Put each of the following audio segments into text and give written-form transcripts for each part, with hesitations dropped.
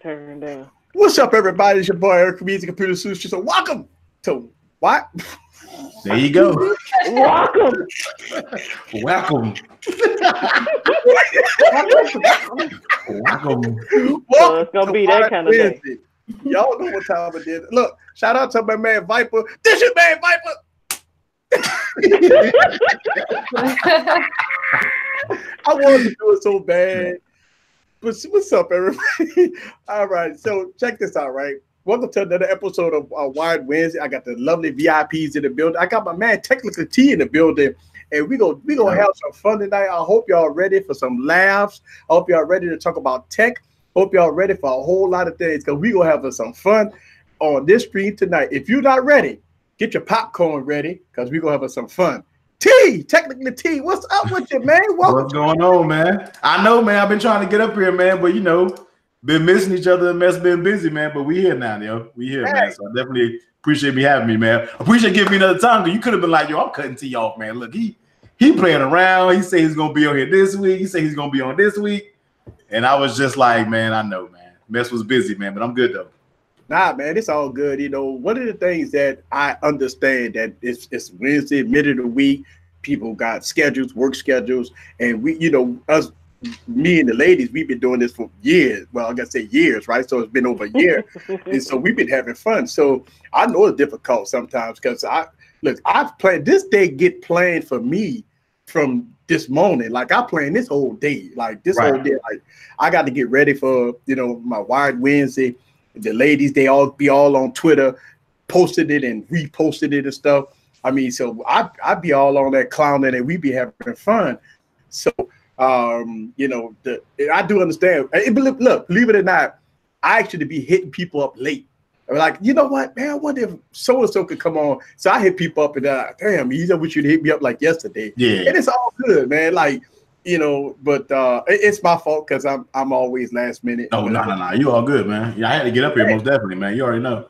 turn down. What's up, everybody? It's your boy Eric Music Computer Solutions. So welcome to what? There you go. Welcome. Welcome. Welcome. So it's gonna be that kind of day. Y'all know what time it is. Look, shout out to my man Viper. This is man Viper. I wanted to do it so bad. But what's up, everybody? All right, so check this out, right? Welcome to another episode of Wide Wednesday. I got the lovely VIPs in the building. I got my man Technical T in the building, and we gonna have some fun tonight. I hope y'all ready for some laughs. I hope y'all ready to talk about tech. Hope y'all ready for a whole lot of things, because we gonna have some fun on this stream tonight. If you're not ready, get your popcorn ready, because we gonna have some fun. T, Technically T, what's up with you, man? Welcome. What's going on, man? I know, man. I've been trying to get up here, man, but you know, been missing each other and been busy, man. But we here now, yo. We here, man. So I definitely appreciate me having me, man. Appreciate giving me another time, because you could have been like, yo, I'm cutting T off, man. Look, he playing around. He say he's gonna be on here this week. He say he's gonna be on this week, and I was just like, man, I know, man. Mess was busy, man, but I'm good though. Nah, man, it's all good. You know, one of the things that I understand that it's Wednesday, middle of the week. People got schedules, work schedules, and we, you know, me and the ladies, we've been doing this for years. Well, I gotta say years, right? So it's been over a year, and so we've been having fun. So I know it's difficult sometimes, because I've planned this day get planned for me from this morning. Like I planned this whole day, like this whole day. Like I got to get ready for, you know, my Wide Wednesday. The ladies, they all be all on Twitter, posted it and reposted it and stuff. I mean, so I be all on that clowning, and we be having fun. So, you know, I do understand. Look, believe it or not, I actually be hitting people up late. I'm like, you know what, man, I wonder if so-and-so could come on. So I hit people up and damn, easy with you to hit me up like yesterday. Yeah. And it's all good, man. Like, you know, but it's my fault, because I'm always last minute. Oh, no. You all good, man. Yeah, I had to get up here most definitely, man. You already know.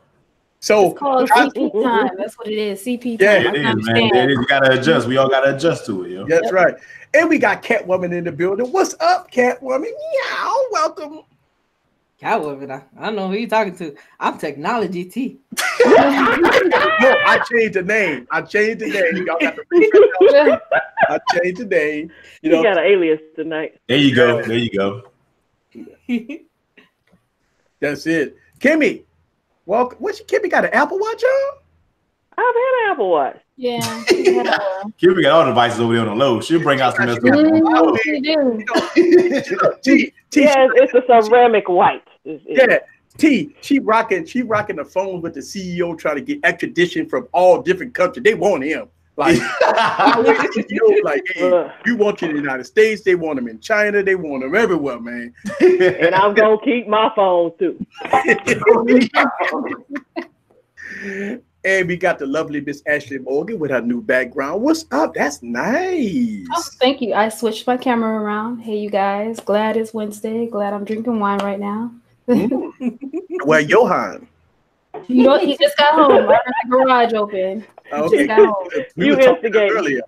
So it's called CP time. That's what it is. CP time. Yeah, it is, man. It is. You gotta adjust. We all gotta adjust to it, yo. That's right. And we got Catwoman in the building. What's up, Catwoman? Meow. Welcome. Catwoman. I don't know who you talking to. I'm Technology T. No, I changed the name. Y'all got the I changed the name. You got an alias tonight. There you go. That's it. Kimmy. Well, Kimmy got an Apple Watch on? I've had an Apple Watch. Yeah. Kimmy got all the devices over there on the low. She'll bring out some mess. It's a ceramic white. Yeah. She rocking the phone with the CEO trying to get extradition from all different countries. They want him. Like, like, hey, you want you in the United States, they want him in China, they want him everywhere, man. And I'm gonna keep my phone too. And we got the lovely Miss Ashley Morgan with her new background. What's up? That's nice. Oh, thank you. I switched my camera around. Hey, you guys. Glad it's Wednesday. Glad I'm drinking wine right now. Well, Johan. You know, he just got home. I got the garage open. Okay. You instigated earlier.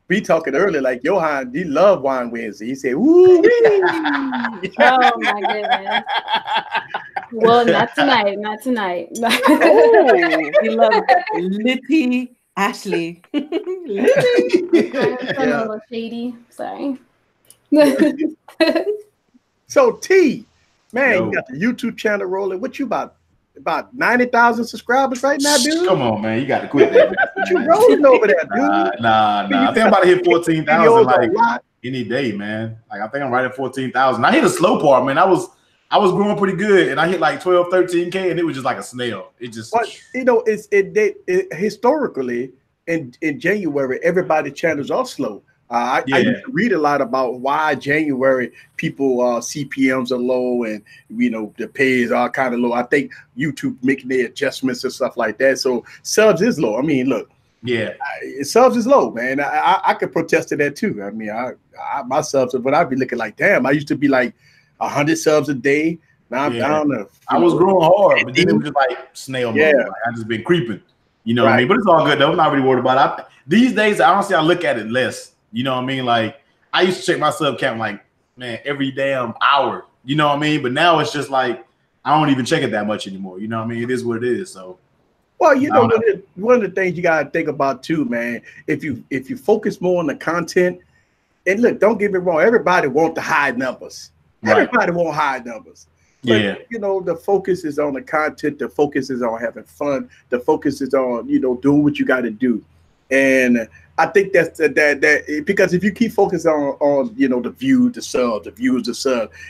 We talking earlier, like Johan, he loved Wine Wednesday. He said, "Woo!" Oh my goodness. Well, not tonight. We love Litty Ashley. Litty. I'm a little shady. Sorry. So T, man, you got the YouTube channel rolling. What you about 90,000 subscribers right now, dude? Come on, man. You got to quit that. What you rolling over there, dude? Nah. I think I'm about to hit 14,000 like any day, man. Like I think I'm right at 14,000. I hit a slow part, man. I was growing pretty good, and I hit like 12, 13K, and it was just like a snail. It just, but you know, it historically in January, everybody's channels are slow. I used to read a lot about why January people CPMs are low, and you know the pays are kind of low. I think YouTube making their adjustments and stuff like that. So subs is low. I mean, look, subs is low, man. I could protest to that too. I mean, my subs, but I'd be looking like, damn, I used to be like 100 subs a day. Now I'm down. I was growing hard, but then it was just like snail mode. Like, I just been creeping. You know what I mean? But it's all good though. I'm not really worried about it. These days, honestly, I look at it less. You know what I mean? Like I used to check my sub count like, man, every damn hour. You know what I mean? But now it's just like I don't even check it that much anymore. You know what I mean? It is what it is. So, well, you know, one of the things you gotta think about too, man. If you focus more on the content, and look, don't get me wrong, everybody wants to hide numbers. Right. Everybody won't hide numbers. But, yeah. you know, the focus is on the content. The focus is on having fun. The focus is on, you know, doing what you got to do. And I think that's that because if you keep focusing on you know, the views, the subs,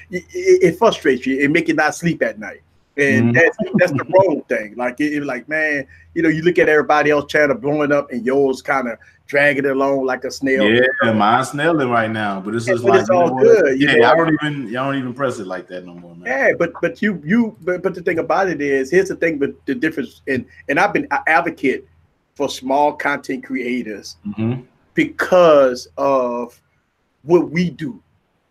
it frustrates you. It make you not sleep at night. And that's the wrong thing. Like like, man, you know, you look at everybody else channel blowing up and yours kind of dragging it along like a snail. Yeah, mine's snailing right now, but it's just like, it's all good. Yeah, y'all don't even press it like that no more, man. Yeah, but the thing about it is, here's the thing, but the difference, and I've been an advocate for small content creators because of what we do.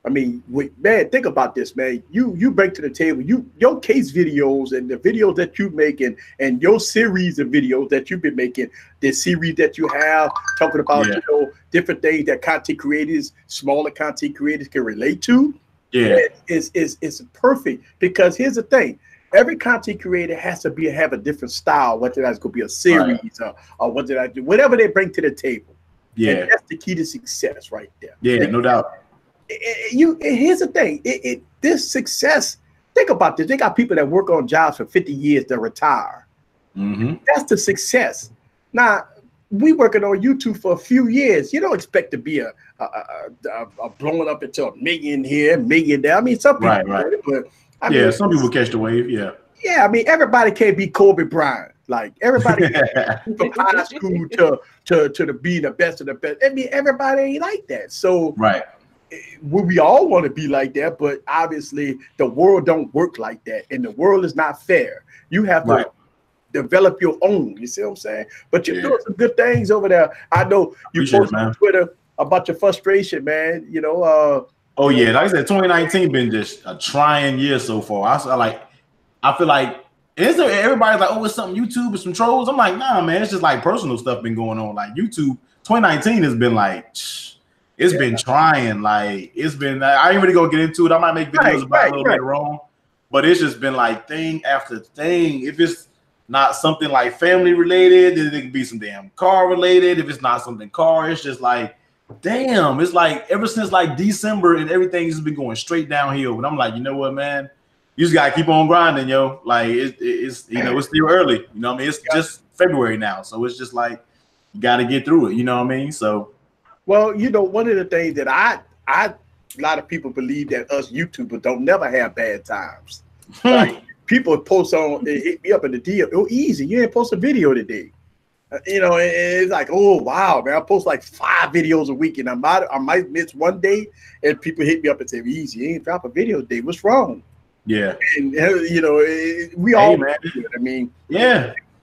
I mean, man, think about this, man. You bring to the table your case videos and the videos that you make and your series of videos that you've been making, the series that you have talking about, you know, different things that content creators, smaller content creators can relate to. Yeah, it's perfect, because here's the thing. Every content creator has to have a different style, whether that's going to be a series or what did I do, whatever they bring to the table. Yeah, and that's the key to success right there. Yeah, no doubt. Here's the thing. This success, think about this. They got people that work on jobs for 50 years that retire. That's the success. Now, we working on YouTube for a few years. You don't expect to be a blowing up into a million here, million there. I mean, some people, but I mean, some people catch the wave. Yeah, I mean, everybody can't be Kobe Bryant. Like, everybody from high school to be the best of the best. I mean, everybody ain't like that. So we all want to be like that, but obviously the world don't work like that, and the world is not fair. You have to develop your own. You see what I'm saying? But you're doing some good things over there. I know you posted on Twitter about your frustration, man. You know. Oh yeah, like I said, 2019 been just a trying year so far. I feel like everybody's like, oh, it's something YouTube, it's some trolls. I'm like, nah, man, it's just like personal stuff been going on. Like YouTube, 2019 has been like. It's been trying, like it's been. I ain't really gonna get into it. I might make videos about it a little later on, but it's just been like thing after thing. If it's not something like family related, then it could be some damn car related. If it's not something car, it's just like, damn. It's like ever since like December and everything's been going straight downhill. But I'm like, you know what, man? You just gotta keep on grinding, yo. Like it's you know, it's still early. You know what I mean? It's just February now, so it's just like you gotta get through it. You know what I mean? So. Well, you know, one of the things that a lot of people believe that us YouTubers don't never have bad times. Like, people post on, hit me up in the DM, oh, easy, you ain't post a video today. You know, and it's like, oh, wow, man, I post like 5 videos a week, and I might miss one day, and people hit me up and say, easy, you ain't drop a video today, what's wrong? Yeah. And, you know, we all, man. I mean,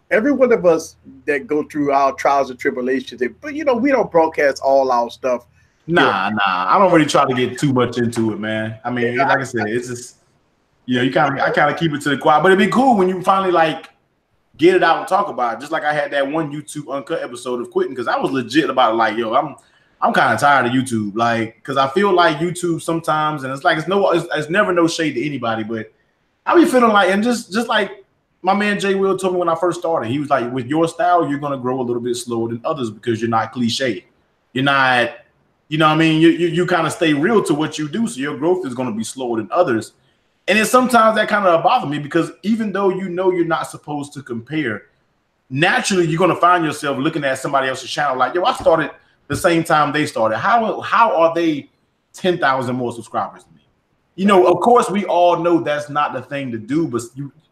every one of us that go through our trials and tribulations, but you know, we don't broadcast all our stuff. Nah. I don't really try to get too much into it, man. I mean, like I said, it's just, you know, I kind of keep it to the quiet. But it'd be cool when you finally like get it out and talk about it. Just like I had that one YouTube Uncut episode of quitting, because I was legit about it. Like, yo, I'm kind of tired of YouTube, like, because I feel like YouTube sometimes, and it's like it's never no shade to anybody, but I be feeling like, and just like. My man Jay Will told me when I first started, he was like, with your style, you're going to grow a little bit slower than others because you're not cliche. You're not, you know what I mean? You kind of stay real to what you do. So your growth is going to be slower than others. And then sometimes that kind of bothers me, because even though you know you're not supposed to compare, naturally you're going to find yourself looking at somebody else's channel like, yo, I started the same time they started. How are they 10,000 more subscribers than me? You know, of course, we all know that's not the thing to do, but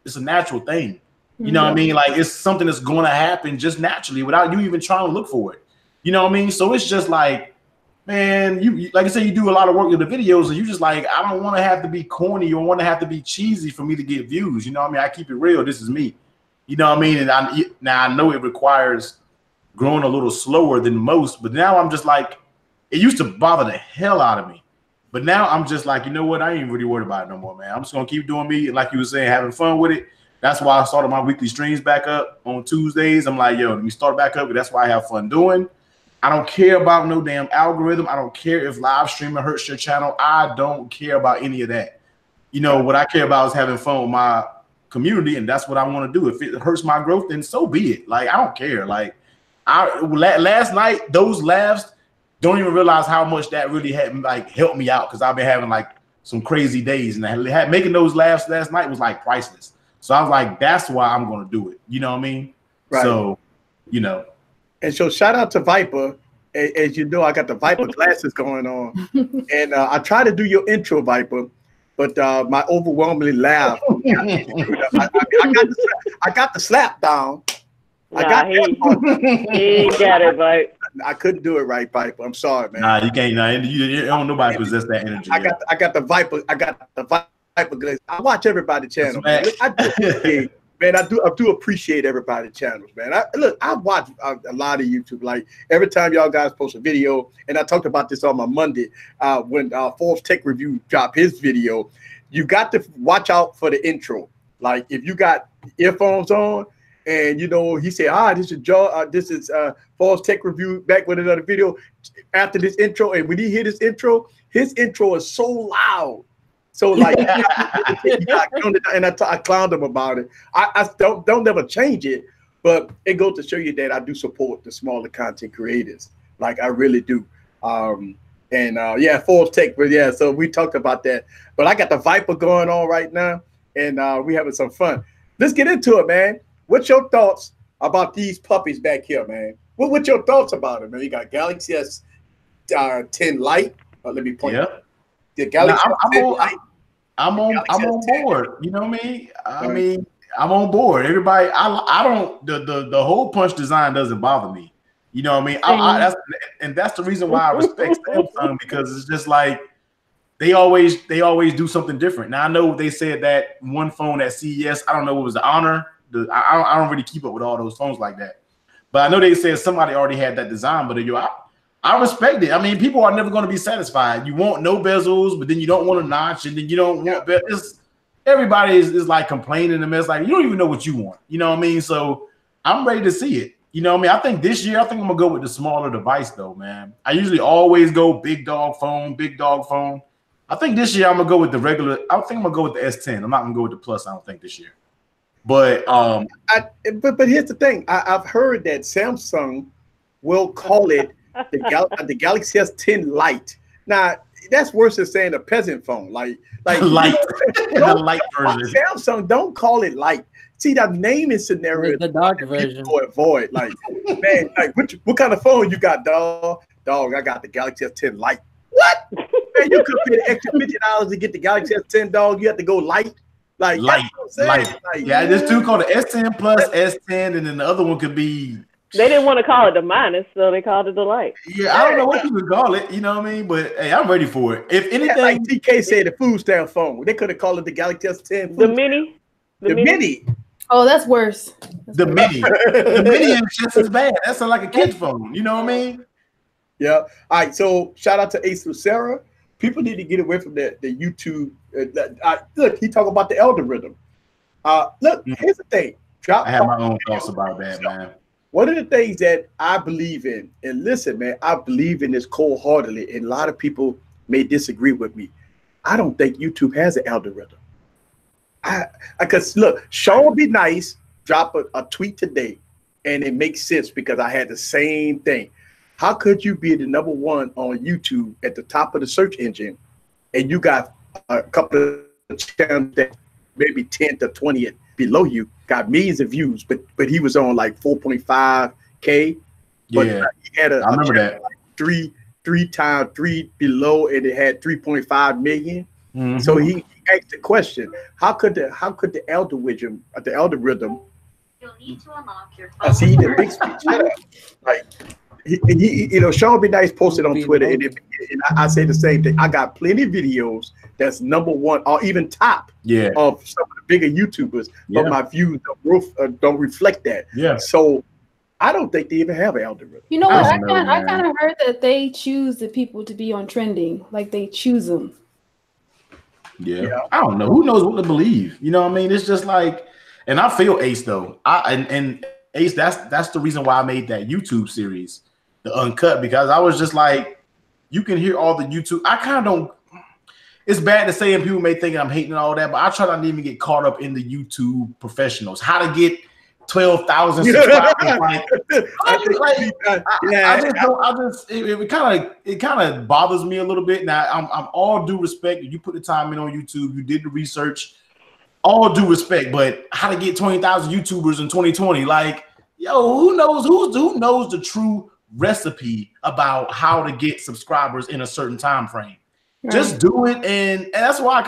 it's a natural thing. You know what I mean? Like, it's something that's going to happen just naturally without you even trying to look for it. You know what I mean? So it's just like, man, you like I said, you do a lot of work with the videos, and you just like, I don't want to have to be corny or want to have to be cheesy for me to get views. You know what I mean? I keep it real. This is me. You know what I mean? And now I know it requires growing a little slower than most, but now I'm just like, it used to bother the hell out of me. But now I'm just like, you know what? I ain't really worried about it no more, man. I'm just going to keep doing me. Like you were saying, having fun with it. That's why I started my weekly streams back up on Tuesdays. I'm like, yo, let me start back up. That's why I have fun doing. I don't care about no damn algorithm. I don't care if live streaming hurts your channel. I don't care about any of that. You know, what I care about is having fun with community, and that's what I want to do. If it hurts my growth, then so be it. Like, I don't care. Like, last night, those laughs, don't even realize how much that really had like helped me out, because I've been having like some crazy days, and making those laughs last night was like priceless. So I was like, that's why I'm going to do it. You know what I mean? Right. So, you know. And so shout out to Viper. As you know, I got the Viper glasses going on, and I try to do your intro, Viper, but my overwhelmingly laugh. I got the slap down. He got it right. I couldn't do it right, Viper. I'm sorry, man. Nah, you can't. Nah, you don't nobody possess that energy. I got the Viper. I got the Viper glaze. I watch everybody's channel. Man. I do appreciate everybody's channels, man. I watch a lot of YouTube. Like every time y'all guys post a video, and I talked about this on my Monday when Forbes Tech Review dropped his video. You got to watch out for the intro. Like if you got earphones on, and you know he said, this is Forbes Tech Review back with another video after this intro, and when he hit his intro is so loud. So like, and I clowned him about it. I don't ever change it, but it goes to show you that I do support the smaller content creators. Like I really do. Forbes Tech, but yeah. So we talked about that. But I got the Viper going on right now, and we having some fun. Let's get into it, man. What's your thoughts about these puppies back here, man? What's your thoughts about it, man? You got Galaxy S10 Lite. Let me point out. The Galaxy I'm on board. You know what I mean? I'm on board. Everybody, I don't. The hole punch design doesn't bother me. You know what I mean? That's the reason why I respect Samsung, because it's just like they always do something different. Now I know they said that one phone at CES. I don't know what was the Honor. I don't really keep up with all those phones like that, but I know they said somebody already had that design. But I respect it. I mean, people are never going to be satisfied. You want no bezels, but then you don't want a notch, and then you don't want bezels. Everybody is like complaining and it's like you don't even know what you want. You know what I mean? So I'm ready to see it. You know what I mean? I think this year, I'm gonna go with the smaller device though, man. I usually always go big dog phone. I think this year I'm gonna go with the regular. I think I'm gonna go with the S10. I'm not gonna go with the Plus. I don't think this year. But but here's the thing. I've heard that Samsung will call it the Galaxy S10 Lite. Now that's worse than saying a peasant phone. Like light, the light version. Samsung don't call it light. See that naming scenario. The dark version. Avoid. Like man, like what kind of phone you got, dog? Dog, I got the Galaxy S10 Lite. What? Man, you could pay the extra $50 to get the Galaxy S10, dog. You have to go light. Like light. Yeah, there's two called the S10 Plus, S10, and then the other one could be. They didn't want to call it the minus, so they called it the light. Yeah, I don't know what you would call it. You know what I mean? But hey, I'm ready for it. If anything, like TK said, the food stamp phone. They could have called it the Galaxy S10. The mini. The mini. Oh, that's worse. The mini. The mini is just as bad. That's like a kid's phone. You know what I mean? Yeah. All right. So shout out to Ace Lucera. People need to get away from the YouTube. Look, he talking about the algorithm. Look, here's the thing. I have my own thoughts about that, man. One of the things that I believe in, and listen, man, I believe in this cold-heartedly, and a lot of people may disagree with me. I don't think YouTube has an algorithm. Because look, Sean Be Nice dropped a tweet today, and it makes sense because I had the same thing. How could you be the #1 on YouTube at the top of the search engine, and you got a couple of channels that maybe 10 to 20 below you got millions of views, but he was on like 4.5K. But yeah, he had I remember that like three times below, and it had 3.5 million. Mm-hmm. So he asked the question: How could the algorithm? You'll need to unlock your I see the big speech. Like he, you know, Sean Be Nice posted on Twitter, and I say the same thing. I got plenty of videos that's #1 or even top of some of the bigger YouTubers, but my views don't reflect that. Yeah. So I don't think they even have an algorithm. You know what? I kind of heard that they choose the people to be on trending, like they choose them. Yeah. I don't know. Who knows what to believe? You know what I mean? It's just like, and I feel Ace though. And Ace, that's the reason why I made that YouTube series, the Uncut, because I was just like, you can hear all the YouTube. I kind of don't. it's bad to say, and people may think I'm hating and all that, but I try not to even get caught up in the YouTube professionals. How to get 12,000 subscribers? It kind of bothers me a little bit. Now, I'm all due respect. You put the time in on YouTube. You did the research. All due respect, but how to get 20,000 YouTubers in 2020? Like, yo, who knows the true recipe about how to get subscribers in a certain time frame? Right. Just do it, and that's why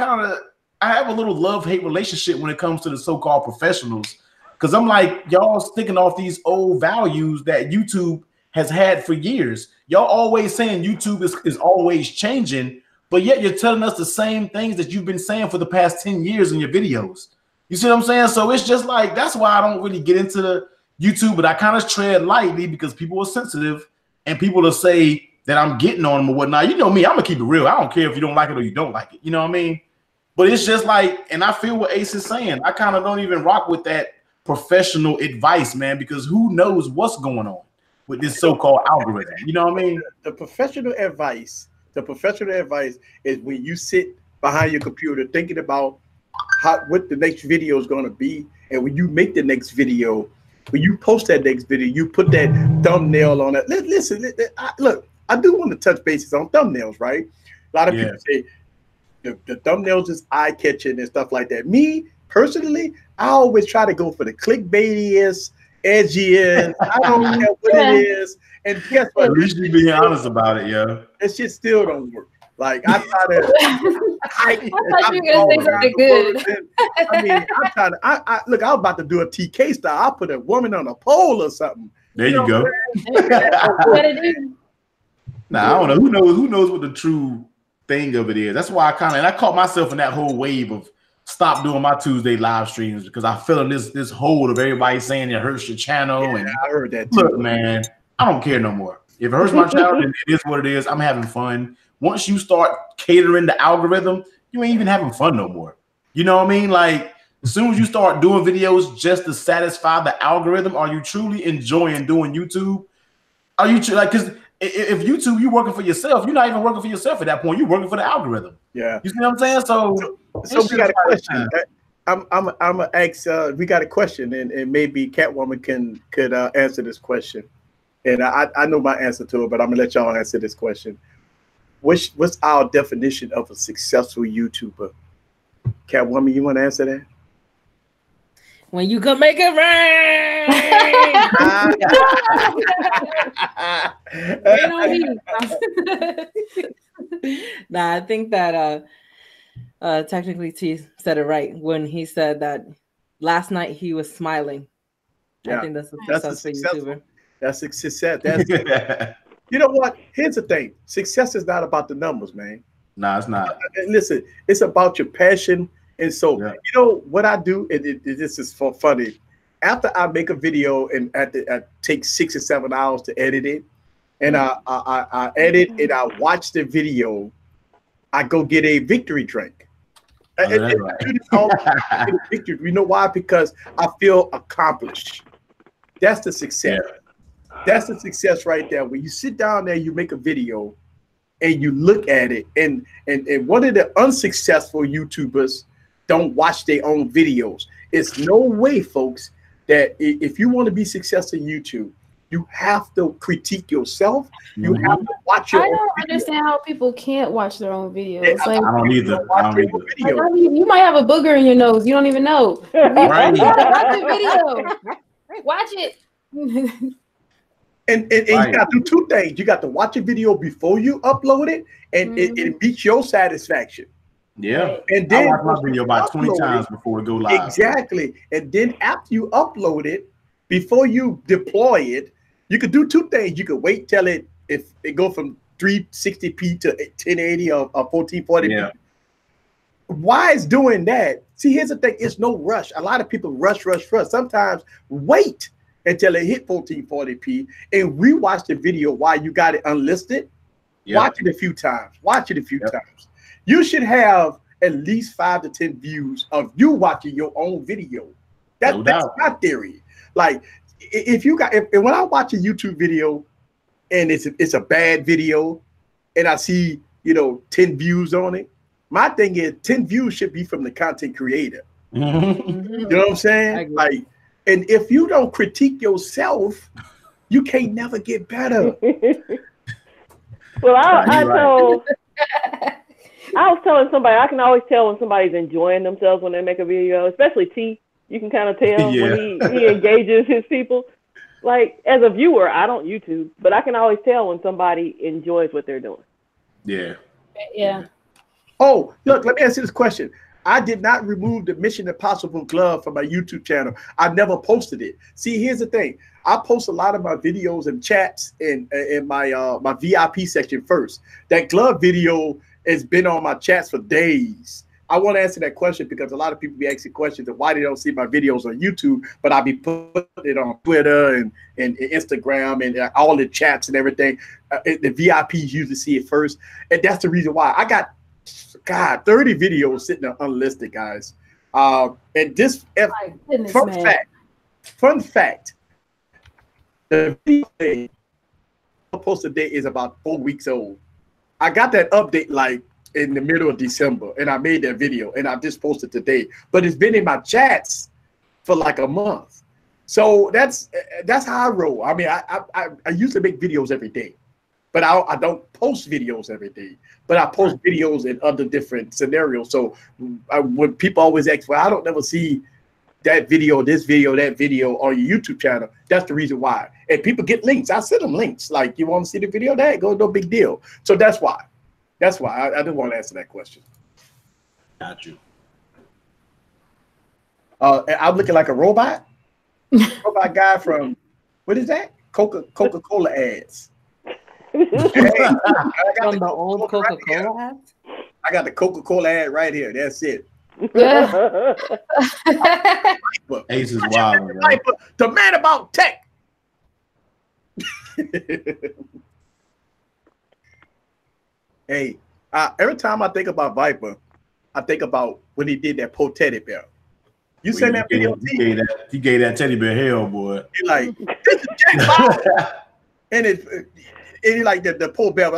I have a little love-hate relationship when it comes to the so-called professionals, because I'm like, y'all sticking off these old values that YouTube has had for years. Y'all always saying YouTube is always changing, but yet you're telling us the same things that you've been saying for the past 10 years in your videos. You see what I'm saying? So it's just like, that's why I don't really get into the YouTube, but I kind of tread lightly because people are sensitive and people will say that I'm getting on them or whatnot. You know me, I'm gonna keep it real. I don't care if you don't like it or you don't like it. You know what I mean? But it's just like, and I feel what Ace is saying. I kind of don't even rock with that professional advice, man, because who knows what's going on with this so-called algorithm. You know what I mean? The professional advice is when you sit behind your computer thinking about what the next video is going to be, and when you make the next video, when you post that next video, you put that thumbnail on it. Listen, look, I do want to touch bases on thumbnails, right? A lot of people say the thumbnails is eye-catching and stuff like that. Me, personally, I always try to go for the clickbaitiest, edgiest. I don't care what it is. And guess what? At least you being honest about it, yeah. That shit still don't work. Like, I try to. I thought you were gonna say something good. I mean, I'm trying to. Look, I was about to do a TK style. I'll put a woman on a pole or something. There you go. Nah, I don't know. Who knows what the true thing of it is? That's why I caught myself in that whole wave of stop doing my Tuesday live streams because I feel in this hole of everybody saying it hurts your channel. Yeah, and I heard that too. Look, man, I don't care no more. If it hurts my channel, then it is what it is. I'm having fun. Once you start catering the algorithm, you ain't even having fun no more. You know what I mean? Like, as soon as you start doing videos just to satisfy the algorithm, are you truly enjoying doing YouTube? Are you like, because if YouTube, you're working for yourself, you're not even working for yourself at that point. You're working for the algorithm. Yeah. You see what I'm saying? So we got a question. I'm gonna ask. We got a question, and maybe Catwoman could answer this question. And I know my answer to it, but I'm gonna let y'all answer this question. What's our definition of a successful YouTuber? Catwoman, you want to answer that? When you can make it rain. Nah, I think that technically T said it right when he said that last night he was smiling. Yeah, I think that's a successful YouTuber. That's a success. That's you know what? Here's the thing. Success is not about the numbers, man. No, it's not. Listen, it's about your passion. And so, you know what I do? This is for funny. After I make a video and I take 6 or 7 hours to edit it, and I edit and I watch the video, I go get a victory drink. You know why? Because I feel accomplished. That's the success. Yeah. That's the success right there. When you sit down there, you make a video, and you look at it, and one of the unsuccessful YouTubers don't watch their own videos. It's no way, folks, that if you want to be successful in YouTube, you have to critique yourself. You have to watch your own videos. I don't understand how people can't watch their own videos. Yeah, like, I don't either. You might have a booger in your nose. You don't even know. Right. Watch the video. Watch it. And you got to do 2 things. You got to watch a video before you upload it, and it meets your satisfaction. Yeah. And then I watch my video about 20 times before it go live. Exactly. And then after you upload it, before you deploy it, you could do 2 things. You could wait till it go from 360p to 1080 or 1440p. Yeah. Why is doing that? See, here's the thing. It's no rush. A lot of people rush. Sometimes wait until it hit 1440p and rewatch the video while you got it unlisted. Yep. Watch it a few times. Times. You should have at least 5 to 10 views of you watching your own video. That's my theory. Like, when I watch a YouTube video and it's a bad video and I see 10 views on it, My thing is 10 views should be from the content creator. Mm-hmm. You know what I'm saying? Like, and if you don't critique yourself, you can't never get better. Well, I was telling somebody, I can always tell when somebody's enjoying themselves when they make a video, especially T. You can kind of tell when he engages his people. Like, as a viewer, I don't YouTube, but I can always tell when somebody enjoys what they're doing. Yeah. Yeah. Oh, look, let me ask you this question. I did not remove the Mission Impossible glove from my YouTube channel. I never posted it. See, here's the thing. I post a lot of my videos and chats in my my VIP section first. That glove video has been on my chats for days. I want to answer that question because a lot of people be asking questions of why they don't see my videos on YouTube, but I be putting it on Twitter and Instagram and all the chats and everything. The VIPs usually see it first, and that's the reason why I got 30 videos sitting there unlisted, guys. And this fun fact, the video posted date is about 4 weeks old. I got that update like in the middle of December, and I made that video, and I just posted today. But it's been in my chats for like a month, so that's how I roll. I mean, I usually make videos every day, but I don't post videos every day. But I post videos in other different scenarios. So when people always ask, well, I don't never see that video, this video, that video on your YouTube channel. That's the reason why. And people get links. I send them links. Like, you want to see the video? There you go. No big deal. So that's why. That's why I didn't want to answer that question. Got you. I'm looking like a robot. Robot guy from, what is that? Coca-Cola ads. From the old Coca-Cola ads? I got the Coca-Cola ad right here. That's it. Yeah. Ace is wild. The man about tech. Hey, every time I think about Viper, I think about when he did that poor teddy bear. You seen that video? He gave that teddy bear hell, boy. He like, this is Jack Bauer. And he like the poor bear.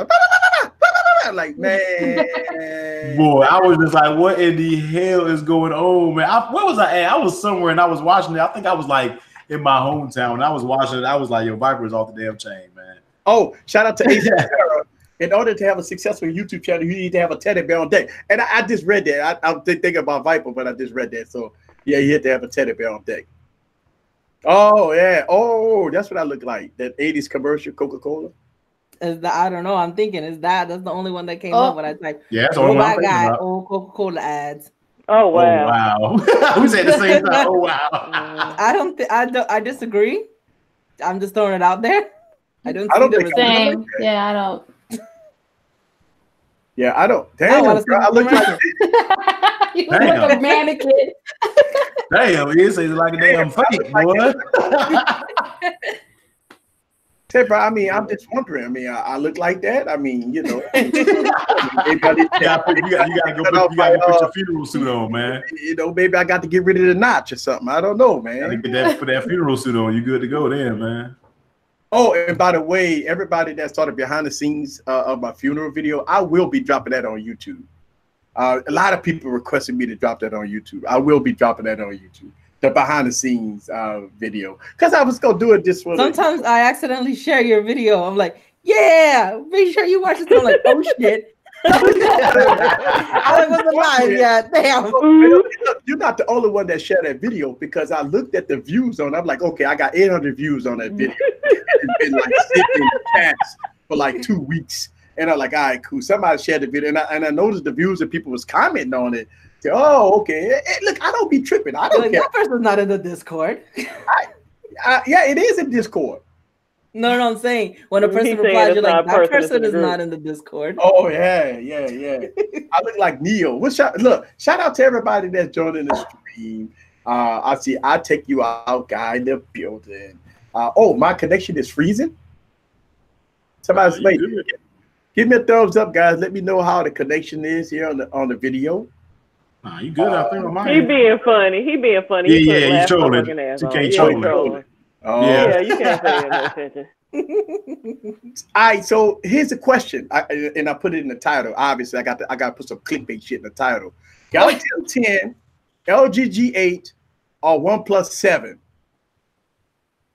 Like, man. Boy, I was just like, what in the hell is going on, man? Where was I at? I was somewhere and I was watching it. I think I was like in my hometown. And I was watching it. I was like, yo, Viper's off the damn chain, man. Oh, shout out to Ace. In order to have a successful YouTube channel, you need to have a teddy bear on deck. And I just read that. I'm thinking about Viper, but I just read that. So, yeah, you have to have a teddy bear on deck. Oh, yeah. Oh, that's what I look like. That 80s commercial, Coca-Cola. I don't know. I'm thinking, that's the only one that came up when I typed. Yeah, that's the only one I'm thinking about. Old Coca-Cola ads. Oh, wow. Oh, wow. We said the same time. Oh, wow. I disagree. I'm just throwing it out there. I don't think the same. Yeah, I don't. Yeah, I don't. Damn, I look like you look like a mannequin. Damn, it is like a damn fake, boy. Hey, bro, I mean, I'm just wondering. I mean, I look like that. I mean, you know. You gotta go put your funeral suit on, man. You know, maybe I got to get rid of the notch or something. I don't know, man. Put that funeral suit on. You good to go then, man. Oh, and by the way, everybody that started behind the scenes of my funeral video, I will be dropping that on YouTube. A lot of people requested me to drop that on YouTube. I will be dropping that on YouTube. The behind the scenes video. Because I was going to do it this way. Sometimes I accidentally share your video. I'm like, yeah, make sure you watch this. I'm like, oh, shit. I wasn't live yet. Damn. Look, you're not the only one that shared that video because I looked at the views on it. I'm like, okay, I got 800 views on that video. It's been like sitting in the chats for like 2 weeks. And I'm like, all right, cool. Somebody shared the video. And I noticed the views that people was commenting on it. Say, oh, okay. Hey, look, I don't be tripping. I don't care. That person's not in the Discord. Yeah, it is in Discord. No, I'm saying when a person replies, you're like, that person is not in the Discord. Oh, yeah. I look like Neo. Shout out to everybody that's joining the stream. I see I take you out, guy in the building. Oh, my connection is freezing. Somebody's give me a thumbs up, guys. Let me know how the connection is here on the video. Nah, you good out there on mine. He being funny. Yeah, he's trolling. Oh, yeah, you can't pay no attention. All right, so here's the question, and I put it in the title. Obviously, I got to put some clickbait shit in the title. Galaxy S10, LG G8, or OnePlus 7.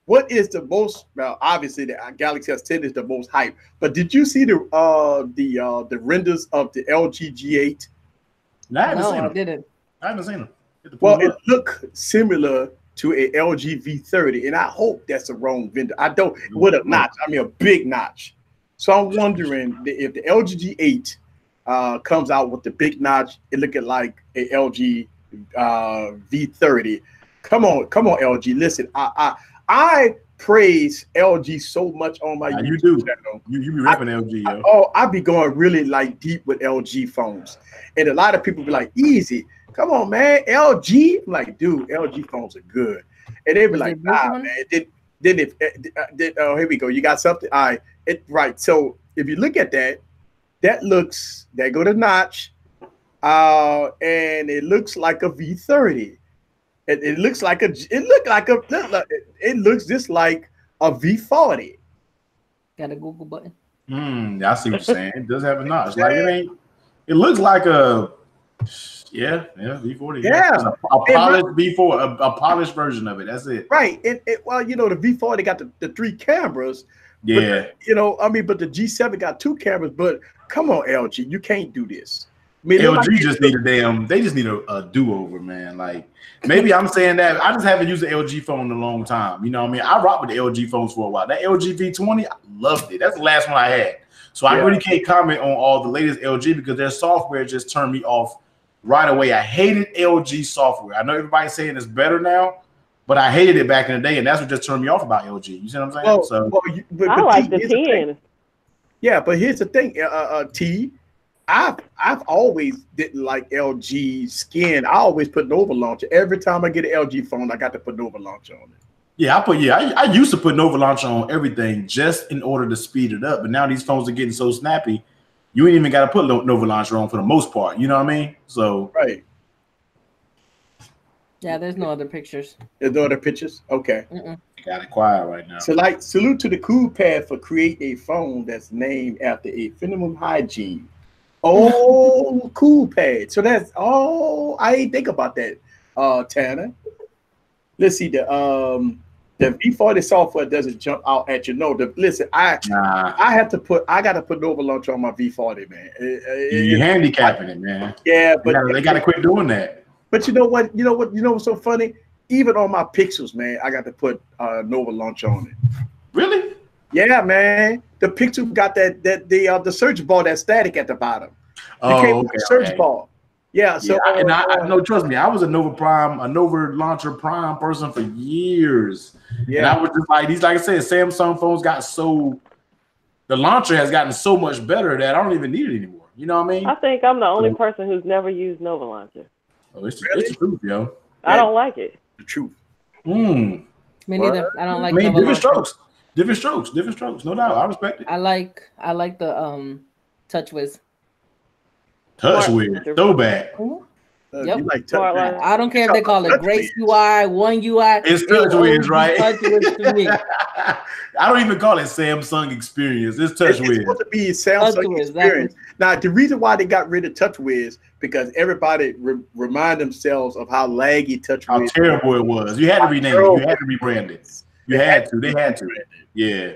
What is the most? Well, obviously, the Galaxy S10 is the most hype. But did you see the renders of the LG G8? No, I didn't. I haven't seen them. Well, it looked similar to a LG V30, and I hope that's the wrong vendor. I don't with a notch. I mean, a big notch. So I'm wondering if the LG G8 comes out with the big notch, it looking like a LG V30. Come on, LG. Listen, I praise LG so much on my YouTube channel. You be ripping LG, yo. I be going really like deep with LG phones, and a lot of people be like, easy. Come on, man, LG. I'm like, dude, LG phones are good. And they be like, nah, man. Here we go. You got something? All right. Right. So if you look at that, there go the notch. And it looks like a V30. It looks just like a V40. Got a Google button. I see what you're saying. It does have a notch. Like it looks like a V40. Yeah, a polished V4, a polished version of it. That's it. Right. Well, the V40 got the 3 cameras. Yeah. But, but the G7 got 2 cameras. But come on, LG, you can't do this. I mean, LG just need they just need a do-over, man. Like maybe I'm saying that I just haven't used an LG phone in a long time. You know what I mean? I rocked with the LG phones for a while. That LG V20, I loved it. That's the last one I had. So I really can't comment on all the latest LG because their software just turned me off right away. I hated LG software. I know everybody's saying it's better now, but I hated it back in the day, and that's what just turned me off about LG. You see what I'm saying? But I like the 10. Yeah, but here's the thing, T. I've always didn't like LG skin. I always put Nova Launcher. Every time I get an LG phone, I got to put Nova Launcher on it. Yeah, I used to put Nova Launcher on everything just in order to speed it up. But now these phones are getting so snappy, you ain't even got to put Nova Launcher on for the most part. You know what I mean? So right. Yeah, there's no other pictures. There's no other pictures? Okay. Got it quiet right now. So salute to the Cool Pad for creating a phone that's named after a minimum hygiene. Oh, Cool Pad. So I ain't think about that, Tanner. Let's see, the V40 software doesn't jump out at you. No, I got to put Nova Launcher on my V40, man. You're handicapping it, man. Yeah, but they gotta quit doing that. But you know what? You know what's so funny? Even on my Pixels, man, I got to put Nova Launcher on it. Really? Yeah, man. The Pixel got the search bar that's static at the bottom. Search bar. Yeah. So I know. Trust me, I was a Nova Launcher Prime person for years. Yeah. And I was just like these. Like I said, Samsung phones the launcher has gotten so much better that I don't even need it anymore. You know what I mean? I think I'm the only person who's never used Nova Launcher. Oh, it's the truth, yo. I don't like it. The truth. Me neither. I don't like. Different strokes. No doubt. I respect it. I like the TouchWiz. TouchWiz, throwback. Yep. You like I don't care if they call it Grace UI, One UI. It's TouchWiz, right? TouchWiz to me. I don't even call it Samsung Experience. It's TouchWiz. It's supposed to be Samsung Experience. Now, the reason why they got rid of TouchWiz because everybody remind themselves of how laggy TouchWiz. How terrible it was. You had to rename it. You had to rebrand it. They had to. Yeah.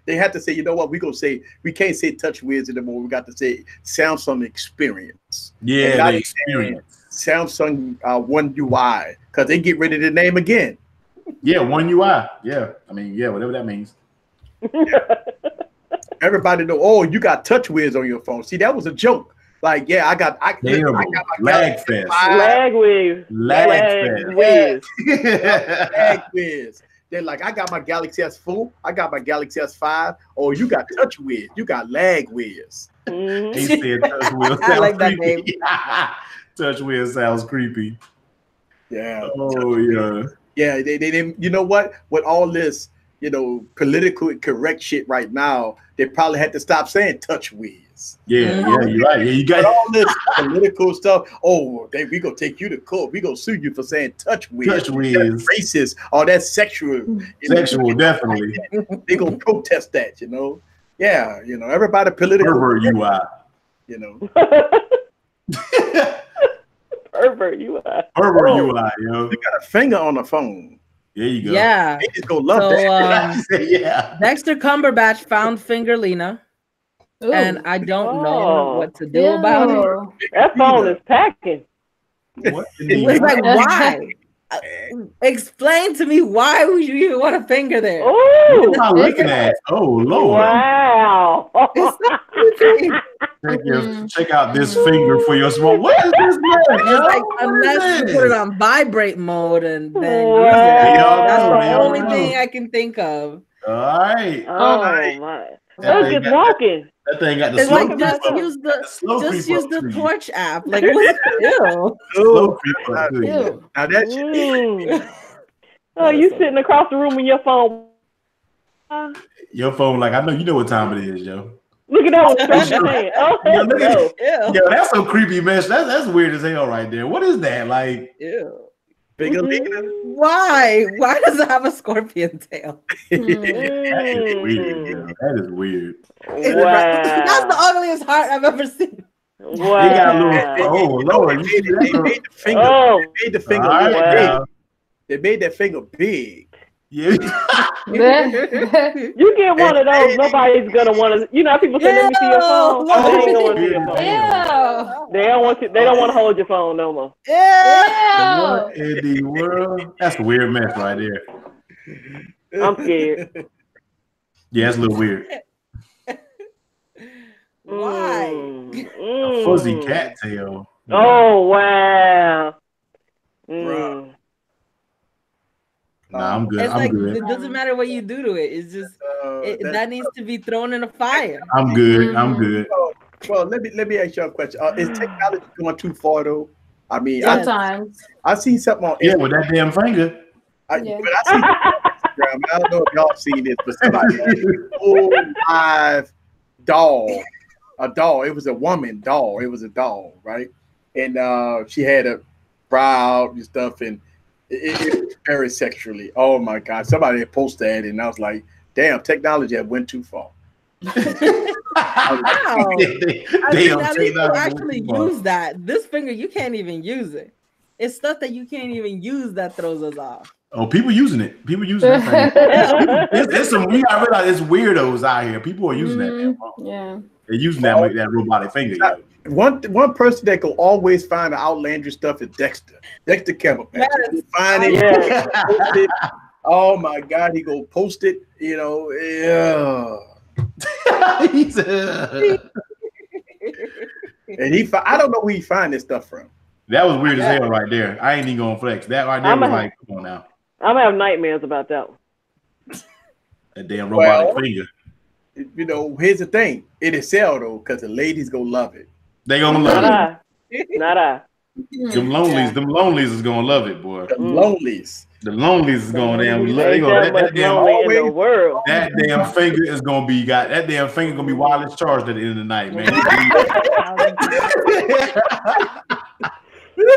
They had to say, you know what, we can't say TouchWiz anymore. We got to say Samsung Experience. Yeah, the experience. Samsung One UI, because they get rid of the name again. Yeah, One UI. Yeah. I mean, yeah, whatever that means. Yeah. Everybody know, oh, you got TouchWiz on your phone. See, that was a joke. Like, yeah, I got my lag fest. Lagwiz. Lagwiz. They're like, I got my Galaxy S4, I got my Galaxy S5. Oh, you got TouchWiz, you got Lagwiz. He said TouchWiz. I like that name. TouchWiz sounds creepy. Yeah. Oh yeah. Yeah. They didn't. You know what? With all this, political correct shit right now, they probably had to stop saying touch whiz. Yeah, you're right. Yeah, you got all this political stuff. Oh, we gonna take you to court. We gonna sue you for saying touch whiz. Touch whiz. That's racist. Oh, that's sexual. Sexual, definitely. They gonna protest that, Yeah, everybody political. Pervert you are. Pervert you are. Pervert you are, yo. You got a finger on the phone. There you go. Yeah. They just gonna love that. Yeah. Dexter Cumberbatch found Fingerlina. Ooh. And I don't know what to do about it. That phone is packing. What? It's like, why? Explain to me, why would you even want a finger there? Oh, what am I looking at? Oh Lord! Wow! Check out this finger for your small. What is this? Like, unless you put it on vibrate mode and then use it. That's the only thing I can think of. All right. Oh my! They're just walking. That thing got the it's slow like just use the torch app. Like what? Slow creep up to you. Now that oh, you sitting across the room with your phone. Your phone, like I know you know what time it is, yo. Look at that one. Oh, yo, that's some creepy mess. That's weird as hell right there. What is that? Like, ew. Why? Why does it have a scorpion tail? That is weird. Yo. That is weird. Wow. That's the ugliest heart I've ever seen. Wow. They got a little, oh Lord, they made the finger. Oh. They made the finger big. They made that finger big. Yeah. You get one of those, nobody's gonna want to. How people say, "Let me see your phone." They ain't gonna see your phone. They don't want to. They don't want to hold your phone no more. What in the world? That's a weird mess right there. I'm scared. Yeah, it's a little weird. Why? A fuzzy cat tail. Oh wow. Nah, I'm good. It's I'm like good. it doesn't matter what you do to it. It's just that needs to be thrown in a fire. I'm good. I'm good. Well, let me ask you a question. Is technology going too far though? I mean, sometimes I see something on Instagram. With that damn finger. But I see Instagram. I don't know if y'all seen this, but somebody had a full live doll. A doll. It was a woman doll. It was a doll, right? And she had a bra out and stuff, and it was very sexually. Oh my God! Somebody had posted that, and I was like, "Damn, technology had went too far." Wow. I mean, at least you actually use that. This finger, you can't even use it. It's stuff that you can't even use that throws us off. Oh, people using it. People using that thing. It's some. We gotta realize it's weirdos out here. People are using that. Yeah. They're using that robotic finger. Yo. One person that can always find the outlandish stuff is Dexter. Dexter Campbell. Yes. Find it. Yeah. Oh my God, he go post it. Yeah. And I don't know where he find this stuff from. That was weird as hell right there. I ain't even gonna flex. That right there was like, come on now. I'm gonna have nightmares about that one. That damn robotic finger. Here's the thing. It'll sell though, because the ladies gonna love it. They gonna love it. Not I. Them lonelies is gonna love it, boy. The lonelies. The lonelies is going down. That damn finger is gonna be that damn finger gonna be wireless charged at the end of the night, man.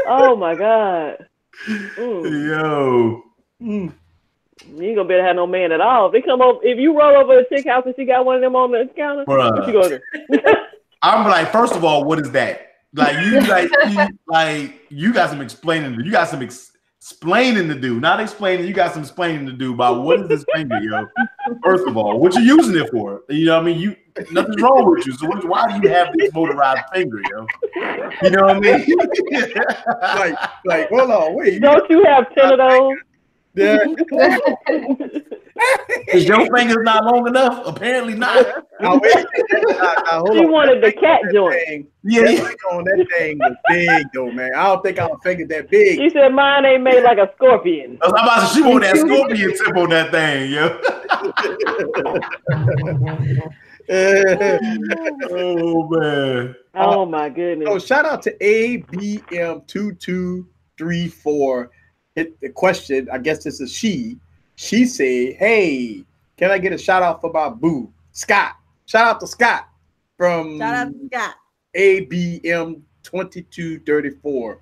Oh my God. Yo. You ain't gonna better have no man at all. If they come over, if you roll over a chick house and she got one of them on the counter, what you gonna do? I'm like, first of all, what is that? Like you got some explaining to do. You got some explaining to do. Not explaining, you got some explaining to do about what is this finger, yo. First of all, what you using it for? You know what I mean? Nothing's wrong with you. So why do you have this motorized finger, yo? You know what I mean? like, hold on, wait. Don't you have 10 of those? Yeah. Is your fingers not long enough? Apparently not. Hold she wanted the cat joint. That thing was big though, man. I don't think our finger that big. She said mine ain't made like a scorpion. I'm about to say, she want that scorpion tip on that thing, yo. Oh man. Oh my goodness. So shout out to ABM2234. Hit the question. I guess this is she. She said, "Hey, Can I get a shout out for my boo, Scott? Shout out to Scott from ABM 2234.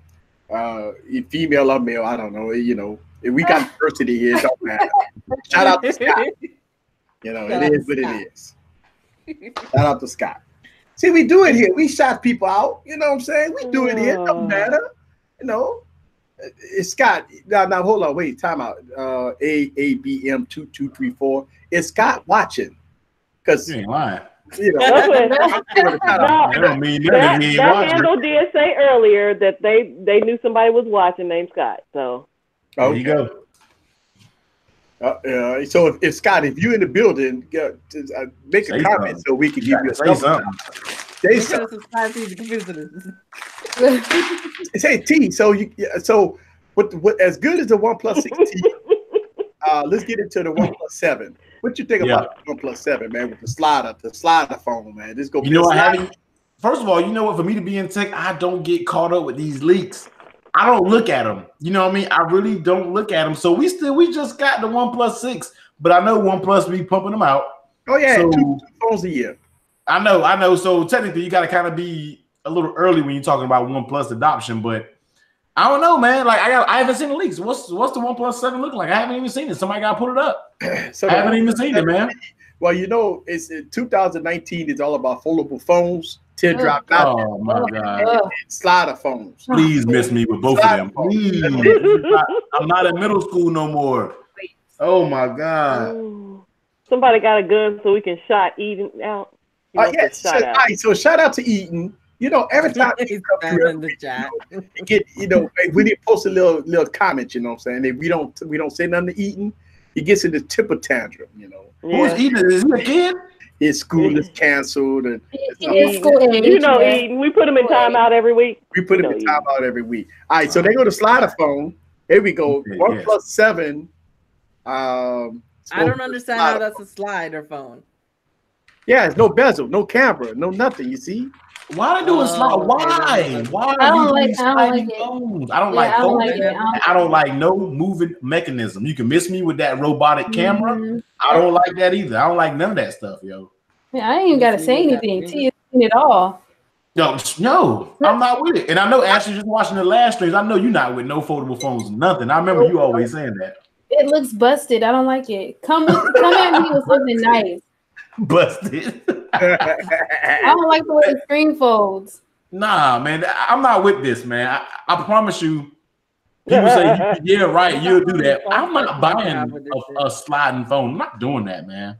Female or male, I don't know. You know, if we got diversity here, it don't matter. Shout out to Scott. You know, it is what it is. Shout out to Scott. See, we do it here. We shout people out. You know what I'm saying? We do it here. It don't matter. You know, it's Scott. Now hold on. Wait, time out. ABM 2234. Is Scott watching? Because you ain't lying. You know, that handle did say earlier that they knew somebody was watching named Scott. So there you go. So if Scott, if you're in the building, make a comment so we can give you a something. Say something. Say T. So what as good as the OnePlus 6T, let's get into the OnePlus 7. What you think about the OnePlus 7, man, with the slider phone, man? This go. You know, first of all, you know what? For me to be in tech, I don't get caught up with these leaks. I don't look at them. You know what I mean? I really don't look at them. So we just got the OnePlus 6, but I know OnePlus be pumping them out. Oh yeah, so, two phones a year. I know. So technically, you got to kind of be a little early when you're talking about OnePlus adoption, but I don't know, man. Like I haven't seen the leaks. What's the OnePlus 7 look like? I haven't even seen it. Somebody got to put it up. So I haven't even seen it, man. Well, you know, it's 2019 is all about foldable phones, teardrop. Oh my God! Slider phones. Please miss me with both of them. Please. I'm not in middle school no more. Oh my God! Somebody got a gun so we can shot Eden out. Yes. All right, so shout out to Eden. You know, every time he's in the chat, when he posts a little comment, you know what I'm saying? If we don't say nothing to Eden, he gets in the temper tantrum, you know. Yeah. Who's Eden? Is he a kid? His school is canceled, and you know, Eden. We put him in timeout every week. We put him in timeout every week. All right, so they go to slider phone. Here we go. OnePlus 7. I don't understand how that's a slider phone. Yeah, it's no bezel, no camera, no nothing. You see? Why are they doing slide? Why? Why are you doing sliding phones? I don't like it. I don't like no moving mechanism. You can miss me with that robotic camera. I don't like that either. I don't like none of that stuff, yo. Yeah, I ain't even gotta say anything. T is seen it all. No, I'm not with it. And I know Ashley just watching the last streams. I know you're not with no foldable phones, nothing. I remember you always saying that. It looks busted. I don't like it. Come at me with something nice. Busted. I don't like the way the screen folds. Nah, man, I'm not with this, man. I promise you. People say, yeah, right, you'll do that. I'm not buying a sliding phone. I'm not doing that, man.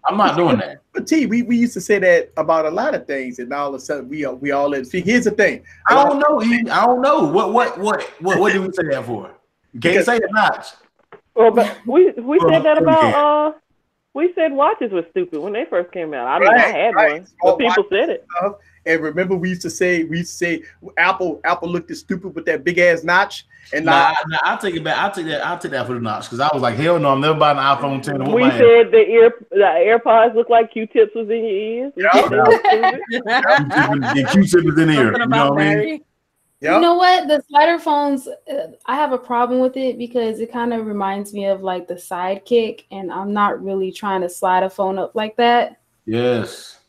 I'm not doing that. But T, we used to say that about a lot of things, and all of a sudden we all let see. Here's the thing. I don't know. I don't know. What do we say that for? You can't say it notch. Well, but we said that about we said watches were stupid when they first came out. I mean, I had one, but people said it. And remember, we used to say Apple looked stupid with that big ass notch. And I'll take it back. I'll take that for the notch because I was like, hell no, I'm never buying an iPhone 10. We said the AirPods look like Q-tips was in your ears. The Q-tip is in here. You know what I mean? Yep. You know what? The slider phones, I have a problem with it because it kind of reminds me of like the Sidekick, and I'm not really trying to slide a phone up like that. Yes.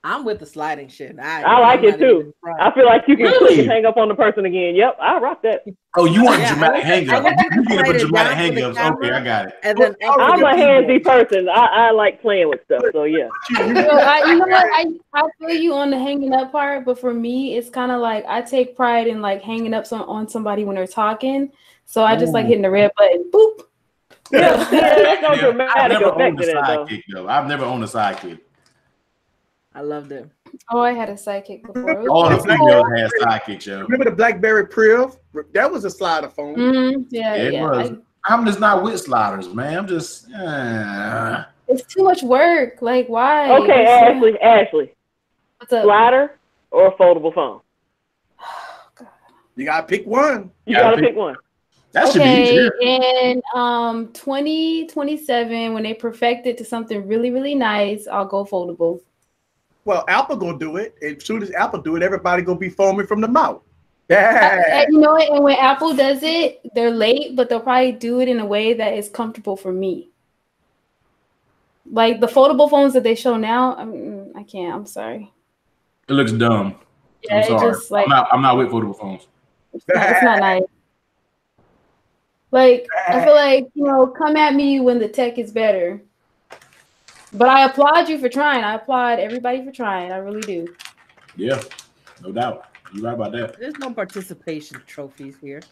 I'm with the sliding shit. I like it too. I feel like you can click and hang up on the person again. Yep, I rock that. Oh, you want dramatic hang-ups. You get it for dramatic hang-ups. Okay, I got it. And then I'm a handy person. I like playing with stuff, so yeah. You know what? I feel you on the hanging up part, but for me, it's kind of like I take pride in like hanging up on somebody when they're talking. So I just like hitting the red button. Boop. Yeah, that's no dramatic effect to that, though. I've never owned a Sidekick. I loved it. Oh, I had a Sidekick before. All the females had Sidekicks, yo. Remember the BlackBerry Priv? That was a slider phone. Mm-hmm. Yeah, it was. I'm just not with sliders, man. I'm just. It's too much work. Like, why? Okay, Ashley. What's up? Slider or a foldable phone? Oh, God. You gotta pick one. You gotta pick one. That should be easier. In 2027, when they perfect it to something really, really nice, I'll go foldable. Well, Apple gonna do it. As soon as Apple do it, everybody gonna be foaming from the mouth. Yeah. You know what? And when Apple does it, they're late, but they'll probably do it in a way that is comfortable for me. Like the foldable phones that they show now, I can't. I'm sorry. It looks dumb. Yeah, I'm sorry. just like I'm not with foldable phones. it's not nice. Like I feel like come at me when the tech is better. But I applaud you for trying. I applaud everybody for trying. I really do. Yeah, no doubt. You're right about that. There's no participation trophies here.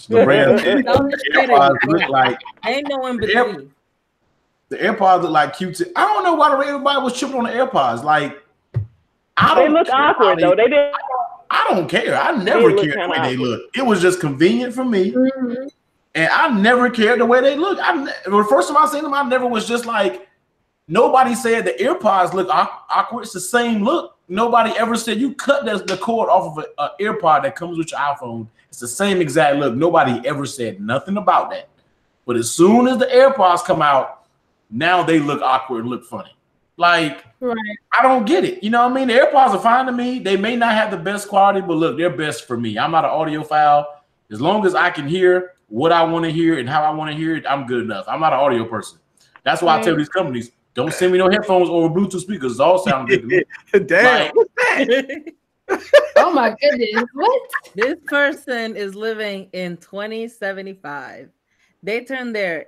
The brand AirPods look like ain't no in between. The AirPods look like Q-tip. I don't know why everybody was tripping on the AirPods. Like, they look awkward though. They did. I don't care. I never cared the way they look. It was just convenient for me, and I never cared the way they look. The first time I seen them, I never was just like. Nobody said the AirPods look awkward. It's the same look. Nobody ever said you cut the cord off of an AirPod that comes with your iPhone. It's the same exact look. Nobody ever said nothing about that. But as soon as the AirPods come out, now they look awkward and look funny. Like, I don't get it. You know what I mean? The AirPods are fine to me. They may not have the best quality, but look, they're best for me. I'm not an audiophile. As long as I can hear what I want to hear and how I want to hear it, I'm good enough. I'm not an audio person. That's why I tell these companies, don't send me no headphones or Bluetooth speakers. It all sound good to me. Damn, what's that? Oh my goodness. What? This person is living in 2075. They turned their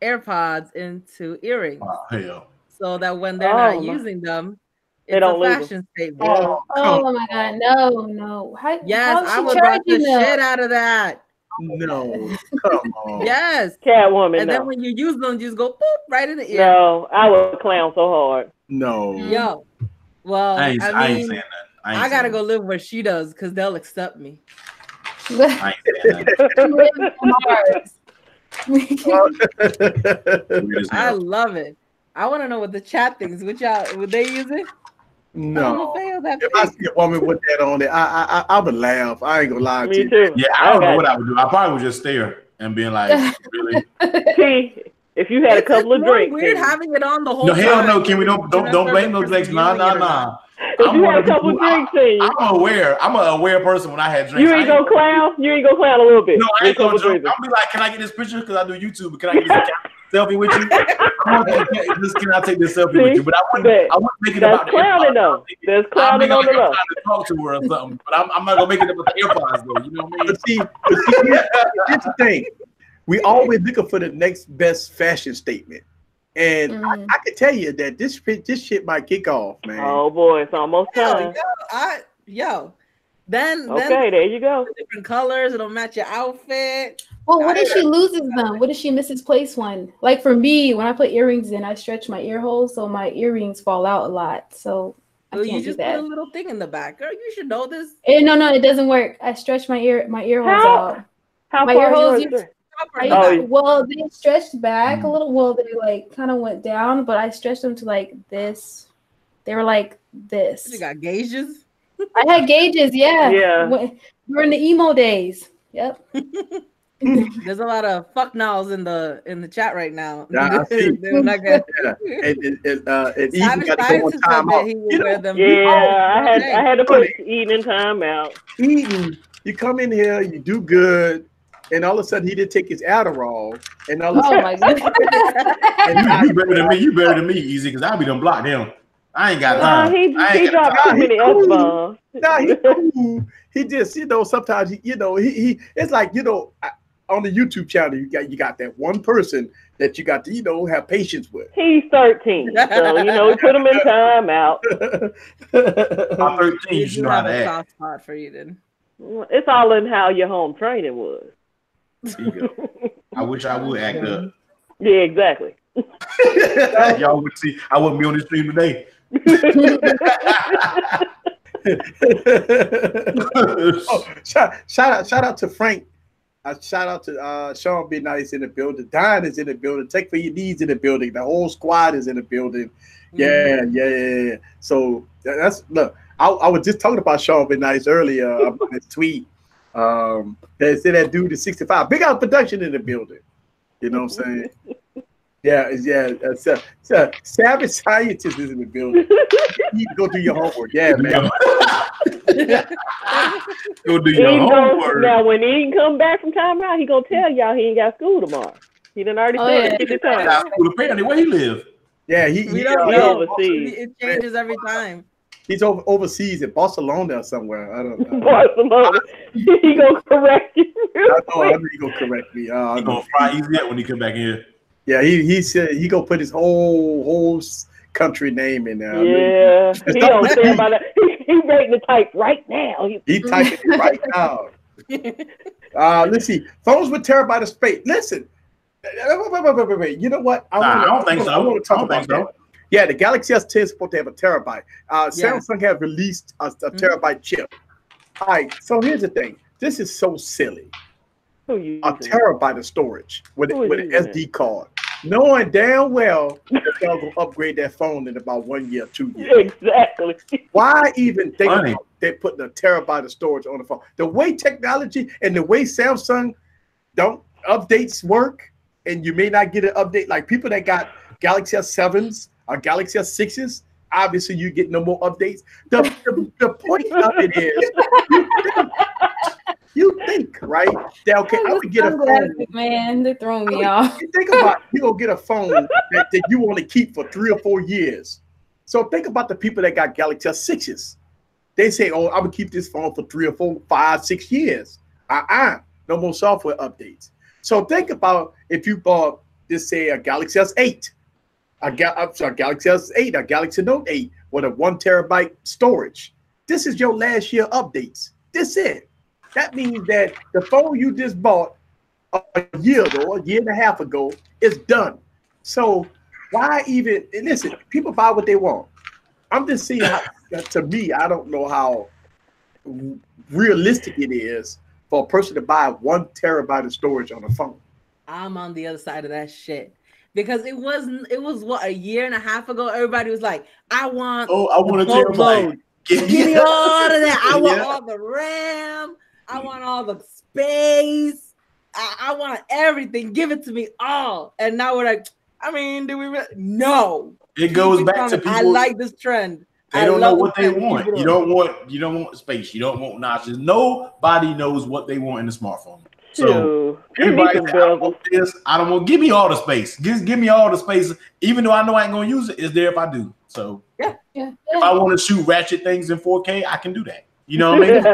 AirPods into earrings. Oh, hell. So that when they're not using them, it's a fashion statement. Oh my God. No. Yes, I would rock the shit out of that. No, come on. Yes, Catwoman. And then when you use them, you just go boop right in the ear. No, I would clown so hard. No. Yo, well, I ain't saying that. I gotta go live where she does because they'll accept me. I ain't saying that. I love it. I want to know what the chat thinks. Would they use it? No. If I see a woman with that on it, I would laugh. I ain't gonna lie to you. Too. Yeah, I don't know what I would do. I probably would just stare and being like, really? See, if you had a couple of drinks. Weird having it on the whole time. No, hell time. no. Can we don't blame those drinks. Nah. If you had a couple of drinks, I'm aware. I'm an aware person when I had drinks. You ain't gonna clown. You ain't gonna clown a little bit. No, I ain't gonna joke. I'll be like, can I get this picture? Because I do YouTube. Can I get this selfie with you? Can I take this selfie with you? But I wouldn't make it about the clowning though. There's clowning on the low. I'm trying to talk to her or something, but I'm not gonna make it about the AirPods though. You know what I mean? But see, here's the thing. We always looking for the next best fashion statement. And I can tell you that this shit might kick off, man. Oh boy, it's almost time. Then there you go. Different colors, it'll match your outfit. Well, what if she loses them? What if she misplaces one? Like for me, when I put earrings in, I stretch my ear holes, so my earrings fall out a lot. So I can't you just do that. put a little thing in the back, girl. You should know this. No, it doesn't work. I stretch my ear holes out. How my far ear holes? Well, they stretched back a little. Well, they like kind of went down, but I stretched them to like this. They were like this. You got gauges? I had gauges, yeah. Yeah. We're in the emo days. Yep. There's a lot of fuck nows in the chat right now. Yeah, They're not good. And even got to go on time out. I had to put Eden in time out. Eden, you come in here, you do good. And all of a sudden, he didn't take his Adderall. And all of a sudden, my God. And you better than me. You better than me, Easy, because I'll be done blocked him. I ain't got time. He dropped too many F-bombs. He cool. He just, sometimes he it's like, on the YouTube channel, you got that one person that you got to, have patience with. He's 13, so we put him in time out. I'm 13. You know how to act. Soft spot for you, then. It's all in how your home training was. There you go. I wish I would act up. Yeah, exactly. Y'all would see. I wouldn't be on the stream today. Shout out to Frank. Shout out to Sean Be Nice in the building. Diane is in the building. Tech for Your Needs in the building. The whole squad is in the building. Yeah. So that's look. I was just talking about Sean Be Nice earlier about his tweet. They said that dude is 65. Big out production in the building. You know what I'm saying? Yeah. Savage Scientist is in the building. You need to go do your homework. Yeah, man. Go do your homework. Now, when he come back from timeout, he gonna tell y'all he ain't got school tomorrow. He done already said it. Apparently, where he live? Yeah, we don't know. Overseas. It changes every time. He's overseas in Barcelona or somewhere. I don't know. Barcelona. He gonna correct you. I know he gonna correct me. He gonna fry easy up when he come back in here. Yeah, he said he gonna put his whole country name in there. Yeah, he don't care about that. He's ready to type right now. He typing it right now. Let's see. Phones with terabyte of space. Listen. Wait. You know what? I don't think so. I want to talk about that. Yeah, the Galaxy S10 is supposed to have a terabyte. Samsung has released a terabyte chip. All right, so here's the thing. This is so silly. A terabyte of storage with an SD card. Knowing damn well that they'll go upgrade that phone in about 1 year, 2 years. Exactly. Why even think about they putting a terabyte of storage on the phone? The way technology and the way Samsung don't updates work, and you may not get an update like people that got Galaxy S7s or Galaxy S6s. Obviously, you get no more updates. The point of it is, you think, right? That, okay, I would get a phone. Man, they're throwing me off. Think about you gonna get a phone that you want to keep for 3 or 4 years. So think about the people that got Galaxy S6s. They say, "Oh, I would keep this phone for 3 or 4, 5, 6 years." No more software updates. So think about if you bought this, say, a Galaxy S8, a Galaxy S8, a Galaxy Note 8 with a 1 terabyte storage. This is your last year updates. This it. That means that the phone you just bought a year ago, a year and a half ago, is done. So why even listen? People buy what they want. I'm just seeing how, to me, I don't know how realistic it is for a person to buy 1 terabyte of storage on a phone. I'm on the other side of that shit. Because it was what, a year and a half ago, everybody was like, I want a terabyte. Give me all of that. I want all the RAM. I want all the space. I want everything. Give it to me all. And now we're like, I mean, do we really? No. It goes back to people. I like this trend. They don't know what they want. You don't want space. You don't want notches. Nobody knows what they want in the smartphone. So everybody says, I want this. I don't want. Give me all the space. Give me all the space. Even though I know I ain't gonna use it, it's there if I do. So yeah. If I want to shoot ratchet things in 4K, I can do that. You know what I mean?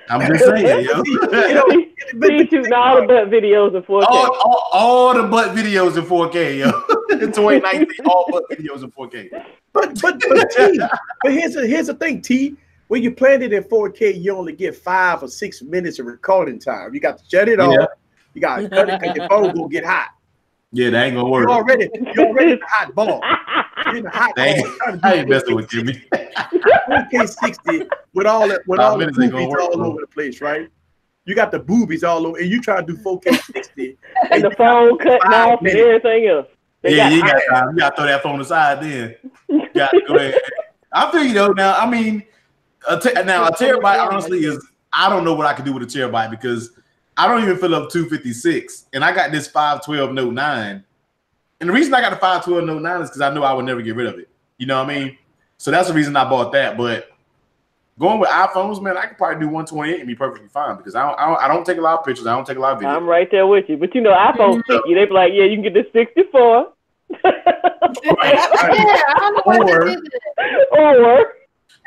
I'm just saying, yo. He's shooting all the butt videos in 4K. All the butt videos in 4K, yo. In 2019, all butt videos in 4K. But here's the thing, T. When you plan it in 4K, you only get 5 or 6 minutes of recording time. You got to shut it off. You got to cut it because your phone will get hot. Yeah, that ain't gonna work. You're already in the hot ball. You're in the hot ball. I ain't messing with Jimmy. 4K 60 with all the boobies all over the place, right? You got the boobies all over, and you try to do 4K 60, and the phone cutting off and everything else. You got to throw that phone aside. Then you got to go ahead. I feel you though. Now, I mean, a terabyte honestly is. I don't know what I can do with a terabyte because I don't even fill up 256, and I got this 512 Note 9. And the reason I got the 512 Note 9 is because I knew I would never get rid of it. You know what I mean? So that's the reason I bought that. But going with iPhones, man, I could probably do 128 and be perfectly fine because I don't take a lot of pictures. I don't take a lot of videos. I'm right there with you. But you know, iPhones pick you. They be like, yeah, you can get this 64. Or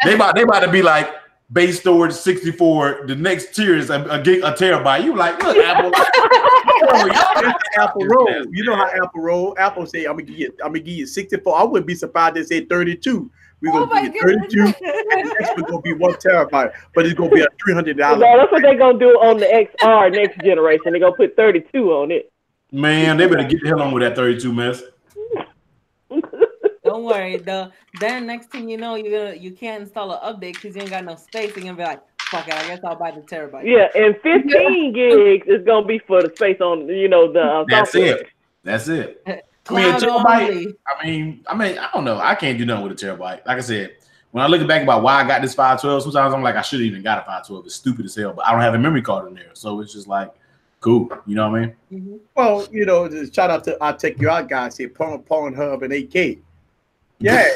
they about to be like base storage 64. The next tier is a terabyte. You like, look, Apple. Apple roll. You know how Apple roll. Apple say, I'm gonna give you 64. I wouldn't be surprised they say 32. We're gonna be 32. And the next one's gonna be 1 terabyte, but it's gonna be a $300. No, that's what they're gonna do on the XR next generation. They're gonna put 32 on it. Man, they better get the hell on with that 32 mess. Don't worry, then next thing you know, you can't install an update because you ain't got no space. You're gonna be like, fuck it, I guess I'll buy the terabyte. Yeah, and 15 gigs is gonna be for the space on the That's software. That's it. I mean, a terabyte. I mean, I don't know. I can't do nothing with a terabyte. Like I said, when I look back about why I got this 512, sometimes I'm like, I should have even got a 512. It's stupid as hell, but I don't have a memory card in there, so it's just like, cool. You know what I mean? Mm-hmm. Well, just shout out to our Tech You Out guys here, Pornhub and 8K. Yeah.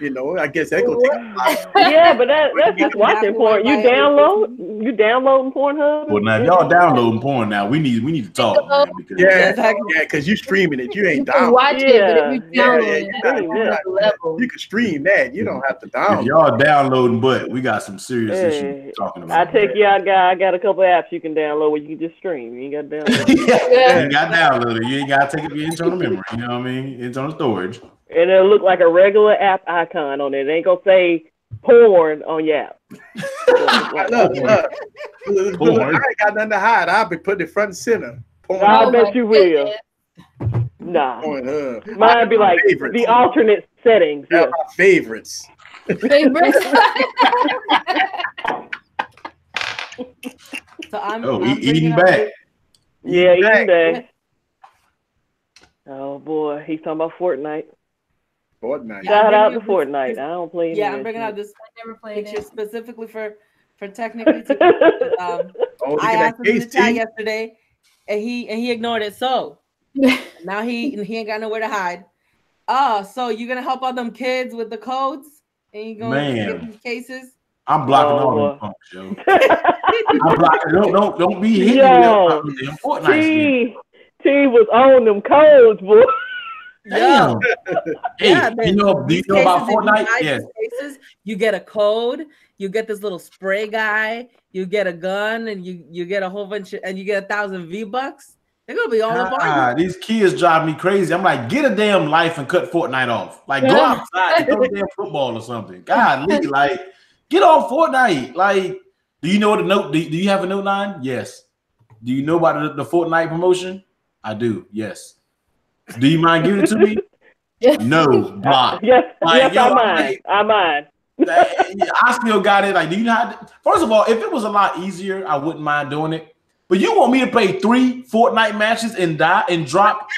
You know, I guess that gonna take a lot. Yeah, but that's just watching porn. You downloading Pornhub? Well, now if y'all downloading porn now, we need to talk, man. Because because you streaming it. You ain't watch it, but if you download you can stream that. You don't have to download. If y'all downloading, but we got some serious issues talking about. I take you out, guy. I got a couple apps you can download where you can just stream. You ain't got to download. You ain't got to download it. You ain't got to take it to your internal memory. You know what I mean? Internal storage. And it'll look like a regular app icon on it. It ain't gonna say porn on your app. Look, I ain't got nothing to hide. I'll be putting it front and center. Porn. I bet you will. Nah. Mine be like the alternate settings. Yeah. My favorites. So I'm eating back. Yeah, eating back. Oh boy, he's talking about Fortnite. Shout out to Fortnite. I don't play. Yeah, I'm bringing out this picture specifically for technically. I asked him in the chat yesterday, and he ignored it. So now he ain't got nowhere to hide. So you're gonna help out them kids with the codes, and you gonna get these cases. I'm blocking all them punks, yo. I'm blocking. Don't be hitting me up with them Fortnite. T was on them codes, boy. Damn. Hey, do you know about Fortnite? Yes. Cases, you get a code, you get this little spray guy, you get a gun, and you get a whole bunch and you get 1,000 V-Bucks. They're gonna be all about you. These kids drive me crazy. I'm like, get a damn life and cut Fortnite off. Like, go outside and throw a damn football or something. God, like, get on Fortnite. Like, do you know what a note? Do you have a Note 9? Yes. Do you know about the Fortnite promotion? I do. Yes. Do you mind giving it to me? No, block. Yes, I mind. I still got it. Like, do you know how to, first of all, if it was a lot easier, I wouldn't mind doing it. But you want me to play 3 Fortnite matches and die and drop?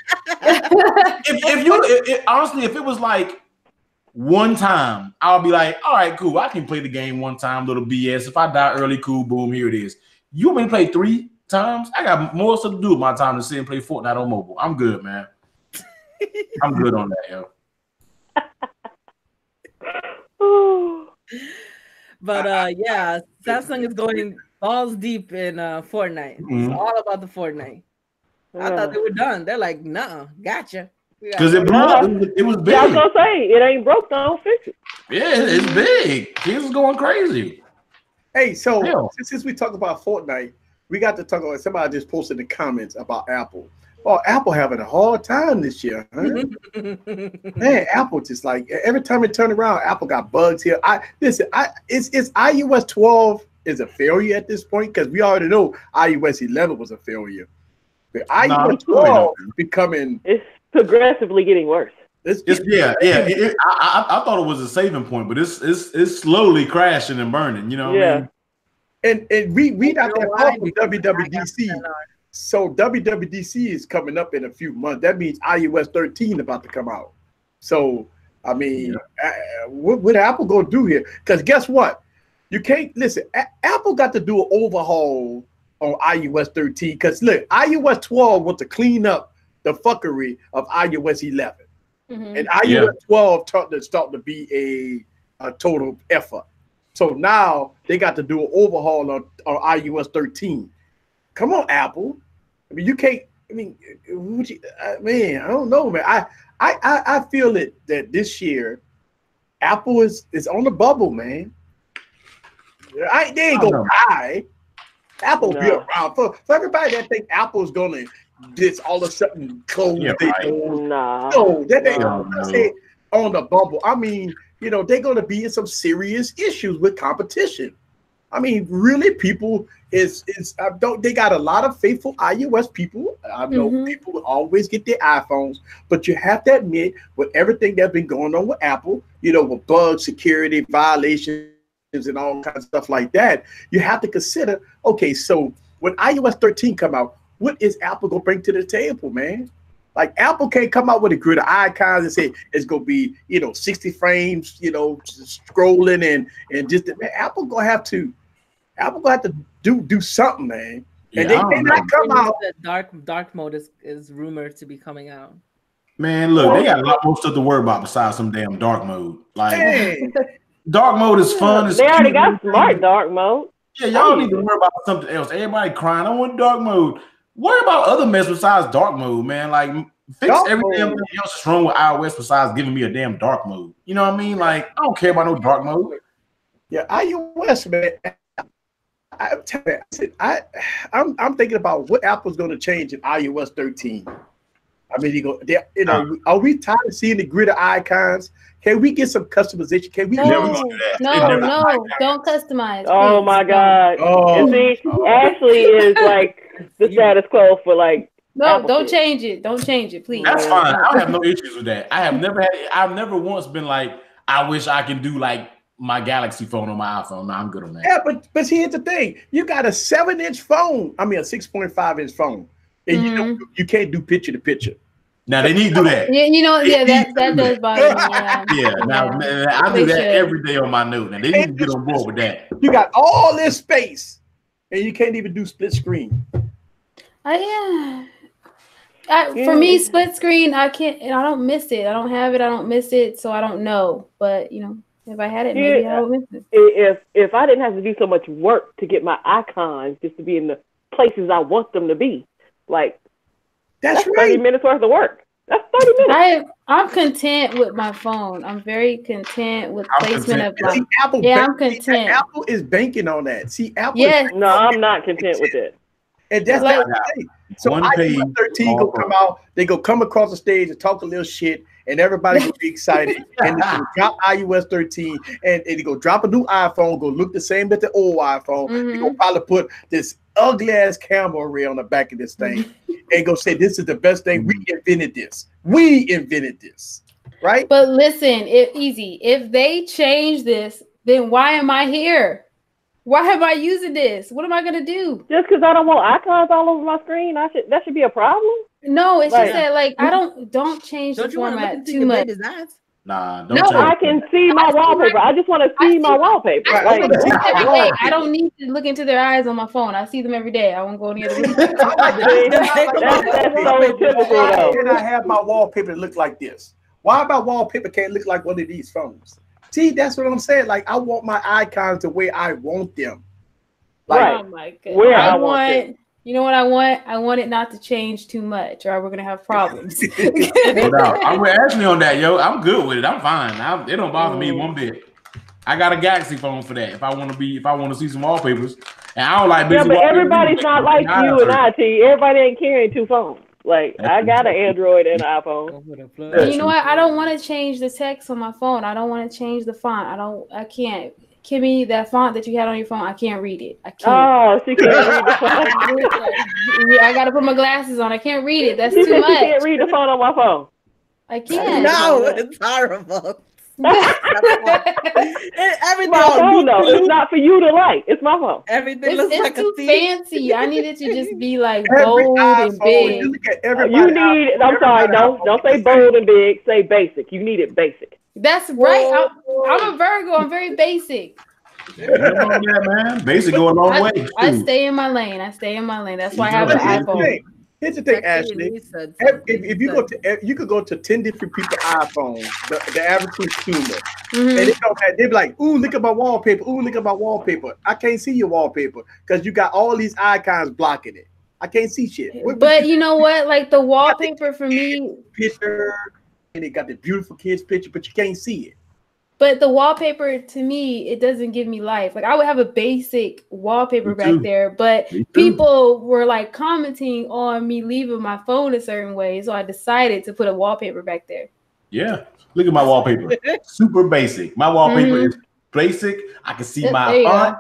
Honestly, if it was like one time, I'll be like, all right, cool. I can play the game one time, little BS. If I die early, cool, boom, here it is. You want me to play 3 times? I got more stuff to do with my time to sit and play Fortnite on mobile. I'm good, man. I'm good on that, yo. But yeah, Samsung is going balls deep in Fortnite. It's all about the Fortnite. I thought they were done. They're like, nah, gotcha. Because it blew up. It was big. Yeah, I was gonna say it ain't broke. Don't fix it. Yeah, it's big. Kids is going crazy. Hey, so since we talk about Fortnite, we got to talk about somebody just posted in the comments about Apple. Oh, Apple having a hard time this year, huh? Man, Apple just like every time it turn around, Apple got bugs here. It's iOS 12 is a failure at this point because we already know iOS 11 was a failure. But iOS 12 becoming it's progressively getting worse. I thought it was a saving point, but it's slowly crashing and burning. You know what I mean? And we not that far from WWDC. So WWDC is coming up in a few months. That means iOS 13 about to come out. So, I mean, what Apple going to do here? Because guess what? You can't, listen, Apple got to do an overhaul on iOS 13. Because look, iOS 12 was to clean up the fuckery of iOS 11. Mm-hmm. And iOS 12 start to be a total effort. So now they got to do an overhaul on iOS 13. Come on, Apple. I mean, you can't. I mean, man, I don't know, man. I feel that this year, Apple is on the bubble, man. They ain't gonna die. Apple be around for everybody that think Apple's gonna just all of a sudden close. No, that ain't say on the bubble. I mean, you know, they're gonna be in some serious issues with competition. I mean, really, people they got a lot of faithful iOS people. I know people will always get their iPhones, but you have to admit, with everything that's been going on with Apple, you know, with bugs, security violations, and all kinds of stuff like that, you have to consider, okay, so when iOS 13 come out, what is Apple gonna bring to the table, man? Like, Apple can't come out with a grid of icons and say it's gonna be, 60 frames, scrolling and just man, Apple gonna have to do something, man. And they cannot come out. Dark mode is rumored to be coming out. Man, look, they got a lot more stuff to worry about besides some damn dark mode. Like, dark mode is fun. They already got smart dark mode. Yeah, y'all need to worry about something else. Everybody crying, I want dark mode. Worry about other mess besides dark mode, man. Like, fix every damn thing else that's wrong with iOS besides giving me a damn dark mode. You know what I mean? Like, I don't care about no dark mode. Yeah, iOS, man. I'm telling you, I'm thinking about what Apple's going to change in iOS 13. I mean, are we tired of seeing the grid of icons? Can we get some customization? Can we? No, don't customize. Oh my God! And see, Ashley is like the status quo for like. No, don't change it. Don't change it, please. That's fine. I have no issues with that. I've never once been like, I wish I can do like my Galaxy phone on my iPhone. No, I'm good on that. Yeah, but here's the thing: you got a 7-inch phone. I mean, a 6.5-inch phone, and you can't do picture to picture. Now they need to do that. Yeah, that does bother me. Yeah, now man, I do that every day on my Note. Now they need to get on board with that. You got all this space, and you can't even do split screen. For me, split screen, I can't. I don't miss it. I don't have it. I don't miss it. So I don't know. But if I had it, maybe I would miss it. If I didn't have to do so much work to get my icons just to be in the places I want them to be, like. That's right. 30 minutes worth of work. That's 30 minutes. I'm content with my phone. I'm very content with placement of my. I'm content. Apple is banking on that. See, Apple. Yes. No, I'm not content with it. And that's like, so iOS 13 go come out. They go come across the stage and talk a little shit, and everybody will be excited. And they drop iOS 13, and they go drop a new iPhone. Go look the same as the old iPhone. They go probably put this ugly ass camera array on the back of this thing and go say this is the best thing. We invented this, right? But listen, if they change this, then why am I here? Why am I using this? What am I gonna do? Just because I don't want icons all over my screen, that should be a problem. No, it's just that I don't change the format too much. Nah, don't change I can see my wallpaper. I just want to see my wallpaper. I don't need to look into their eyes on my phone. I see them every day. I won't go any other room. That's so typical though. Can I have my wallpaper look like this? Why my wallpaper can't look like one of these phones? See, that's what I'm saying. Like, I want my icons the way I want them. Like, oh my goodness. Where I want them. You know what I want? I want it not to change too much, or we're gonna have problems. I'm with Ashley on that, yo. I'm good with it. I'm fine. It don't bother me one bit. I got a Galaxy phone for that. If I want to see some wallpapers, and I don't like. Yeah, but everybody's not like you and I. Everybody ain't carrying two phones. Like, I got an Android and an iPhone. And you know what? I don't want to change the text on my phone. I don't want to change the font. I can't. Kimmy, that font that you had on your phone, I can't read it. I can't. Oh, she can't read the font. I gotta put my glasses on. I can't read it. That's too much. I can't read the font on my phone. I can't. No, it's horrible. Everything my phone, though. It's not for you to like. It's my phone. Everything looks like too fancy. I need it to just be like bold and big. You need. I'm sorry. Don't say bold and big. Say basic. You need it basic. That's right. I'm a Virgo. I'm very basic. Yeah, man. Basic go a long way. I stay in my lane. That's why I have an iPhone. Here's the thing, Ashley. If you go to, you could go to 10 different people's iPhones, the average consumer, and they be like, "Ooh, look at my wallpaper. Ooh, look at my wallpaper." I can't see your wallpaper because you got all these icons blocking it. I can't see shit. But you know what? Like the wallpaper for me, picture. And they got the beautiful kids picture, but you can't see it. But the wallpaper to me, it doesn't give me life. Like I would have a basic wallpaper back there, but people were like commenting on me leaving my phone a certain way, so I decided to put a wallpaper back there. Yeah, look at my wallpaper. Super basic. My wallpaper is basic. I can see my font.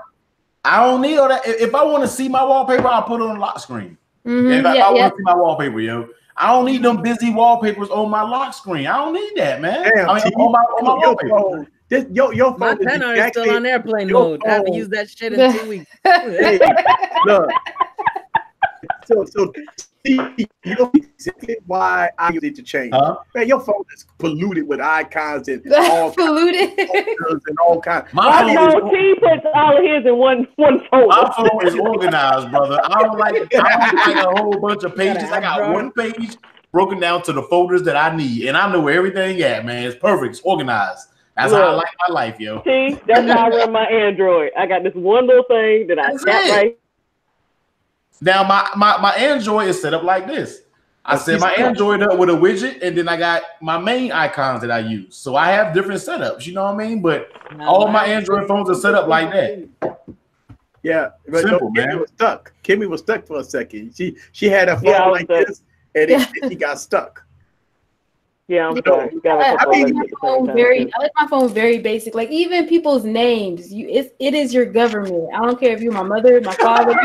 I don't need all that. If I want to see my wallpaper, I'll put it on a lock screen. If I want to see my wallpaper, yo. I don't need them busy wallpapers on my lock screen. I don't need that, man. Damn, on my wallpaper. Your phone my pen is still on airplane mode. I haven't used that shit in 2 weeks. Hey, look. So you know exactly why I need to change. Man, your phone is polluted with icons and all polluted and all kinds. My phone, he puts all of his in one folder. My phone is organized, brother. I don't like a whole bunch of pages. I got one page broken down to the folders that I need, and I know where everything at, man. It's perfect. It's organized. That's how I like my life, yo. See, that's how I run my Android. I got this one little thing that I tap right. Now my Android is set up like this. I set my Android up with a widget, and then I got my main icons that I use. So I have different setups, you know what I mean? But all my Android phones are set up like that. Yeah, but simple, Kimmy man. was stuck. Kimmy was stuck for a second. She had a phone like this, and she got stuck. Yeah, I'm sorry. I like my phone very basic. Like even people's names, it is your government. I don't care if you're my mother, my father.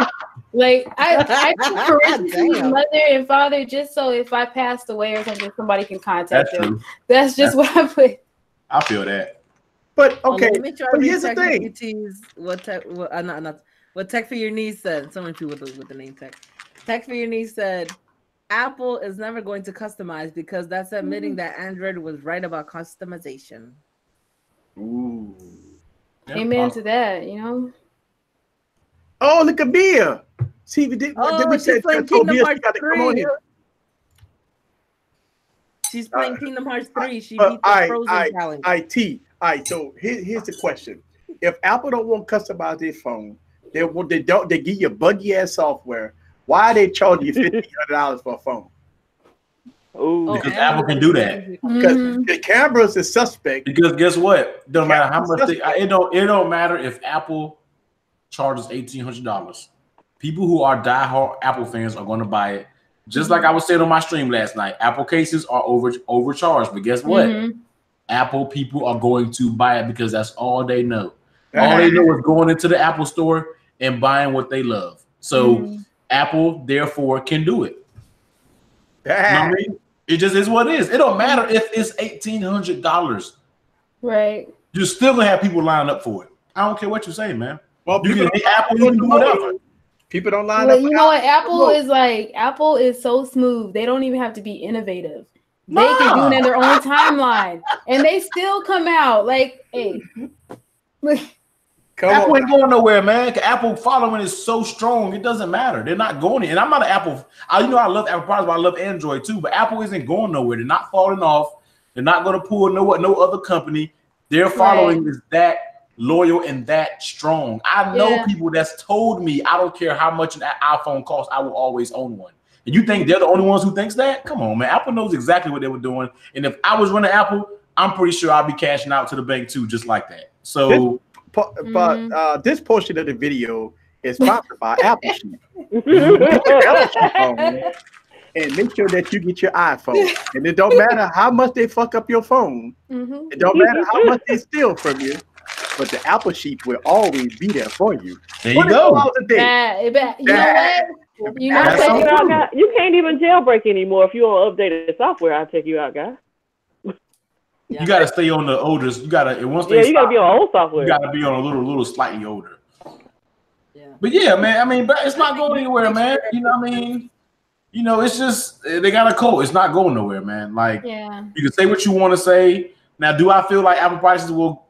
Like I parentheses mother and father just so if I passed away or something, somebody can contact them. That's just what I put. I feel that. But okay, but here's the thing. What Tech for Your Niece said. So many people with the name Tech. Tech for Your Niece said, Apple is never going to customize because that's admitting that Android was right about customization. Ooh. Amen to that, you know. Oh, look at Bia. See, we did we say Kingdom Hearts 3. She's playing Kingdom Hearts 3. She beat the Frozen challenge. All right, so here's the question. If Apple don't want to customize their phone, they give you buggy ass software. Why are they charging you $1,500 for a phone? Ooh. Because Apple can do that. Because the cameras is suspect. Because guess what? Don't matter how much it don't matter if Apple charges $1,800. People who are diehard Apple fans are going to buy it. Just like I was saying on my stream last night, Apple cases are overcharged. But guess what? Apple people are going to buy it because that's all they know. All they know is going into the Apple store and buying what they love. So Apple, therefore, can do it. You know what I mean? It just is what it is. It don't matter if it's $1,800. Right. You're still gonna have people line up for it. I don't care what you say, man. Well, you can hate Apple, you can do whatever. People don't line up. You know what? Apple is so smooth. They don't even have to be innovative. They can do it in their own timeline, and they still come out like, hey. Apple ain't going nowhere, man. Apple following is so strong, it doesn't matter. They're not going. And I'm not an Apple. I love Apple products, but I love Android too. But Apple isn't going nowhere. They're not falling off. They're not going to pull no other company. Their following is that loyal and that strong. I know people that's told me I don't care how much an iPhone costs, I will always own one. And you think they're the only ones who thinks that? Come on, man. Apple knows exactly what they were doing. And if I was running Apple, I'm pretty sure I'd be cashing out to the bank too, just like that. So. But this portion of the video is sponsored by Apple Sheet. And make sure that you get your iPhone. And it don't matter how much they fuck up your phone. It don't matter how much they steal from you. But the Apple Sheet will always be there for you. There you go. You know what? You can't even jailbreak anymore if you don't update the software. I'll check you out, guys. You gotta stay on the oldest. You gotta you gotta be on old software. You gotta be on a little slightly older. Yeah. But yeah, man. I mean, but it's not going anywhere, man. You know what I mean? You know, it's just they got a code. It's not going nowhere, man. Like you can say what you want to say. Now, do I feel like Apple prices will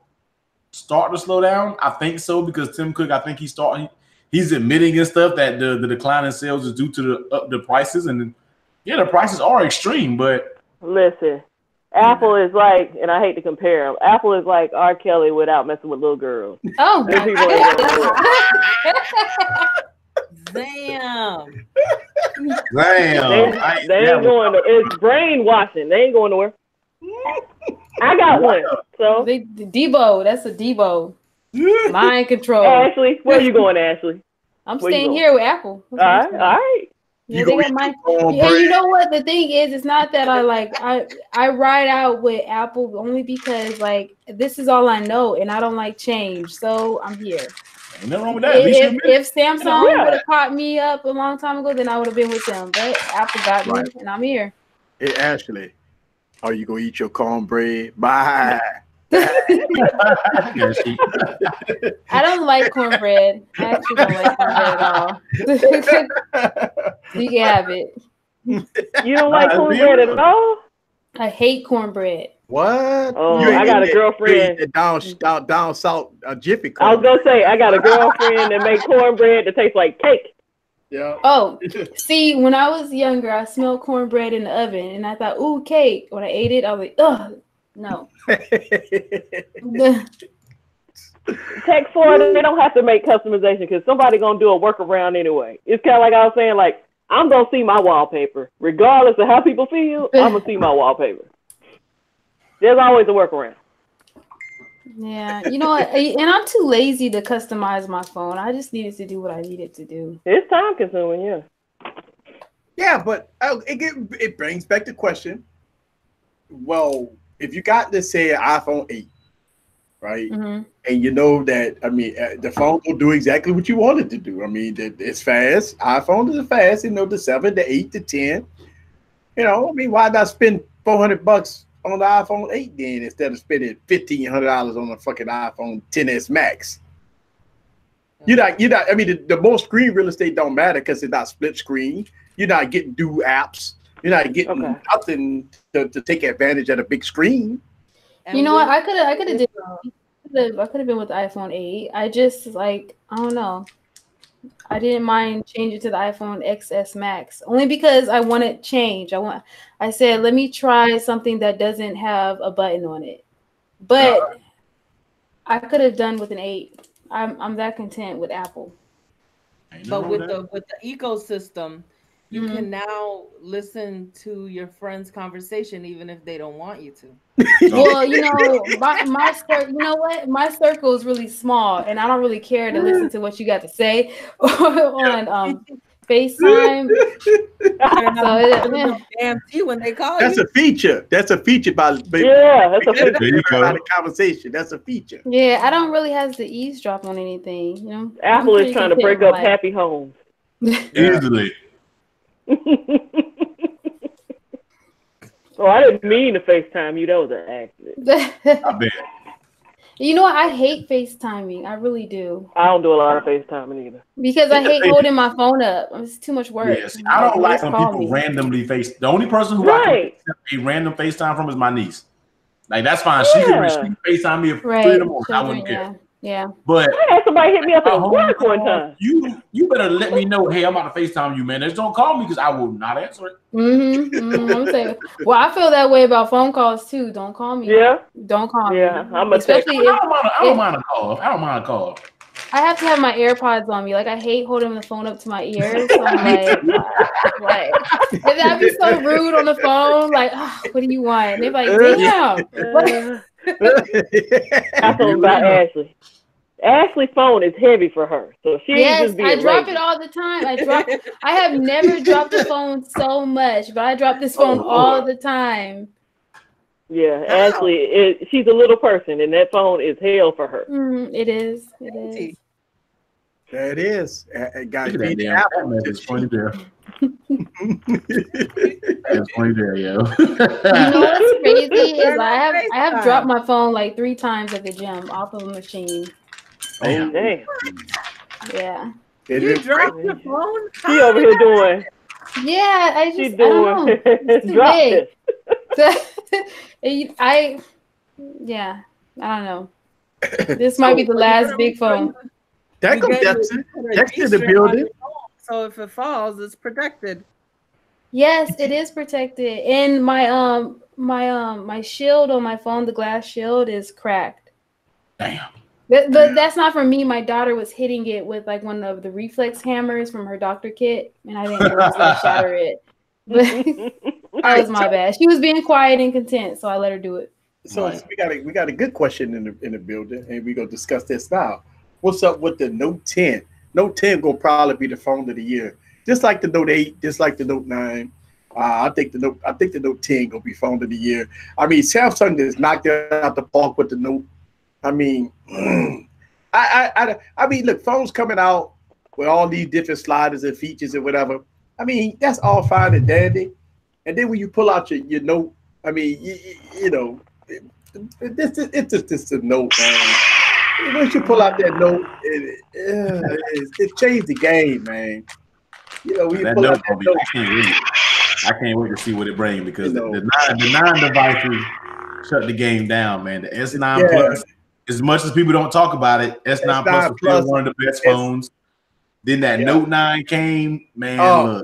start to slow down? I think so because Tim Cook, I think he's admitting and stuff that the decline in sales is due to the prices, and the prices are extreme. But listen. Apple is like, and I hate to compare them. Apple is like R. Kelly without messing with little girls. Oh, damn! They ain't going. It's brainwashing. They ain't going nowhere. I got one. So Debo, that's a Debo. Mind control. Ashley, where you going, Ashley? I'm staying here with Apple. All right. Yeah, they got you know what the thing is? It's not that I ride out with Apple only because this is all I know and I don't like change, so I'm here. Ain't nothing wrong with that. If Samsung would have caught me up a long time ago, then I would have been with them. But Apple got me, and I'm here. Hey Ashley, are you gonna eat your cornbread? Bye. I don't like cornbread. I actually don't like cornbread at all. You can have it. You don't like cornbread at all? I hate cornbread. What? Oh, I got a girlfriend. Down south Jiffy corn. I was gonna say I got a girlfriend that make cornbread that tastes like cake. Yeah. Oh, see, when I was younger, I smelled cornbread in the oven, and I thought, "Ooh, cake." When I ate it, I was like, "Ugh, no." Tech for it, they don't have to make customization because somebody gonna do a workaround anyway. It's kind of like I was saying, like I'm gonna see my wallpaper, regardless of how people feel. I'm gonna see my wallpaper. There's always a workaround. Yeah, you know what? And I'm too lazy to customize my phone. I just needed to do what I needed to do. It's time consuming, yeah. Yeah, but it brings back the question. Well, if you got, let's say, an iPhone 8, right? Mm-hmm. And you know that, I mean, the phone will do exactly what you want it to do. I mean, it's fast. iPhone is fast, you know, the 7, the 8, the 10. You know, I mean, why not spend $400 on the iPhone 8 then instead of spending $1,500 on the fucking iPhone 10s Max? You're not. I mean, the more screen real estate don't matter because it's not split screen. You're not getting dual apps. You're not getting nothing to take advantage of the big screen. And you know what? I could have been with the iPhone 8. I just I don't know. I didn't mind changing to the iPhone XS Max only because I wanted change. I said, let me try something that doesn't have a button on it. But I could have done with an 8. I'm that content with Apple. But with the ecosystem, you can now listen to your friend's conversation even if they don't want you to. Well, you know, my circle is really small, and I don't really care to listen to what you got to say on FaceTime. Damn tea when they call That's you. a feature. That's a feature by that's a feature. The conversation. That's a feature. Yeah, I don't really have to eavesdrop on anything. You know, Apple is trying to break up happy homes. Easily. Oh, I didn't mean to FaceTime you. That was an accident. I bet. You know what? I hate FaceTiming. I really do. I don't do a lot of FaceTiming either. Because I hate holding my phone up. It's too much work. Yes, I don't like when people randomly face. The only person who I can accept a random FaceTime from is my niece. Like, that's fine. She can FaceTime me at 3 in the morning. I wouldn't care. Yeah. But I had somebody hit me up at work one time. You better let me know, hey, I'm about to FaceTime you, man. Just don't call me because I will not answer it. I'm saying, well, I feel that way about phone calls too. Don't call me. Yeah. Don't call me. Yeah. Especially I don't mind a call. I don't mind a call. I have to have my AirPods on me. Like, I hate holding the phone up to my ears. So I'm like, and that'd be so rude on the phone. Like, oh, what do you want? And they're like, damn. I told about Ashley. Ashley's phone is heavy for her, so she just be I drop it all the time. I have never dropped the phone so much, but I drop this phone all the time. Yeah, Ashley, she's a little person, and that phone is hell for her. It is. It is. There it is. Guys, it's funny there. It's funny there, yo. You know what's crazy is I have dropped my phone like 3 times at the gym off of a machine. Oh, damn. Yeah. You dropped your phone? She over here doing. Yeah, I don't know. Drop it. I don't know. This might be the last big phone. That goes Dexter the building. So if it falls, it's protected. Yes, it is protected. And my shield on my phone, the glass shield, is cracked. Damn. But that's not from me. My daughter was hitting it with like one of the reflex hammers from her doctor kit, and I didn't know it was gonna shatter it. But that was my bad. She was being quiet and content, so I let her do it. So we got a good question in the building, and we're gonna discuss this now. What's up with the Note 10? Note 10 gonna probably be the phone of the year, just like the Note 8, just like the Note 9. I think the Note 10 gonna be phone of the year. I mean, Samsung just knocked it out the park with the Note. I mean, I mean, look, phones coming out with all these different sliders and features and whatever. I mean, that's all fine and dandy. And then when you pull out your Note, I mean, you know, it's just a Note, man. Once you pull out that Note, it changed the game, man. You know, when you pull out that Note, I can't wait to see what it brings because the 9 devices shut the game down, man. The S9 Plus, as much as people don't talk about it, S9 Plus is still one of the best phones. Then that Note 9 came, man.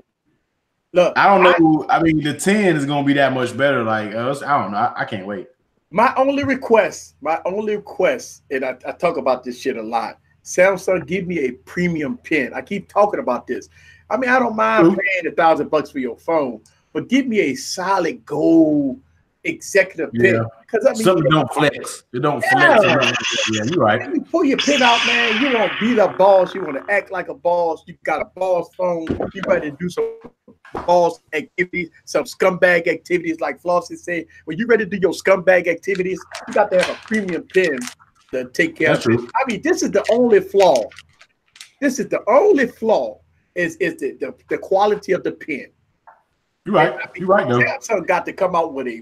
Look, I don't know. I mean, the 10 is gonna be that much better. Like us, I don't know. I can't wait. My only request, and I talk about this shit a lot. Samsung, give me a premium pen. I keep talking about this. I mean, I don't mind paying $1,000 for your phone, but give me a solid gold executive pen. Because I mean, something don't flex. It don't flex. Yeah, you're right. When you pull your pen out, man, you want to beat up boss. You want to act like a boss. You got a boss phone. You ready to do some boss activities, some scumbag activities, like Flossie said. When you ready to do your scumbag activities, you got to have a premium pen to take care of it. I mean, this is the only flaw. Is the quality of the pen. You're right. You're right, though. Samsung got to come out with a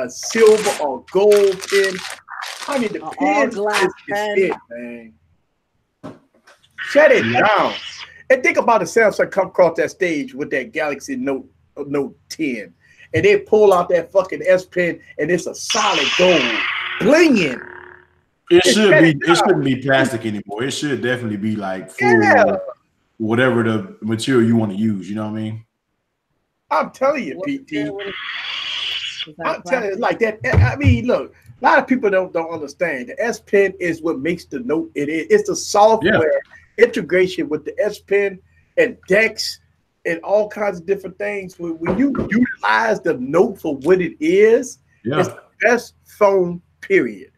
silver or gold pen. I mean, the pen is it, man. Shut it down. And think about the Samsung come across that stage with that Galaxy Note 10, and they pull out that fucking S Pen, and it's a solid gold, blinging. It shouldn't be plastic anymore. It should definitely be like full, whatever the material you want to use. You know what I mean? I'm telling you, PT. I'm telling you, like that. I mean, look, a lot of people don't understand. The S Pen is what makes the Note. It's the software integration with the S Pen and DeX and all kinds of different things. When you utilize the Note for what it is, it's the best phone. Period.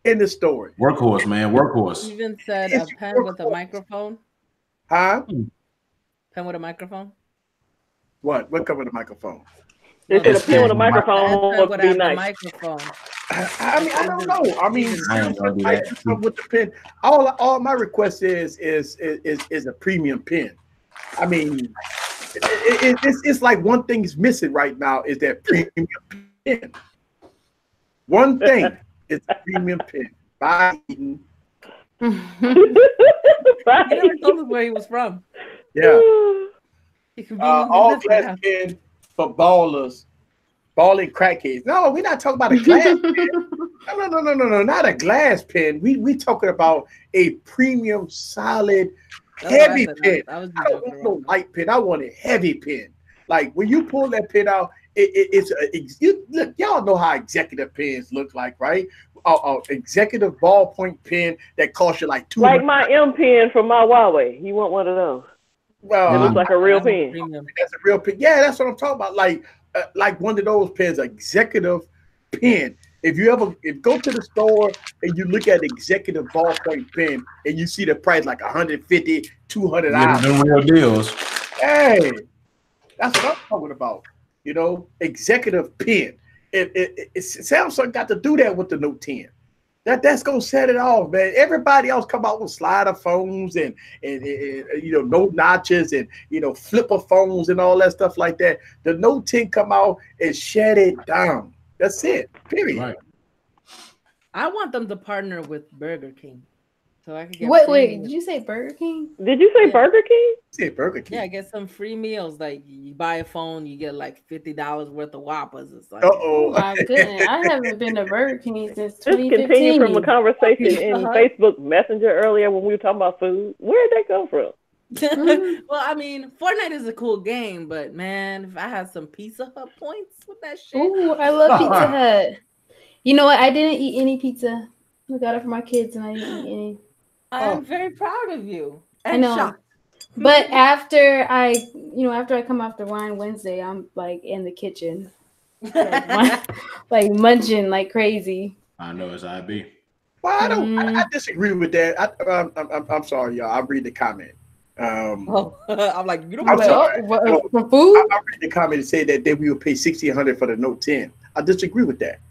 In the story. Workhorse, man. Workhorse. You even said a pen with a microphone. Huh? Pen with a microphone. What come with a microphone? They said a pen with a microphone would be nice. Microphone. I mean, I don't know. I mean, with the pen, all my request is a premium pen. I mean, it's like one thing is missing right now is that premium pen. One thing is a premium pen. By Eaton. He never told us where he was from. Yeah. All glass pen for ballers. Balling crackheads. No, we're not talking about a glass pen. No, not a glass pen. We talking about a premium, solid, heavy pen. I don't want no light pen. I want a heavy pen. Like when you pull that pen out, look. Y'all know how executive pens look like, right? Executive ballpoint pen that costs you like $200. Like my M pen from my Huawei. You want one of those? Well, it looks like a real pen. That's a real pen. Yeah, that's what I'm talking about. Like one of those pens, executive pen. If go to the store and you look at executive ballpoint pen and you see the price like $150, $200. Yeah, them real deals. Hey, that's what I'm talking about. You know, executive pen. Samsung got to do that with the Note 10. That's gonna set it off, man. Everybody else come out with slider phones and no notches and flipper phones and all that stuff like that. The Note 10 come out and shut it down. That's it. Period. Right. I want them to partner with Burger King. So I can get wait, did you say Burger King? Did you say Burger King? Say Burger King. Yeah, get some free meals. Like you buy a phone, you get like $50 worth of Whoppers. It's like, oh my goodness, I haven't been to Burger King since 2015. This continued from a conversation in Facebook Messenger earlier when we were talking about food. Where did that go from? Well, I mean, Fortnite is a cool game, but man, if I had some Pizza Hut points with that shit. Ooh, I love Pizza Hut. You know what? I didn't eat any pizza. I got it for my kids, and I didn't eat any. I'm very proud of you. I know. Shocked. But after I come off the Wine Wednesday, I'm like in the kitchen, like munching like crazy. I know it's IB. Well, I disagree with that. I'm sorry, y'all. I'll read the comment. I'm like, you don't for food. I read the comment and say that we would pay $1,600 for the Note 10. I disagree with that.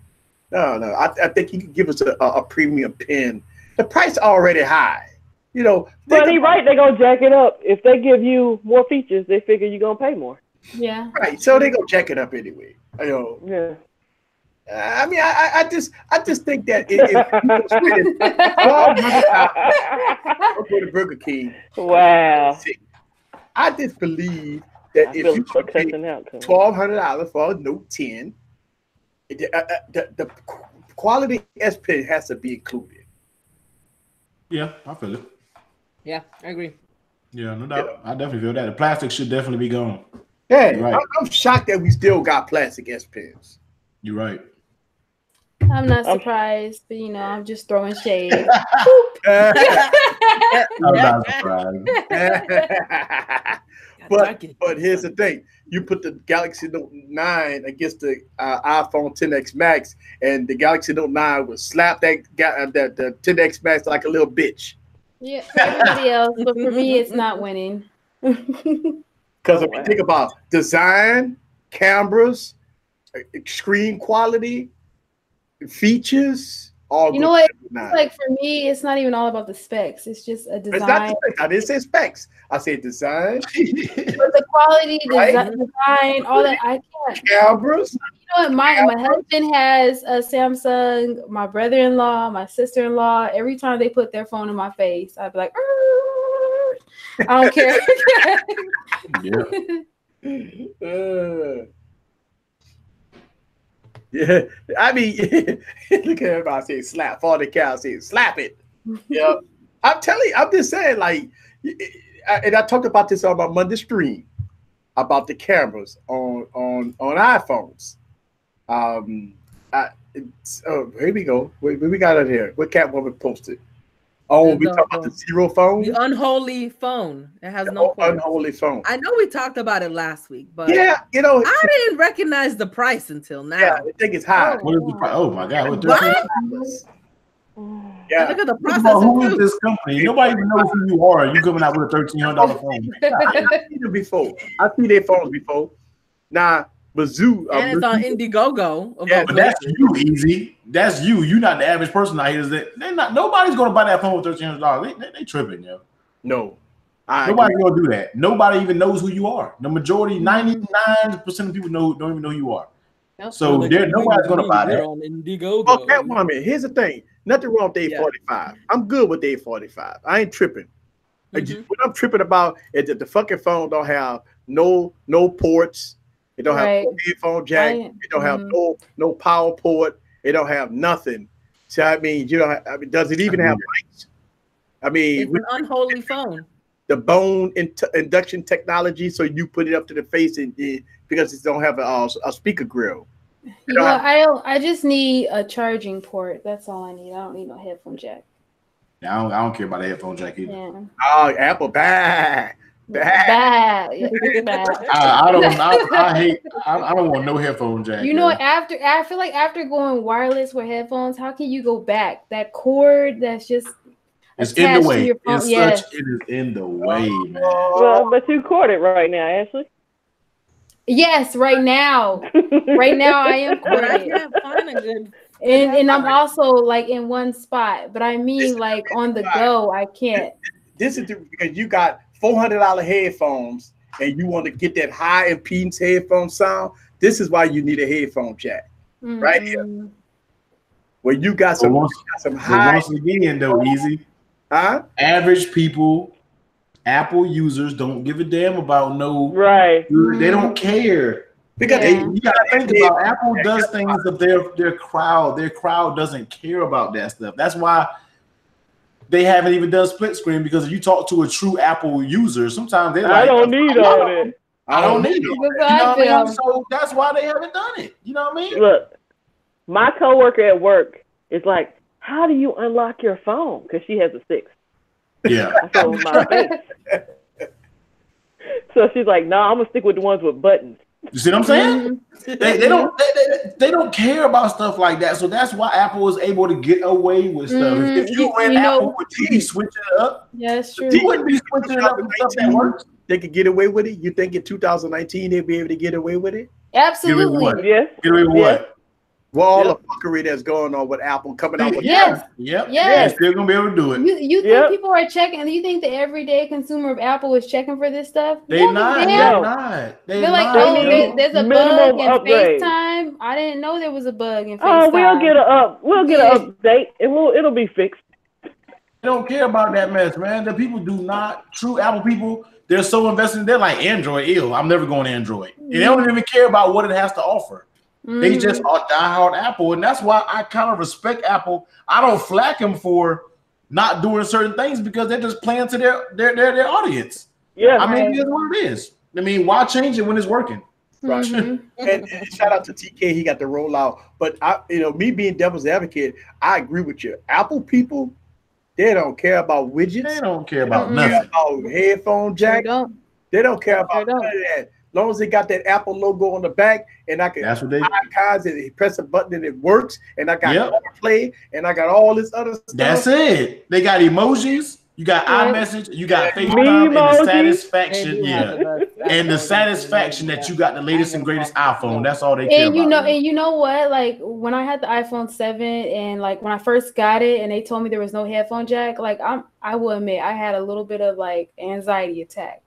No. I think you could give us a premium pen. The price already high, But he right, they're gonna jack it up. If they give you more features, they figure you're gonna pay more. Yeah. Right. So they gonna jack it up anyway. Yeah. I mean, I just think that if you spend $1,200 go to Burger King. Wow. I just believe that if you pay $1,200 for a Note 10, the quality S Pen has to be included. Yeah, I feel it. Yeah, I agree. Yeah, no doubt. I definitely feel that. The plastic should definitely be gone. Yeah, right. I'm shocked that we still got plastic S Pens. You're right. I'm not surprised, but you know, I'm just throwing shade. I'm not surprised. But here's the thing: you put the Galaxy Note 9 against the iPhone 10X Max, and the Galaxy Note 9 would slap the 10X Max like a little bitch. Yeah, for everybody else, but for me, it's not winning. Because if you think about design, cameras, screen quality, features, all you know what? Like for me, it's not even all about the specs. It's just a design. It's not the specs. I didn't say specs. I said design. But the quality, design, all that. I can't. Cameras. You know what? My husband has a Samsung. My brother-in-law, my sister-in-law. Every time they put their phone in my face, I'd be like, I don't care. Yeah, I mean, look at everybody saying slap. 40 cal saying slap it. Yeah, I'm telling you, I'm just saying, like, and I talked about this on my Monday stream about the cameras on iPhones. Here we go. We got it here. What Catwoman posted? Oh, we talked about the zero phone. The unholy phone. It has no unholy phone. I know we talked about it last week, but yeah, you know, I didn't recognize the price until now. Yeah, I think it's high. What is the price? Oh my God! Yeah, look at the processor. Who is this company? Nobody even knows who you are. You coming out with a $1,300 phone? I've seen them before. I've seen their phones before. Now, Bazoo, and it's on Indiegogo. Yeah, but that's you, Easy. That's you. You're not the average person out here. They're not. Nobody's gonna buy that phone with $1,300. They tripping, yo. No, nobody's gonna do that. Nobody even knows who you are. The majority, 99% of people don't even know who you are. So nobody's gonna buy that. On Indiegogo. Oh, Catwoman. Here's the thing. Nothing wrong with A45. I'm good with A45. I ain't tripping. What I'm tripping about is that the fucking phone don't have no ports. It don't have no headphone jack. It don't have no power port. It don't have nothing. So I mean, you know, does it even have lights? I mean, it's an unholy phone. The bone induction technology, so you put it up to the face and because it don't have a speaker grill. You know, I just need a charging port. That's all I need. I don't need no headphone jack. Yeah, I don't care about a headphone jack either. Yeah. Oh, Apple bad. Bad. I don't want no headphone jack. You know, I feel like after going wireless with headphones, how can you go back? That cord that's just it's in the way. It is in the way, man. Well, but you caught it right now, Ashley. Yes, right now. Right now I am corded. And I'm also like in one spot, but I mean like on the go, I can't. This is because you got $400 headphones and you want to get that high impedance headphone sound. This is why you need a headphone jack right here. Where you got some high. Once again, though, Easy. Average people, Apple users don't give a damn about no. Right. They don't care. Because you gotta think about Apple does things of their crowd doesn't care about that stuff. That's why they haven't even done split screen, because if you talk to a true Apple user, sometimes they're like, I don't need all that. I don't need it. You know what I mean? So that's why they haven't done it. You know what I mean? Look, my coworker at work is like, how do you unlock your phone? Because she has a 6. Yeah. So my face. So she's like, no, I'm gonna stick with the ones with buttons. You see what I'm saying? They don't care about stuff like that. So that's why Apple is able to get away with stuff. If you ran Apple with TV switching it up, that's true. You wouldn't be switching it up with stuff that works. They could get away with it. You think in 2019 they'll be able to get away with it? Absolutely. Yes. Get away with what? Well, all the fuckery that's going on with Apple coming out with Yep. They're still gonna be able to do it. You think people are checking? You think the everyday consumer of Apple is checking for this stuff? They're not. They're like, oh, there's a bug in FaceTime. I didn't know there was a bug in FaceTime. Oh, we'll get an update, and it'll be fixed. They don't care about that mess, man. The people do not. True Apple people, they're so invested. They're like Android. Ew, I'm never going Android. And they don't even care about what it has to offer. They just are diehard Apple, and that's why I kind of respect Apple. I don't flack them for not doing certain things because they're just playing to their audience. Yeah, I mean, it's what it is. I mean, why change it when it's working? Right. And shout out to TK, he got the rollout. But me being devil's advocate, I agree with you. Apple people, they don't care about widgets. They don't care about nothing. nothing. About headphone jack. They don't care about none of that. As long as they got that Apple logo on the back, and I can icons and press a button and it works, and I got play, and I got all this other stuff. That's it. They got emojis. You got iMessage, you got FaceTime, and the satisfaction, and the satisfaction that you got the latest and greatest iPhone. That's all they care about. And you know what? Like when I had the iPhone 7, and like when I first got it, and they told me there was no headphone jack, like I will admit I had a little bit of like anxiety attack.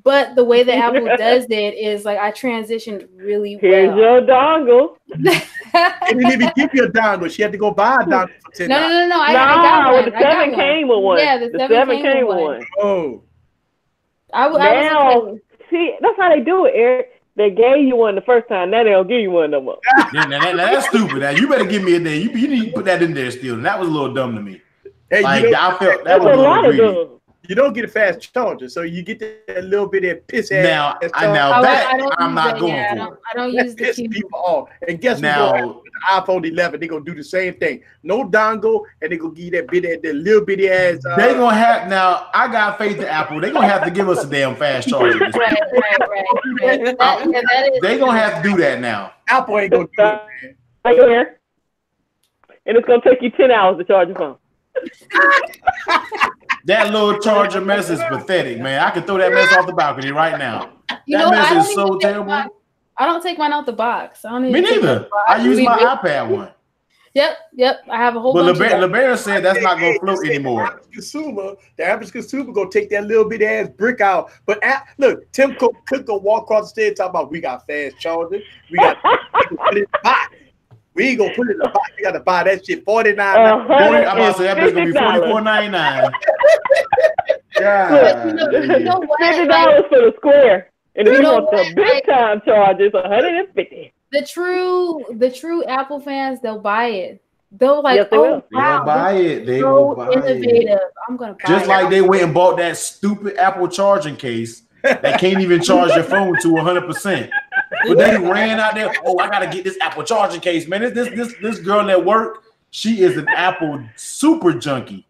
But the way that Apple does it is like I transitioned really well. Here's your dongle. They didn't even give you a dongle. She had to go buy a dongle for $10. No. I got one. The 7 came with one. Yeah, the 7 came with one. Oh. See, that's how they do it, Eric. They gave you one the first time. Now they don't give you one no more. Now that's stupid. Now you better give me a name. You need to put that in there still. And that was a little dumb to me. Hey, I felt that was a lot of dumb. You don't get a fast charger, so you get that little bit of piss ass. I'm not going for. I don't use the piss people off. And guess what? With the iPhone 11, they're gonna do the same thing. No dongle, and they're gonna give you that little bitty ass. They gonna have now. I got faith in Apple. They're gonna have to give us a damn fast charger. Right. They gonna have to do that now. Apple ain't gonna do it, man. Right here, and it's gonna take you 10 hours to charge your phone. That little charger mess is pathetic, man. I can throw that mess off the balcony right now. That mess is so terrible. I don't take mine out the box. Me neither. I use my iPad one. Yep. I have a whole bunch. But LeBaron said that's not going to float anymore. The average consumer going to take that little bit ass brick out. But look, Tim Cook will walk across the stage talking about we got fast chargers. We got to put it in the box. We ain't gonna put it in the box. We got to buy that shit $49. I'm about to say that bitch gonna be $44.99. Yeah, $50 for the square, and if you want the big time charge, it's $150. The true Apple fans, they'll buy it. They'll like, yes, wow, they'll buy it. They so will buy innovative. it. I'm gonna buy just it. like they went and bought that stupid Apple charging case that can't even charge your phone to 100%. But they ran out there. Oh, I gotta get this Apple charging case, man. This girl at work, she is an Apple super junkie,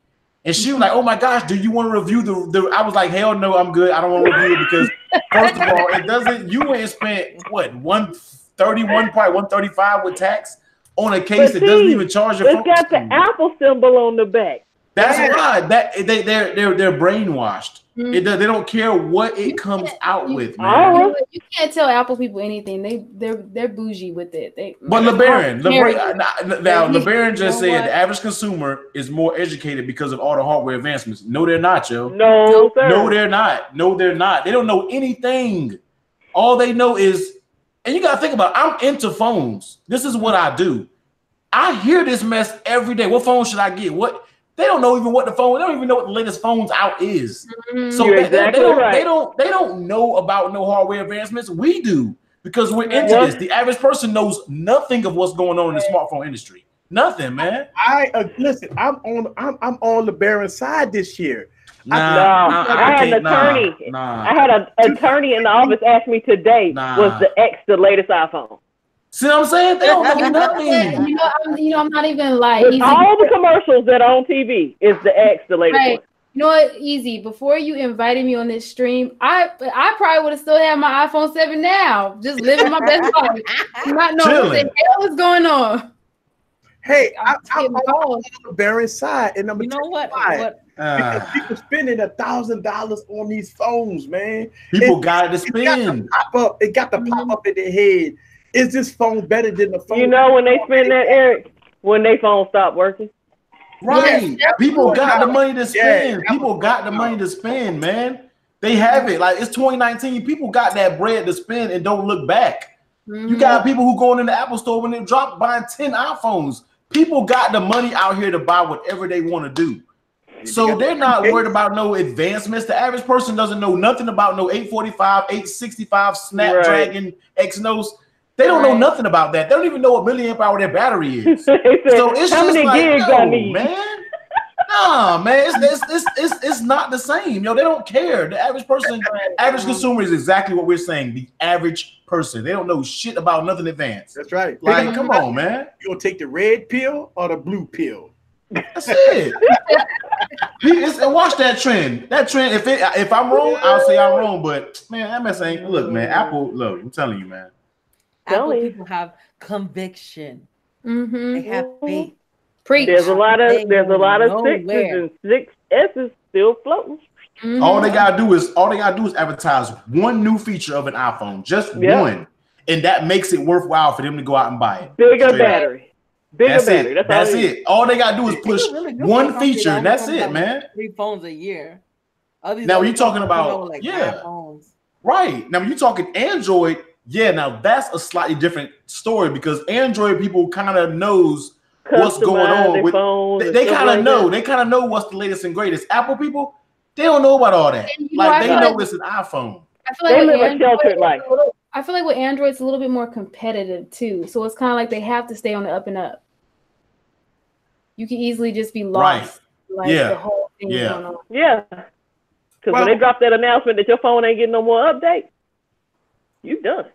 and she was like, "Oh my gosh, do you want to review the?" I was like, "Hell no, I'm good. I don't want to review it because first of all, it doesn't. You went and spent what 131, probably 135 with tax on a case that doesn't even charge your phone. It's got the Apple symbol on the back. That's right. They're brainwashed. They don't care what it comes out with, man. You can't tell Apple people anything. They're bougie with it. But LeBaron just said the average consumer is more educated because of all the hardware advancements. No, they're not, yo. No, sir. No, they're not. No, they're not. They don't know anything. All they know is, and you gotta think about it, I'm into phones. This is what I do. I hear this mess every day. What phone should I get? What? They don't know even what the phone. They don't even know what the latest phones out is. So they don't know about no hardware advancements. We do because we're into this. The average person knows nothing of what's going on in the smartphone industry. Nothing, man. Listen. I'm on LeBaron's side this year. I had an attorney. I had an attorney in the office ask me today, was the X the latest iPhone? See what I'm saying? They don't know nothing. I'm not even like all the commercials that are on TV is the X the latest one. You know what? Easy. Before you invited me on this stream, I probably would have still had my iPhone 7 now, just living my best life, not knowing what the hell is going on. Hey, I'm on LeBaron's side, and you know what? Because people spending $1,000 on these phones, man. People got to spend. It got to pop up in their head. Is this phone better than the phone? You know when they spend that, Eric, when their phone stop working. Right. People got the money to spend. People got the money to spend, man. They have it. Like it's 2019. People got that bread to spend and don't look back. You got people who going in the Apple store when they drop buying 10 iPhones. People got the money out here to buy whatever they want to do. So they're not worried about no advancements. The average person doesn't know nothing about no 845, 865 Snapdragon Exynos. They don't know nothing about that. They don't even know what milliamp hour their battery is. So it's how just many like, gigs I need? Man. Nah, man, it's not the same. Yo, they don't care. The average person, average consumer is exactly what we're saying. The average person, they don't know shit about nothing advanced. That's right. Like, come on, man. You gonna take the red pill or the blue pill? That's it. And watch that trend. That trend. If I'm wrong, I'll say I'm wrong. But man, MS ain't. Look, man. Apple. Look, I'm telling you, man. Apple people have conviction. They have faith. There's a lot of 6s and 6S's still floating. All they gotta do is advertise one new feature of an iPhone, just one, and that makes it worthwhile for them to go out and buy it. Bigger battery. That's it. All they gotta do is push one feature, and that's it, man. 3 phones a year. Now, when you're talking about right now, when you're talking Android, now that's a slightly different story because Android people kind of knows what's going on with they kind of know. They kind of know what's the latest and greatest. Apple people, they don't know about all that. Like they know it's an iPhone. I feel like they live a sheltered life. I feel like with Android, it's a little bit more competitive too. So it's kind of like they have to stay on the up and up. You can easily just be lost. Right. Like the whole thing going on. Yeah. Because when they drop that announcement that your phone ain't getting no more updates, you done.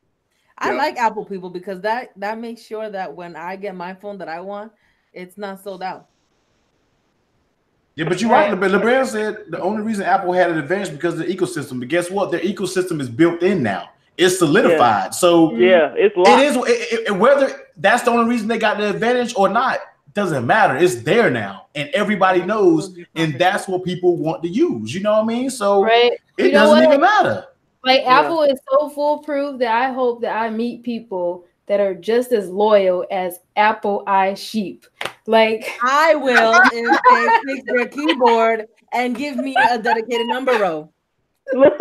I like Apple people because that makes sure that when I get my phone that I want, it's not sold out. Yeah, but you're right. LeBron said the only reason Apple had an advantage because of the ecosystem. But guess what? Their ecosystem is built in now. It's solidified. Yeah. So it's locked. It is whether that's the only reason they got the advantage or not. Doesn't matter. It's there now, and everybody knows, and that's what people want to use. You know what I mean? So it doesn't even matter. Like Apple is so foolproof that I hope that I meet people that are just as loyal as Apple sheep. Like I will if they fix their keyboard and give me a dedicated number row. Look,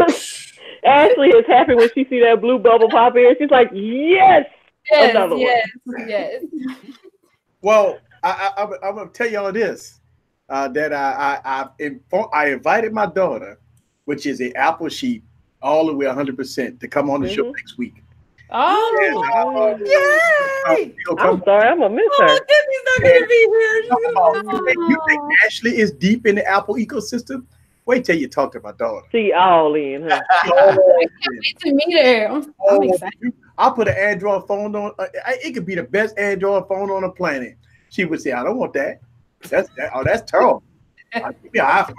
Ashley is happy when she see that blue bubble pop in. She's like, yes, another one. Yes. Well, I'm gonna tell y'all this that I invited my daughter, which is an Apple sheep, all the way 100% to come on the show next week. Oh, yay! I'm sorry, I'm gonna miss her. Timmy's not gonna be here. You think Ashley is deep in the Apple ecosystem? Wait till you talk to my daughter. She all in, huh? I can't wait to meet her. I'm excited. I'll put an Android phone on. It could be the best Android phone on the planet. She would say, "I don't want that. That's terrible. I'll give you an iPhone."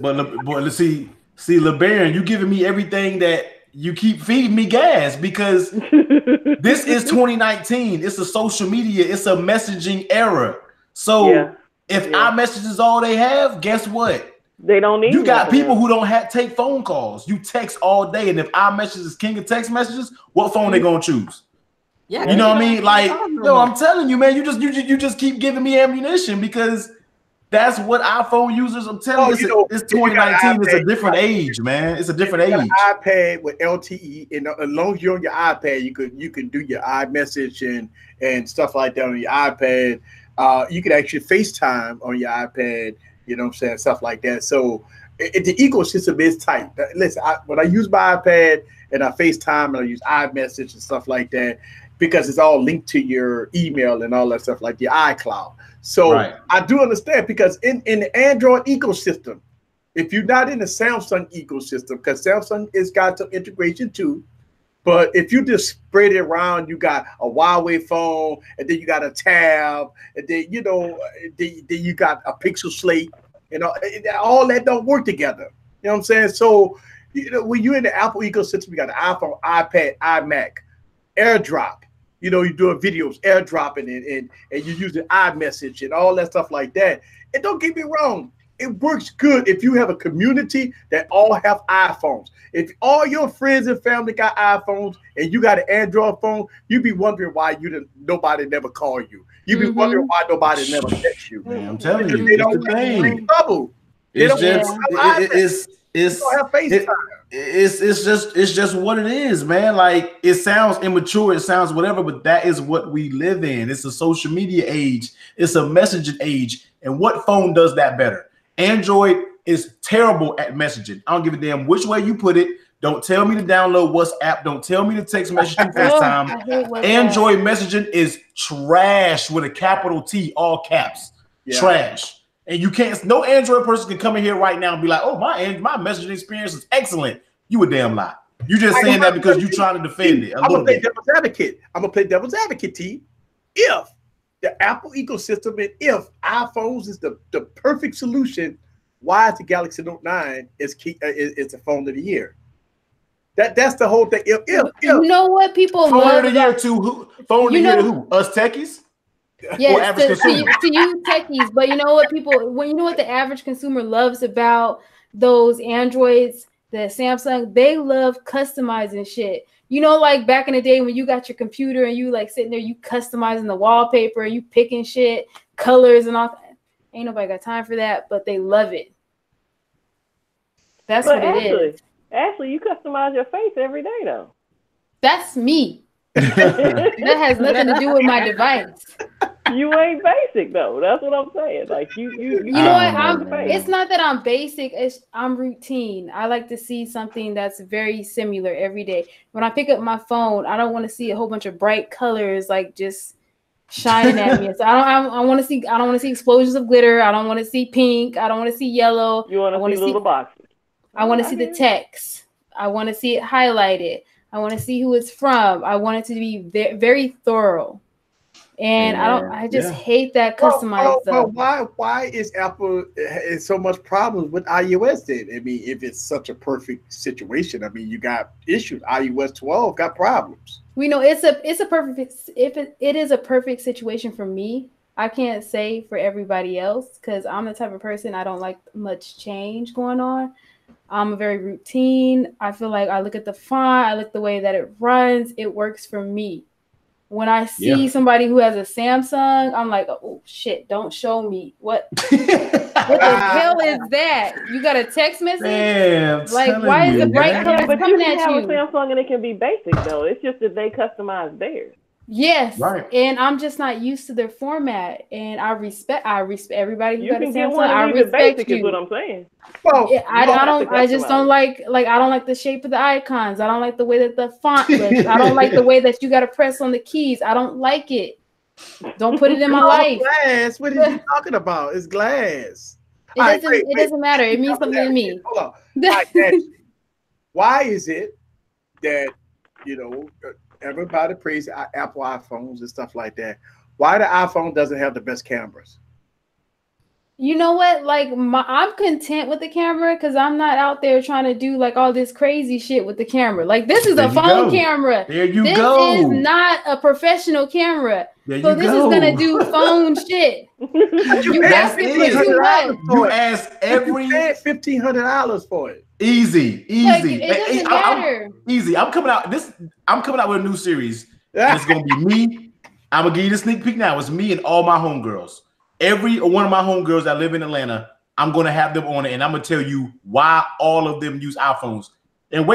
But let's see, LeBaron, you giving me everything that you keep feeding me gas because this is 2019. It's a social media. It's a messaging era. So if iMessage is all they have, guess what? They don't need. You got people who don't take phone calls. You text all day, and if iMessage is king of text messages, what phone they gonna choose? Yeah, you know what I mean? Like, I'm telling you, man, you just keep giving me ammunition because that's what iPhone users. I'm telling you, it's 2019. It's a different age, man. It's a different age. An iPad with LTE, and as long as you're on your iPad, you can do your iMessage and stuff like that on your iPad. You can actually FaceTime on your iPad. You know what I'm saying? Stuff like that. So the ecosystem is tight. Listen, when I use my iPad and I FaceTime and I use iMessage and stuff like that, because it's all linked to your email and all that stuff like the iCloud. So I do understand because in the Android ecosystem, if you're not in the Samsung ecosystem, because Samsung has got some integration too, but if you just spread it around, you got a Huawei phone, and then you got a Tab, and then then you got a Pixel Slate, all that don't work together. You know what I'm saying? So when you're in the Apple ecosystem, you got an iPhone, iPad, iMac, AirDrop. You're doing videos, airdropping it, and you're using iMessage and all that stuff like that. And don't get me wrong, it works good if you have a community that all have iPhones. If all your friends and family got iPhones and you got an Android phone, you'd be wondering why nobody never call you. You'd be wondering why nobody never text you. Man, I'm telling you, they don't have trouble. It's just what it is, man. Like, it sounds immature, it sounds whatever, but that is what we live in. It's a social media age, it's a messaging age, and what phone does that better? Android is terrible at messaging. I don't give a damn which way you put it. Don't tell me to download WhatsApp. Don't tell me to text message through FaceTime. Android messaging is trash with a capital T, all caps. Trash. And you can't, no Android person can come in here right now and be like, oh, my messaging experience is excellent. You a damn lie. You're just saying that because you're trying to defend it a little bit. I'm gonna play devil's advocate, T. If the Apple ecosystem and if iPhones is the perfect solution, why is the Galaxy Note 9 is the phone of the year? That's the whole thing. If you know what people phone love of the year to who? Phone of the year to who? Us techies? Yes, to you techies, but you know what the average consumer loves about those Androids, the Samsung, they love customizing shit. You know, like back in the day when you got your computer and you like sitting there, you customizing the wallpaper, you picking shit, colors and all. Ain't nobody got time for that, but they love it. That's what it is. Ashley, you customize your face every day though. That's me. That has nothing to do with my device. You ain't basic though. That's what I'm saying. Like you know what? It's not that I'm basic. I'm routine. I like to see something that's very similar every day. When I pick up my phone, I don't want to see a whole bunch of bright colors like just shining at me. So I don't want to see explosions of glitter. I don't want to see pink. I don't want to see yellow. You want to see little boxes. I want to see the text. I want to see it highlighted. I want to see who it's from. I want it to be very thorough. And I just hate that customized stuff. Why is Apple has so much problems with iOS then? I mean, if it's such a perfect situation, I mean, you got issues. iOS 12 got problems. We know it is a perfect situation for me. I can't say for everybody else because I'm the type of person I don't like much change going on. I'm very routine. I feel like I look at the font, I look at the way that it runs, it works for me. When I see somebody who has a Samsung, I'm like, oh shit, don't show me. What the hell is that? You got a text message? Man, like, why is the bright color coming at you? But you can have a Samsung and it can be basic though. It's just that they customize theirs. Yes, right. And I'm just not used to their format, and I respect everybody who got a Samsung. I respect you. Is what I'm saying. Well, I just don't like I don't like the shape of the icons. I don't like the way that the font looks. I don't like the way that you got to press on the keys. I don't like it. Don't put it in my life. Glass. What are you talking about? It's glass. It doesn't matter. It means something to me. Hold on. Why is it that everybody praise Apple iPhones and stuff like that? Why the iPhone doesn't have the best cameras? You know what? Like I'm content with the camera because I'm not out there trying to do like all this crazy shit with the camera. Like this is a phone camera. There you go. This is not a professional camera. So this is gonna do phone shit. You asking for too much. You ask every $1,500 for it. Easy. Like, it doesn't matter. Easy. I'm coming out with a new series. And it's gonna be me. I'm gonna give you the sneak peek now. It's me and all my homegirls. Every one of my homegirls that live in Atlanta, I'm gonna have them on it, and I'm gonna tell you why all of them use iPhones. And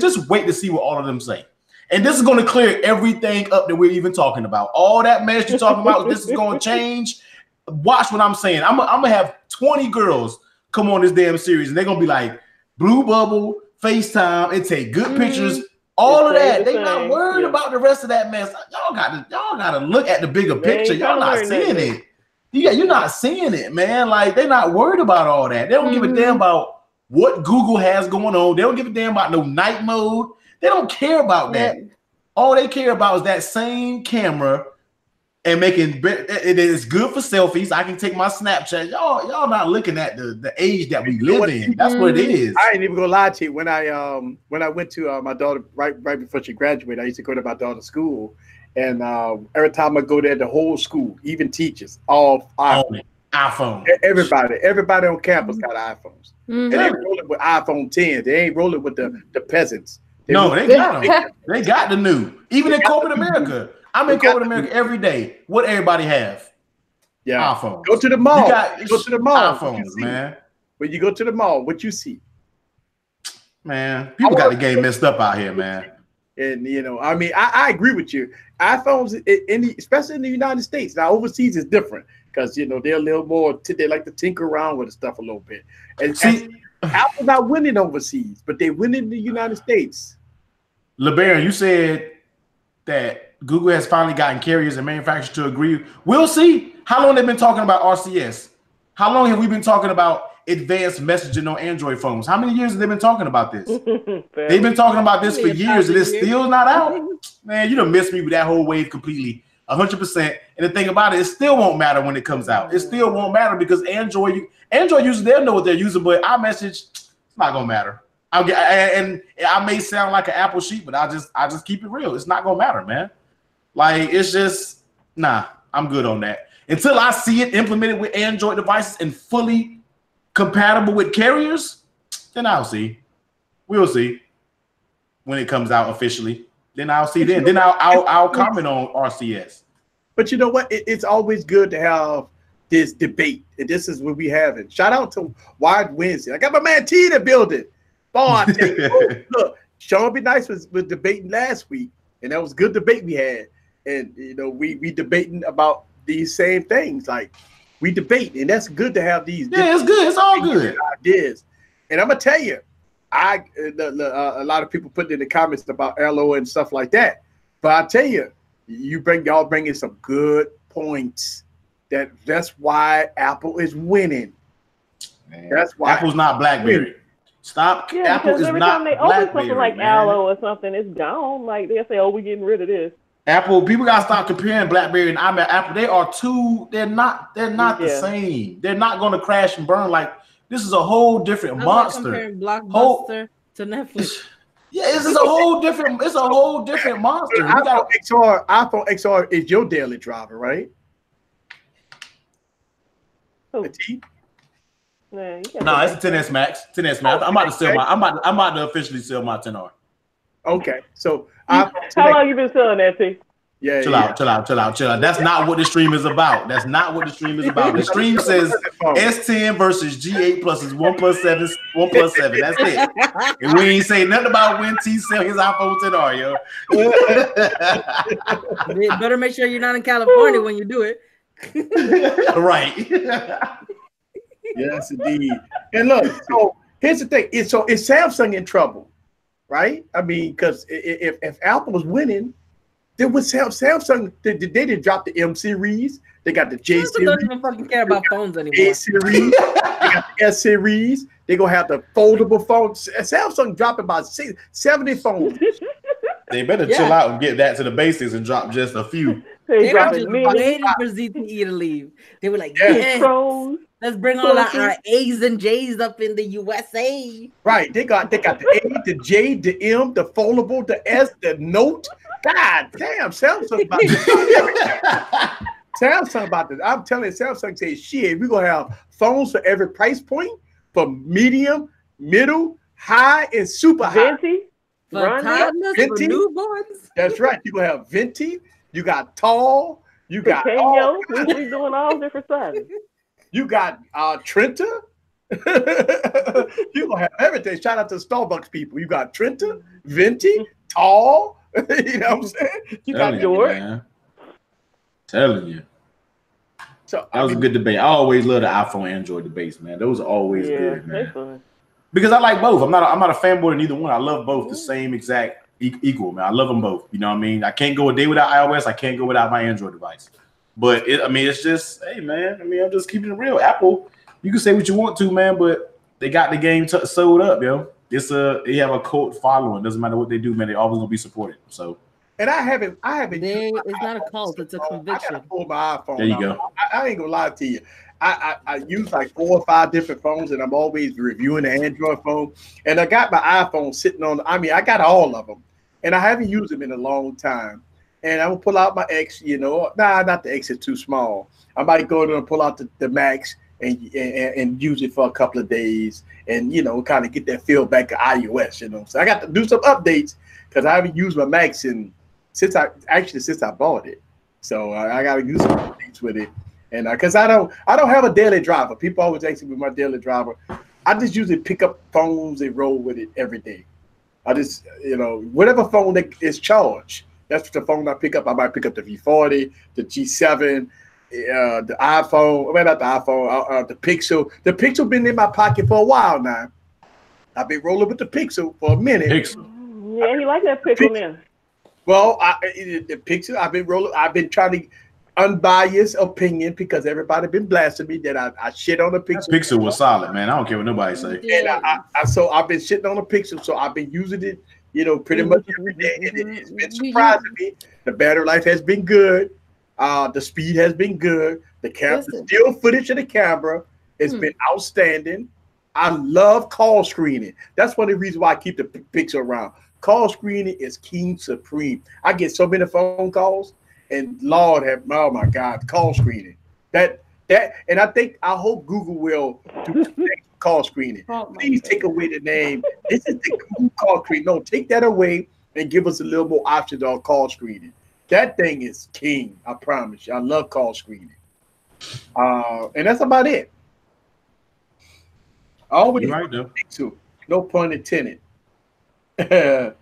just wait to see what all of them say. And this is gonna clear everything up that we're even talking about. All that mess you're talking about, this is gonna change. Watch what I'm saying. I'm gonna have 20 girls come on this damn series, and they're gonna be like Blue Bubble, FaceTime, and take good pictures. All of that. They're not worried about the rest of that mess. Y'all gotta look at the bigger picture. Y'all not seeing it. You're not seeing it, man. Like they're not worried about all that. They don't give a damn about what Google has going on. They don't give a damn about no night mode. They don't care about that. All they care about is that same camera and making it is good for selfies. I can take my Snapchat. Y'all not looking at the age that we live in. That's what it is. I ain't even gonna lie to you. When I went to my daughter right before she graduated, I used to go to my daughter's school. And every time I go there, the whole school, even teachers, all iPhone. Everybody on campus got iPhones. And they rolling with iPhone 10. They ain't rolling with the peasants. They got them. They got the new. Even in corporate America. I'm in corporate America every day. What everybody have? Yeah. iPhones. Go to the mall. Go to the mall. iPhones, man. When you go to the mall, what you see? Man, people got the game messed up out here, man. And I mean, I agree with you. iPhones, especially in the United States. Now, overseas is different because they're a little more. They like to tinker around with the stuff a little bit. And Apple's not winning overseas, but they win in the United States. LeBaron, you said that Google has finally gotten carriers and manufacturers to agree. We'll see how long they've been talking about RCS. How long have we been talking about advanced messaging on Android phones? How many years have they been talking about this? They've been talking about this for years, and it's still not out. Man, you done missed me with that whole wave completely, 100%. And the thing about it still won't matter when it comes out. It still won't matter because Android users, they'll know what they're using, but iMessage, it's not gonna matter. And I may sound like an Apple sheep, but I just keep it real. It's not gonna matter, man. Like, it's just, nah, I'm good on that. Until I see it implemented with Android devices and fully compatible with carriers, then I'll see. We'll see when it comes out officially. Then I'll see. Then I'll comment on RCS. But you know what? It's always good to have this debate, and this is what we having. Shout out to Wide Wednesday. I got my man T in the building. Boy, I tell you, look, Sean B. Nice was debating last week, and that was a good debate we had. And you know, we debating about these same things. Like, we debate, and that's good to have these. Yeah, it's good. It's all good ideas. And I'm gonna tell you, a lot of people put in the comments about LO and stuff like that. But I tell you, y'all bringing some good points. That's why Apple is winning. Man, that's why Apple's not BlackBerry. Stop. Yeah, Apple is every not time they open BlackBerry, something like man. Aloe or something, it's gone. Like, they'll say, "Oh, we're getting rid of this." Apple, people gotta stop comparing BlackBerry and Apple. They are two. They're not the same. They're not going to crash and burn. Like, this is a whole different monster. Comparing Blockbuster to Netflix. Yeah, it's a whole different. It's a whole different monster. iPhone XR is your daily driver, right? Oh. No, it's a 10s Max. 10s Max. I'm about to sell my. I'm about to officially sell my 10R. Okay, so how long you been selling that, T? Yeah, chill out. That's not what the stream is about. That's not what the stream is about. The stream says S10 versus G8 plus is 1 plus 7. That's it. And we ain't saying nothing about when T sell his iPhone 10R, yo. You better make sure you're not in California when you do it. Right. Yes, indeed. And look, so here's the thing. Is Samsung in trouble? Right? I mean, because if Apple was winning, then with Samsung, they didn't drop the M series. They got the J series. Don't even fucking care about phones anymore. A series. They got the S series. They're gonna have the foldable phones. Samsung dropping about 70 phones. They better chill out and get that to the basics and drop just a few. They were just waiting for ZTE to leave. They were like, yes. Let's bring all our A's and J's up in the USA. Right. They got the A, the J, the M, the foldable, the S, the Note. God damn, Samsung about to Samsung about to. I'm telling you, Samsung says, shit, we're gonna have phones for every price point, for medium, middle, high, and super high. Venti? For toddlers, for newborns. That's right. You're gonna have venti, you got tall, you got we doing all different sizes. You got Trenta. You're gonna have everything. Shout out to Starbucks people. You got Trenta, venti, tall. You know what I'm saying? You got George. Telling you. So that was a good debate. I always love the iPhone Android debates, man. Those are always good, man. Fun. Because I like both. I'm not a fanboy of either one. I love both the same exact equal, man. I love them both. You know what I mean? I can't go a day without iOS. I can't go without my Android device. But it's just, hey, man. I mean, I'm just keeping it real. Apple, you can say what you want to, man, but they got the game sold up, yo. They have a cult following. Doesn't matter what they do, man. They always gonna be supported. So. And I haven't. It's not a cult. It's a conviction. I gotta pull my iPhone. There you go. I ain't gonna lie to you. I use like 4 or 5 different phones, and I'm always reviewing the Android phone. And I got my iPhone sitting on. I mean, I got all of them, and I haven't used them in a long time. And I'm gonna pull out my X. You know, not the X is too small. I might go in and pull out the Max and use it for a couple of days, and kind of get that feel back to iOS. So I got to do some updates because I haven't used my Max since I bought it. So I got to do some updates with it. And because I don't have a daily driver. People always ask me with my daily driver. I just usually pick up phones and roll with it every day. I just, whatever phone that is charged, that's the phone I pick up. I might pick up the V40, the G7, the iPhone. Well, not the iPhone, the Pixel. The Pixel been in my pocket for a while now. I've been rolling with the Pixel for a minute. Yeah, he like that Pixel now. Well, the Pixel, I've been rolling. I've been trying to. unbiased opinion because everybody been blasting me that I shit on the Pixel. That Pixel was solid, man. I don't care what nobody say. And so I've been shitting on the Pixel, so I've been using it, pretty much every day. And it's been surprising me. The battery life has been good. The speed has been good. The still footage of the camera has been outstanding. I love call screening. That's one of the reasons why I keep the Pixel around. Call screening is king supreme. I get so many phone calls, and Lord have, oh my God, call screening. And I hope Google will do call screening. Please take away the name. This is the Google call screening. No, take that away and give us a little more options on call screening. That thing is king. I promise you. I love call screening. And that's about it. Always right, though. Pixel. No pun intended. Uno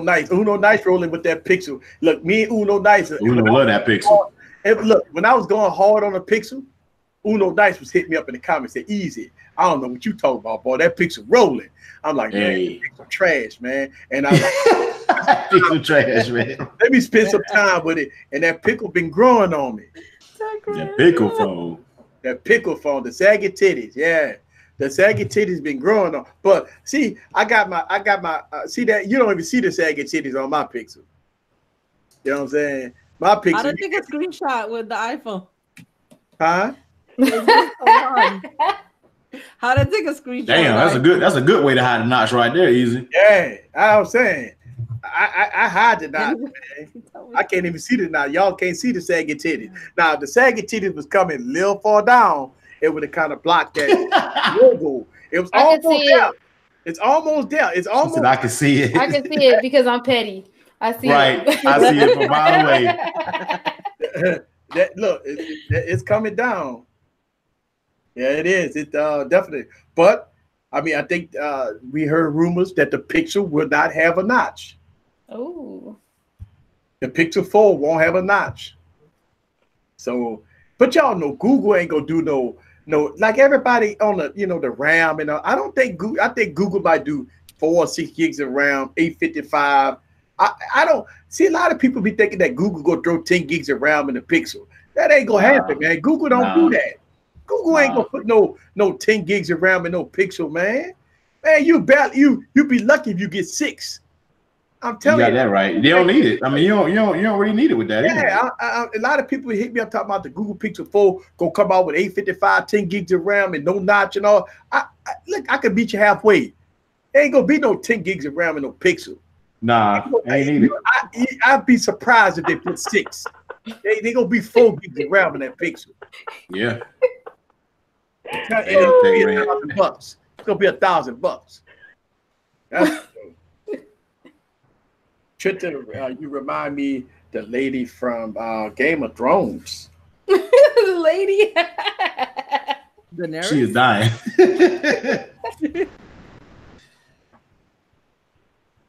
Nice rolling with that Pixel. Look, me and Uno Nice. Uno love that Pixel. Look, when I was going hard on the Pixel, Uno Nice was hitting me up in the comments. Said, "Easy, I don't know what you talking about, boy. That Pixel rolling." I'm like, man, Pixel trash, man. And I like, Pixel trash, man. Let me spend some time with it. And that pickle been growing on me. That pickle phone. That pickle phone, the saggy titties, yeah. The saggy titties been growing on. But see, I got my see that you don't even see the saggy titties on my Pixel. You know what I'm saying? My Pixel. I don't take a screenshot with the iPhone. Huh? How to take a screenshot? Damn, that's a good way to hide the notch right there, easy. Yeah, I was saying. I hide the notch, man. I can't even see the notch. Y'all can't see the saggy titties. Now, if the saggy titties was coming a little far down, it would have kind of blocked that logo. It was almost there. It's almost there. It's almost. I can see it. I can see it because I'm petty. I see it. I see it from a mile away. Look, it's coming down. Yeah, it is. It definitely. But I mean, I think we heard rumors that the Pixel will not have a notch. Oh. The Pixel 4 won't have a notch. So, but y'all know Google ain't gonna do no like everybody on the the RAM and I don't think Google. I think Google might do 4 or 6 gigs of RAM, 855. I don't see a lot of people be thinking that Google go throw 10 gigs of RAM in the Pixel. That ain't gonna happen, man. Google don't do that. Google ain't gonna put no 10 gigs of RAM in no Pixel, man. Man, you be lucky if you get 6. I'm telling you. You got that right. They don't need it. I mean, you don't really need it with that. Yeah, a lot of people hit me up talking about the Google Pixel 4 gonna come out with 855, 10 gigs of RAM and no notch and all. Look, I could beat you halfway. There ain't gonna be no 10 gigs of RAM in no Pixel. Nah, ain't need it. I'd be surprised if they put 6. They gonna be 4 gigs of RAM in that Pixel. Yeah. It's gonna be $1,000. It's gonna be $1,000. That's Trinta, you remind me the lady from Game of Thrones. The lady. Daenerys? She is dying.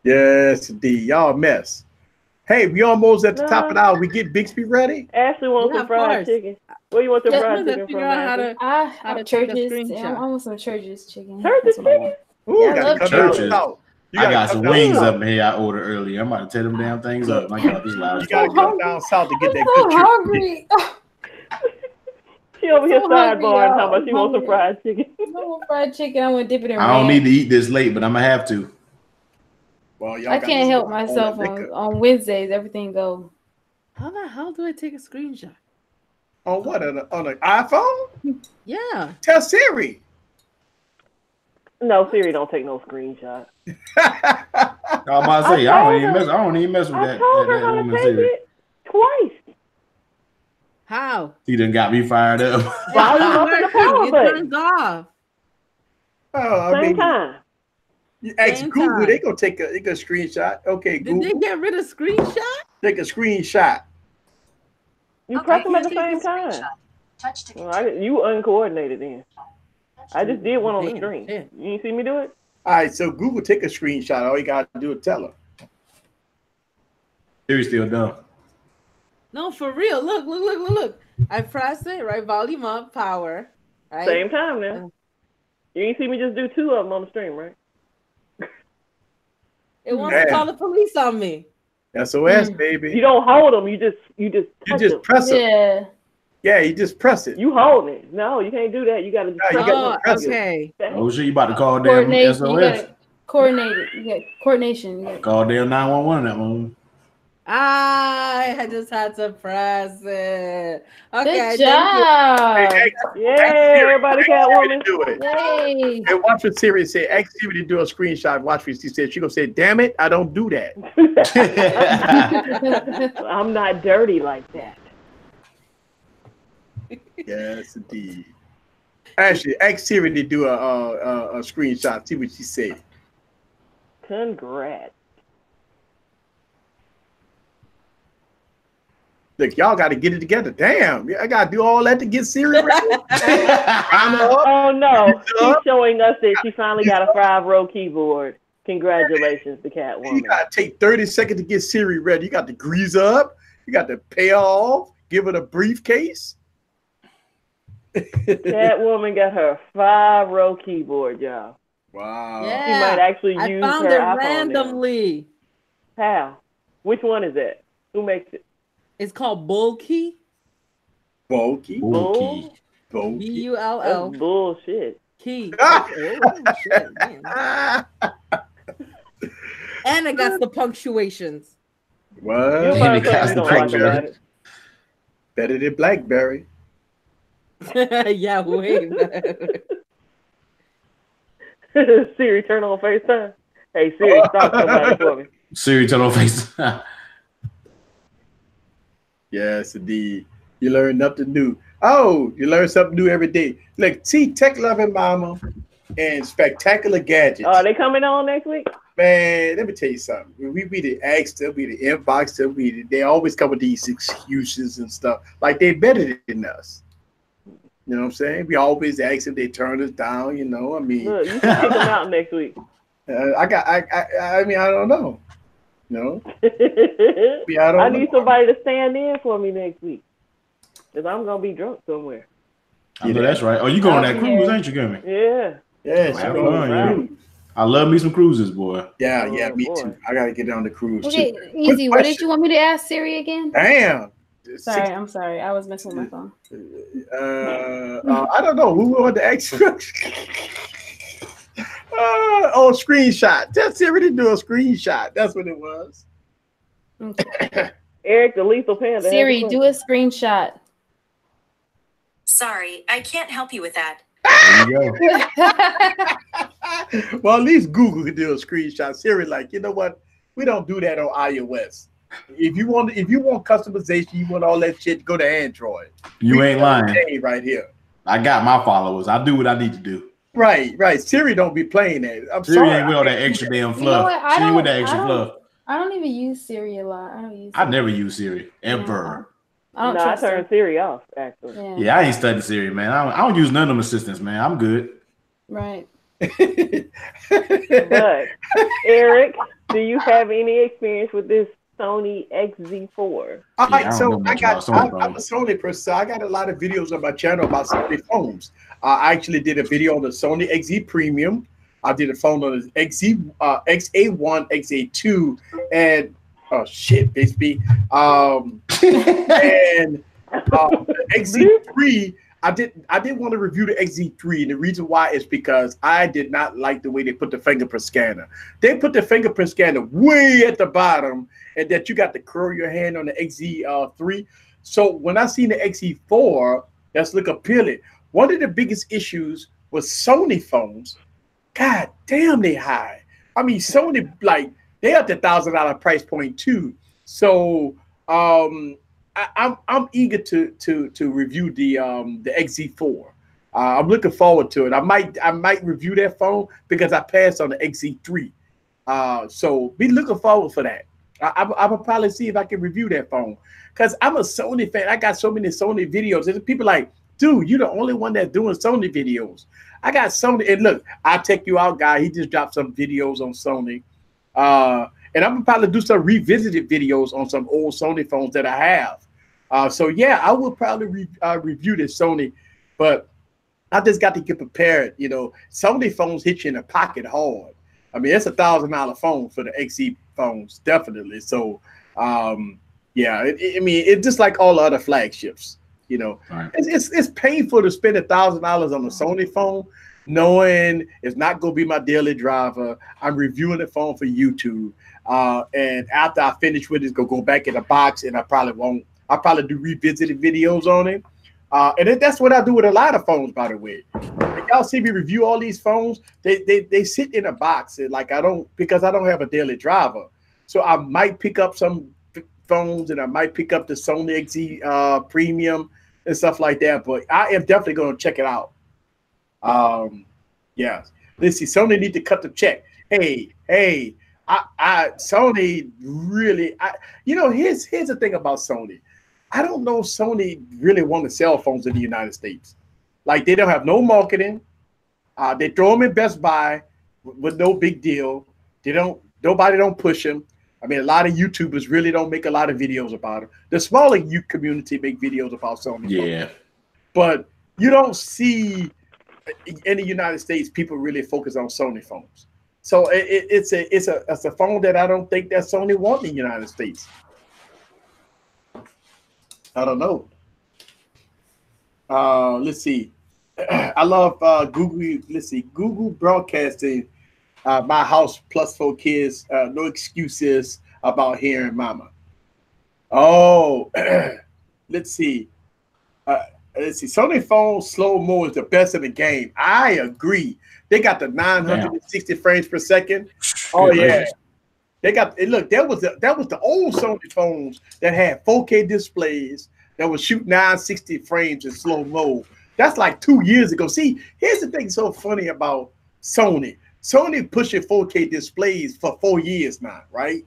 Yes, indeed. Y'all mess. Hey, we almost at the top of the hour. We get Bixby ready. Ashley wants some fried chicken. Where you want the fried chicken from? How to Churches. I want some Churches chicken. Churches chicken? Ooh, gotta cut Churches. out. I got some wings up in here I ordered earlier. I'm about to tear them damn things up. My God, this loud. You gotta go down south to get that I'm good so hungry. She over here sidebarring y'all. how much she wants some fried chicken. I want fried chicken. I want to dip it in I don't need to eat this late, but I'm gonna have to. Well, I can't help myself on Wednesdays. Everything go. How the hell do I take a screenshot? On what? On an iPhone? Yeah. Tell Siri. No, Siri don't take no screenshot. I was about to say, I don't even mess with that. I told her how to take it twice. How? He done got me fired up. It turns off. Same time. You ask Google, they gonna take a screenshot. Okay, Google. Did they get rid of screenshot? Take a screenshot. You press them at the same time. Well, you uncoordinated then. I just did one on the screen. You didn't see me do it? All right, so Google take a screenshot. All you gotta do is tell her. Siri still dumb. No, for real. Look. I pressed it, right? Volume up, power. Right? Same time now. You didn't see me just do 2 of them on the stream, right? It wants to call the police on me. SOS, baby. You don't hold them. You just press it. Yeah. Yeah, you just press it. You hold it. No, you can't do that. You got to just press it. Okay. Oh shit, you about to call damn Coordination. You SOS? got coordinated. You got coordination. You got Call damn 911 that moment. I just had to press it. Okay. Good job. Yeah, everybody got woman. Do it. Yay. And watch what Siri say. Ask Siri to do a screenshot. Watch what she said. She gonna say, "Damn it, I don't do that." I'm not dirty like that. Yes, indeed. Actually, ask Siri to do a screenshot. See what she said. Congrats. Look, y'all got to get it together. Damn, I got to do all that to get Siri ready. Oh no, she's showing us that she finally got a 5-row keyboard. Congratulations, the Catwoman. You got to take 30 seconds to get Siri ready. You got to grease up. You got to pay off. Give it a briefcase. Catwoman got her 5-row keyboard, y'all. Wow. Yeah. She might actually I use found her it iPhone randomly. now. How? Which one is it? Who makes it? It's called Bulky. Bulky. Bull? Bulky. B-U-L-L. That's bullshit. Key. Oh, shit, man. And it got the punctuations. What? You'll find something you don't like about it. Better than BlackBerry. Yeah, way better. Siri, turn on FaceTime. Hey, Siri, stop somebody for me. Siri, turn on FaceTime. Yes, indeed. You learn nothing new. Oh, you learn something new every day. Like, see, Tech Loving Mama and Spectacular Gadgets. Are they coming on next week? Man, let me tell you something. When we be the ask them, we the inbox them, they always come with these excuses and stuff. Like they're better than us. You know what I'm saying? We always ask them, they turn us down, you know. I mean, Look, you can kick them out next week. I mean, I don't know. No. I need somebody to stand in for me next week. Because I'm going to be drunk somewhere. I know that's right. Oh, you going on that cruise, ain't you, Gummy? Yeah. Yes. Have fun, yeah. I love me some cruises, boy. Yeah, Oh, me boy. too. I got to get on the cruise Okay, too. easy. What did you want me to ask Siri again? Damn. Sorry, I'm sorry. I was messing with my phone. I don't know. Who wanted to ask? Screenshot. Just Siri to do a screenshot. That's what it was. Okay. Eric, the lethal panda. Siri, do a screenshot. Sorry, I can't help you with that. There you go. Well, at least Google can do a screenshot. Siri, like, you know what? We don't do that on iOS. If you want customization, you want all that shit, go to Android. You ain't lying. Right here. I got my followers. I do what I need to do. Right. Siri don't be playing that. I'm Siri sorry. ain't with all that extra damn fluff. What? She ain't with that extra fluff. I don't even use Siri a lot. I never use Siri ever. I turned Siri off, actually. Yeah, I ain't studying Siri, man. I don't use none of them assistants, man. I'm good. Right. But Eric, do you have any experience with this Sony XZ4? All right, so I'm a Sony Sony person. So I got a lot of videos on my channel about Sony phones. I actually did a video on the Sony XZ Premium. I did a phone on the XA1, XA2, and oh shit, basically. And the XZ3. I didn't want to review the XZ3, and the reason why is because I did not like the way they put the fingerprint scanner. They put the fingerprint scanner way at the bottom, and that you got to curl your hand on the XZ3. So when I seen the XZ4, that's look appealing. One of the biggest issues was Sony phones. God damn, they high. I mean, Sony, like, they at the $1,000 price point too. So I'm eager to review the XZ4. I'm looking forward to it. I might review that phone because I passed on the XZ3. So be looking forward for that. I will probably see if I can review that phone because I'm a Sony fan. I got so many Sony videos. There's people like, dude, you're the only one that's doing Sony videos. I got Sony, and look, I'll check you out, guy. He just dropped some videos on Sony. And I'm gonna probably do some revisited videos on some old Sony phones that I have. So yeah, I will probably review this Sony, but I just got to get prepared. You know, Sony phones hit you in the pocket hard. I mean, it's $1,000 phone for the XZ phones, definitely. So Yeah, I mean, it's just like all other flagships. You know, right. It's painful to spend $1,000 on a Sony phone, knowing it's not going to be my daily driver. I'm reviewing the phone for YouTube, and after I finish with it, it's going to go back in the box, and I probably won't. I'll probably do revisited videos on it, and that's what I do with a lot of phones, by the way. Y'all see me review all these phones. They sit in a box, and like because I don't have a daily driver, so I might pick up some phones, and I might pick up the Sony XZ Premium and stuff like that. But I am definitely going to check it out. Yeah. Let's see. Sony need to cut the check. Hey, Sony really. Here's the thing about Sony. I don't know if Sony really want to sell phones in the United States. Like, they don't have no marketing. They throw them in Best Buy with no big deal. Nobody don't push them. I mean, a lot of YouTubers really don't make a lot of videos about them. The smaller youth community make videos about Sony. Yeah. Phones. But you don't see in the United States people really focus on Sony phones. So it's a phone that I don't think that Sony wants in the United States. I don't know. Let's see. I love Google. Let's see. Google Broadcasting. My house plus 4 kids. No excuses about hearing mama. Oh, let's see. Sony phone slow-mo is the best in the game. I agree. They got the 960 frames per second. Oh yeah. They got it. Look, that was the old Sony phones that had 4K displays that would shoot 960 frames in slow-mo. That's like 2 years ago. See, here's the thing so funny about Sony. Sony pushing 4K displays for 4 years now, right?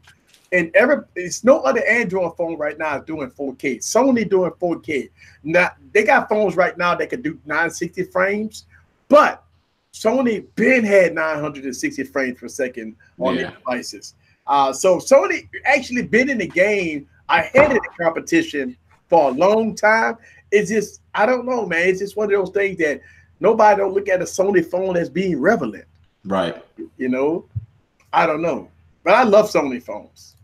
And it's no other Android phone right now doing 4K. Sony doing 4K. Now they got phones right now that can do 960 frames, but Sony been had 960 frames per second on their devices. So Sony actually been in the game ahead of the competition for a long time. It's just, I don't know, man. It's just one of those things that nobody don't look at a Sony phone as being relevant. Right. You know, I don't know. But I love Sony phones.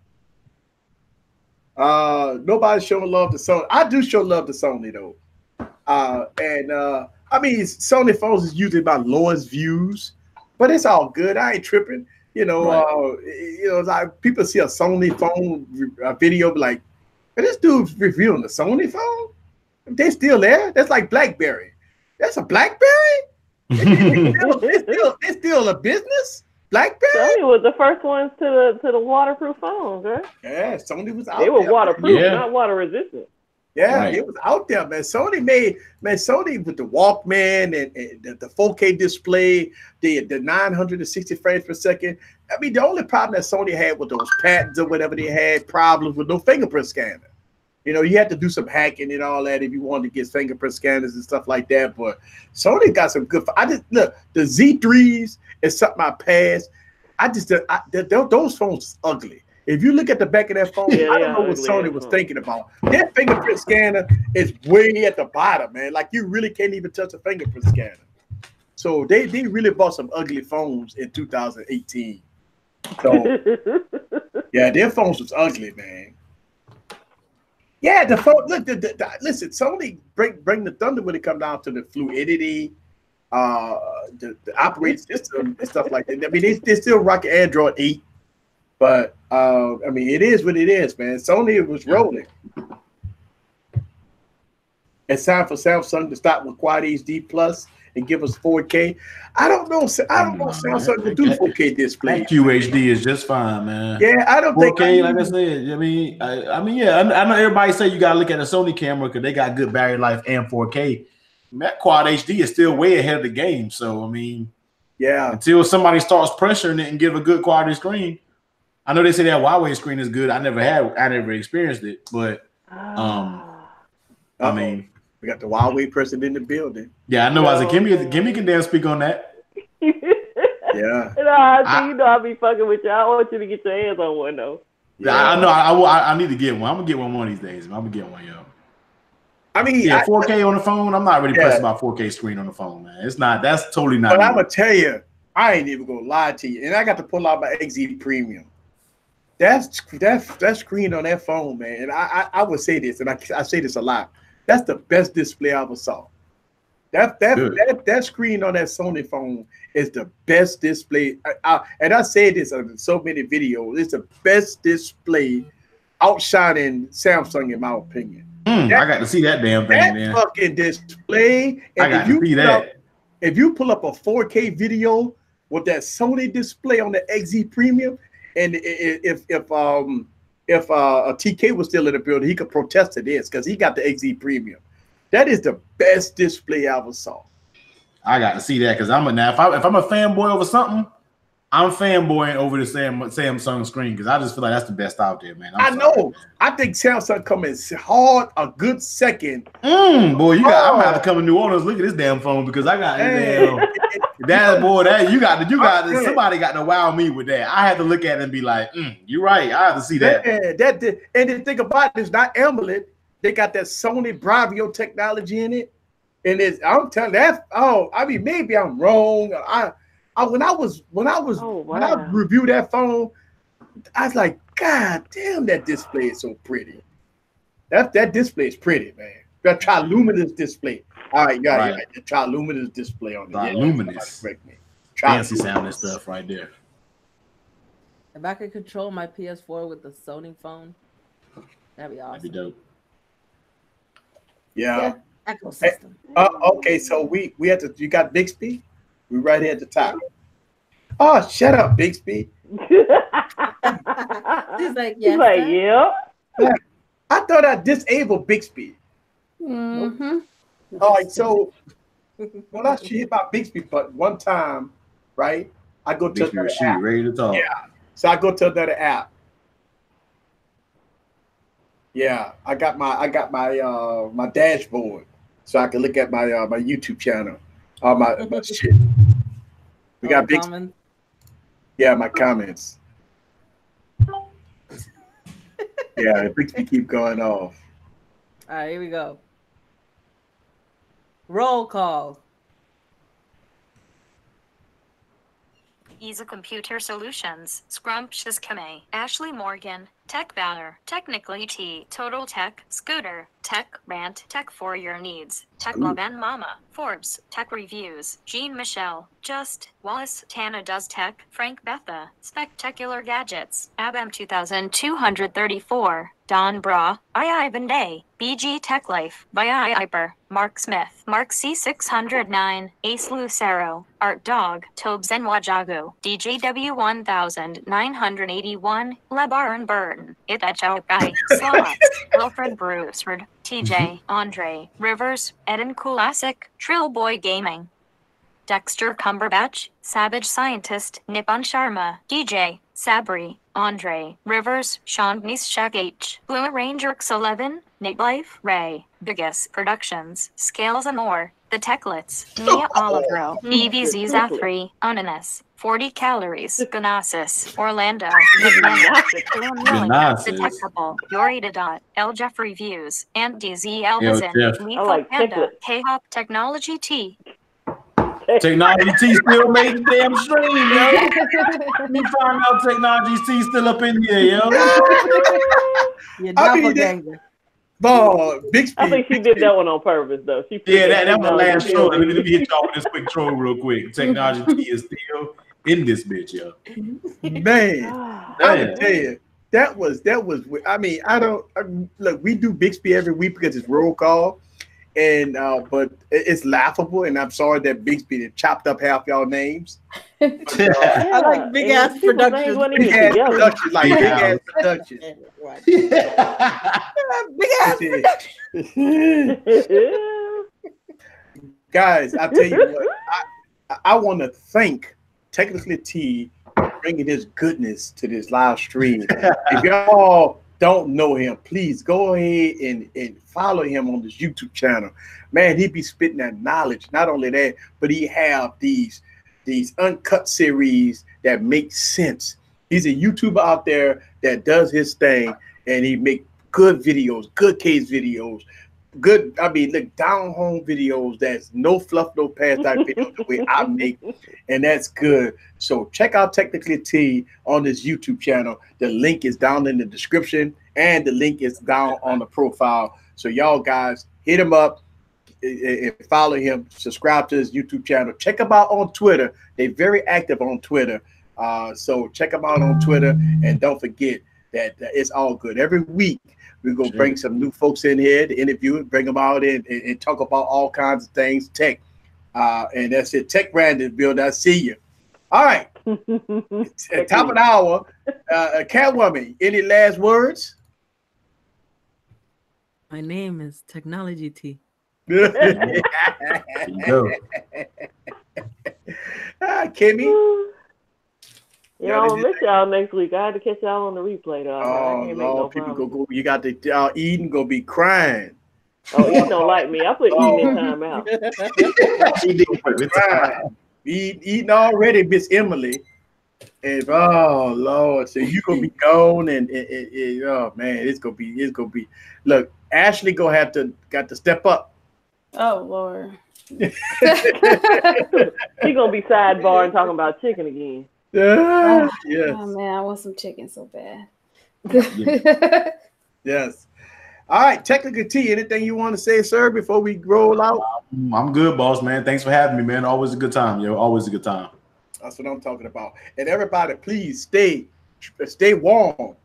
Nobody's showing love to Sony. I do show love to Sony though. I mean, Sony phones is usually my lowest views, but it's all good. I ain't tripping. You know, like people see a Sony phone video, be like, but this dude's reviewing the Sony phone. They still there. That's like BlackBerry. That's a BlackBerry. It's still a business. BlackBerry. Sony was the first ones to the waterproof phones, right? Yeah, Sony was out. They were there, waterproof, not water resistant. Yeah, right. It was out there, man. Sony with the Walkman and the 4K display, the 960 frames per second. I mean, the only problem that Sony had with those patents or whatever they had problems with no fingerprint scanner. You know, you had to do some hacking and all that if you wanted to get fingerprint scanners and stuff like that. But Sony got some good. Look, the Z3s is something I passed. Those phones is ugly. If you look at the back of that phone, I don't know what Sony was thinking about. Their fingerprint scanner is way at the bottom, man. Like you really can't even touch a fingerprint scanner. So they really bought some ugly phones in 2018. So yeah, their phones was ugly, man. Yeah, the phone. Look, listen. Sony bring the thunder when it comes down to the fluidity, the operating system and stuff like that. I mean, they still rock Android 8, but I mean, it is what it is, man. Sony was rolling. It's time for Samsung to stop with Quad HD Plus and give us 4K. I don't know. Samsung will do 4K display. QHD is just fine, man. Yeah, I don't 4K, think. like I said, I mean, yeah. I know everybody say you gotta look at a Sony camera because they got good battery life and 4K. That Quad HD is still way ahead of the game. So I mean, yeah. Until somebody starts pressuring it and give a good quality screen. I know they say that Huawei screen is good. I never experienced it, but I mean. We got the Huawei person in the building. Yeah, I know. I was like, Gimme can damn speak on that. Yeah. I'll be fucking with you. I want you to get your hands on one though. Yeah, I know. I need to get one. I'm gonna get one of these days. I'm gonna get one, yo. I mean, 4K on the phone. I'm not really pressing about 4K screen on the phone, man. It's not. That's totally not. But I'm gonna tell you, I ain't even gonna lie to you. And I got to pull out my XZ Premium. that screen on that phone, man. And I would say this, and I say this a lot. That's the best display I ever saw. That screen on that Sony phone is the best display. And I say this on so many videos. It's the best display, outshining Samsung in my opinion. I got to see that damn thing, that man. Fucking display. I got to see that. If you pull up a 4K video with that Sony display on the XZ Premium, and if TK was still in the building, he could protest to this because he got the XZ Premium. That is the best display I ever saw. I got to see that because if I'm a fanboy over something, I'm fanboying over the Samsung screen because I just feel like that's the best out there, man. I know. I think Samsung coming hard a good second. Boy, I'm gonna have to come to New Orleans. Look at this damn phone because I got somebody got to wow me with that. I had to look at it and be like, you're right. I have to see that. And the thing about it is not AMOLED. They got that Sony Bravio technology in it, and I'm telling that. Oh, I mean, maybe I'm wrong. When I reviewed that phone, I was like, God damn, that display is so pretty. That display is pretty, man. That triluminous display. All right, right. The triluminous display on it. Triluminous. Fancy sounding stuff right there. If I could control my PS4 with the Sony phone, that'd be awesome. That'd be dope. Yeah. Ecosystem. Okay, so we had to. You got Bixby? We right here at the top. Oh, shut up, Bixby. She's like, yeah. I thought I disabled Bixby. Mm-hmm. All right, so when I hit my Bixby button one time, right? I go to another app. Ready to talk. Yeah. So I go to another app. Yeah, I got my my dashboard, so I can look at my my YouTube channel, my shit. We got big comments. Yeah, my comments. Yeah, Bixby keep going off. All right, here we go. Roll call. Easy Computer Solutions, Scrumptious Kame, Ashley Morgan, Tech Banner, Technically T, Total Tech, Scooter, Tech Rant, Tech for Your Needs, Tech Love and Mama, Forbes, Tech Reviews, Jean Michelle, Just, Wallace, Tana Does Tech, Frank Betha, Spectacular Gadgets, Abam 2234, Don Bra, Ivan Day, BG Tech Life, Via Hyper, Mark Smith, Mark C609, Ace Lucero, Art Dog, Tobes and Wajagu, DJW 1981, Lebaron Burton, Itacho Guy, Slots, Wilfred Bruceford, TJ, Andre, Rivers, Eden Kulasic, Trill Boy Gaming, Dexter Cumberbatch, Savage Scientist, Nippon Sharma, DJ, Sabri, Andre, Rivers, Sean Shaq H, Blue Ranger X11, Nick Life, Ray, Biggest Productions, Scales and More, The Techlets, Mia Olivero, EVZ Zathri, Ananas, 40 Calories, Ganasis, Orlando, The Tech Couple, Yorita Dot, L. Jeff Reviews, and DZ Elvizin, Lethal Panda, K-Hop Technology T. Technology T still made the damn stream, yo. Let me find out Technology T still up in here, yo. Bixby. I think she did that one on purpose, though. That was last show. Let me hit y'all with this quick troll real quick. Technology T is still in this bitch, yo. Man, I tell you, that was. I mean, look. We do Bixby every week because it's roll call. And but it's laughable, and I'm sorry that Bixby chopped up half y'all names. I like big ass productions. Big ass productions, like big ass productions. Big ass productions. Guys, I tell you what, I want to thank Technically T for bringing this goodness to this live stream. If y'all don't know him, please go ahead and follow him on this YouTube channel. Man, he be spitting that knowledge. Not only that, but he have these uncut series that make sense. He's a YouTuber out there that does his thing, and he make good videos, good case videos, good. I mean, look, down home videos. That's no fluff, no pass type videos the way I make, and that's good. So check out Technically T on this YouTube channel. The link is down in the description, and the link is down on the profile. So y'all guys hit him up and follow him. Subscribe to his YouTube channel. Check him out on Twitter. They're very active on Twitter. So check him out on Twitter, and don't forget that it's all good. Every week we're gonna bring some new folks in here to interview, bring them out in and talk about all kinds of things tech. And that's it. Tech Brandon Build. I see you. All right. Top of the hour. Catwoman, any last words? My name is Technology T. Kimmy. I'll miss y'all next week. I had to catch y'all on the replay though. Oh, no, people go. You got the Eden gonna be crying. Oh, Eden don't like me. I put Eden in time out. Eden already Miss Emily, and oh Lord, so you gonna be gone, and oh man, it's gonna be. Look, Ashley got to step up. Oh Lord, she gonna be sidebarring talking about chicken again. Yes. Oh man, I want some chicken so bad. Yes. All right, Technical T, anything you want to say, sir, before we roll out? I'm good, boss, man. Thanks for having me, man. Always a good time, yo. Always a good time. That's what I'm talking about. And everybody, please stay warm.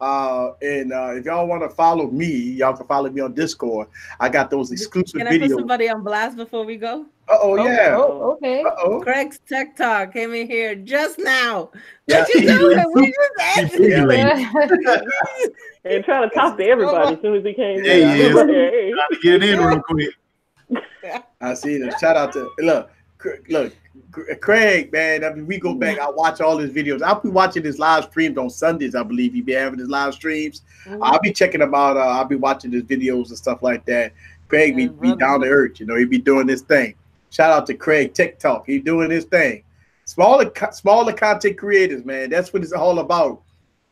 And if y'all want to follow me, y'all can follow me on Discord. I got those exclusive videos. Can I put somebody on blast before we go? Yeah. Oh, okay. Craig's Tech Talk came in here just now. Yeah. What you doing? We just and trying to talk to everybody as soon as he came in. Hey. Trying to get it in real quick. I see them. Shout out to look, Craig, man. I mean, we go back. I watch all his videos. I'll be watching his live streams on Sundays. I believe he be having his live streams. I'll be checking them out. I'll be watching his videos and stuff like that. Craig be down to earth. He be doing this thing. Shout out to Craig Tech Talk. He doing his thing. Smaller content creators, man. That's what it's all about.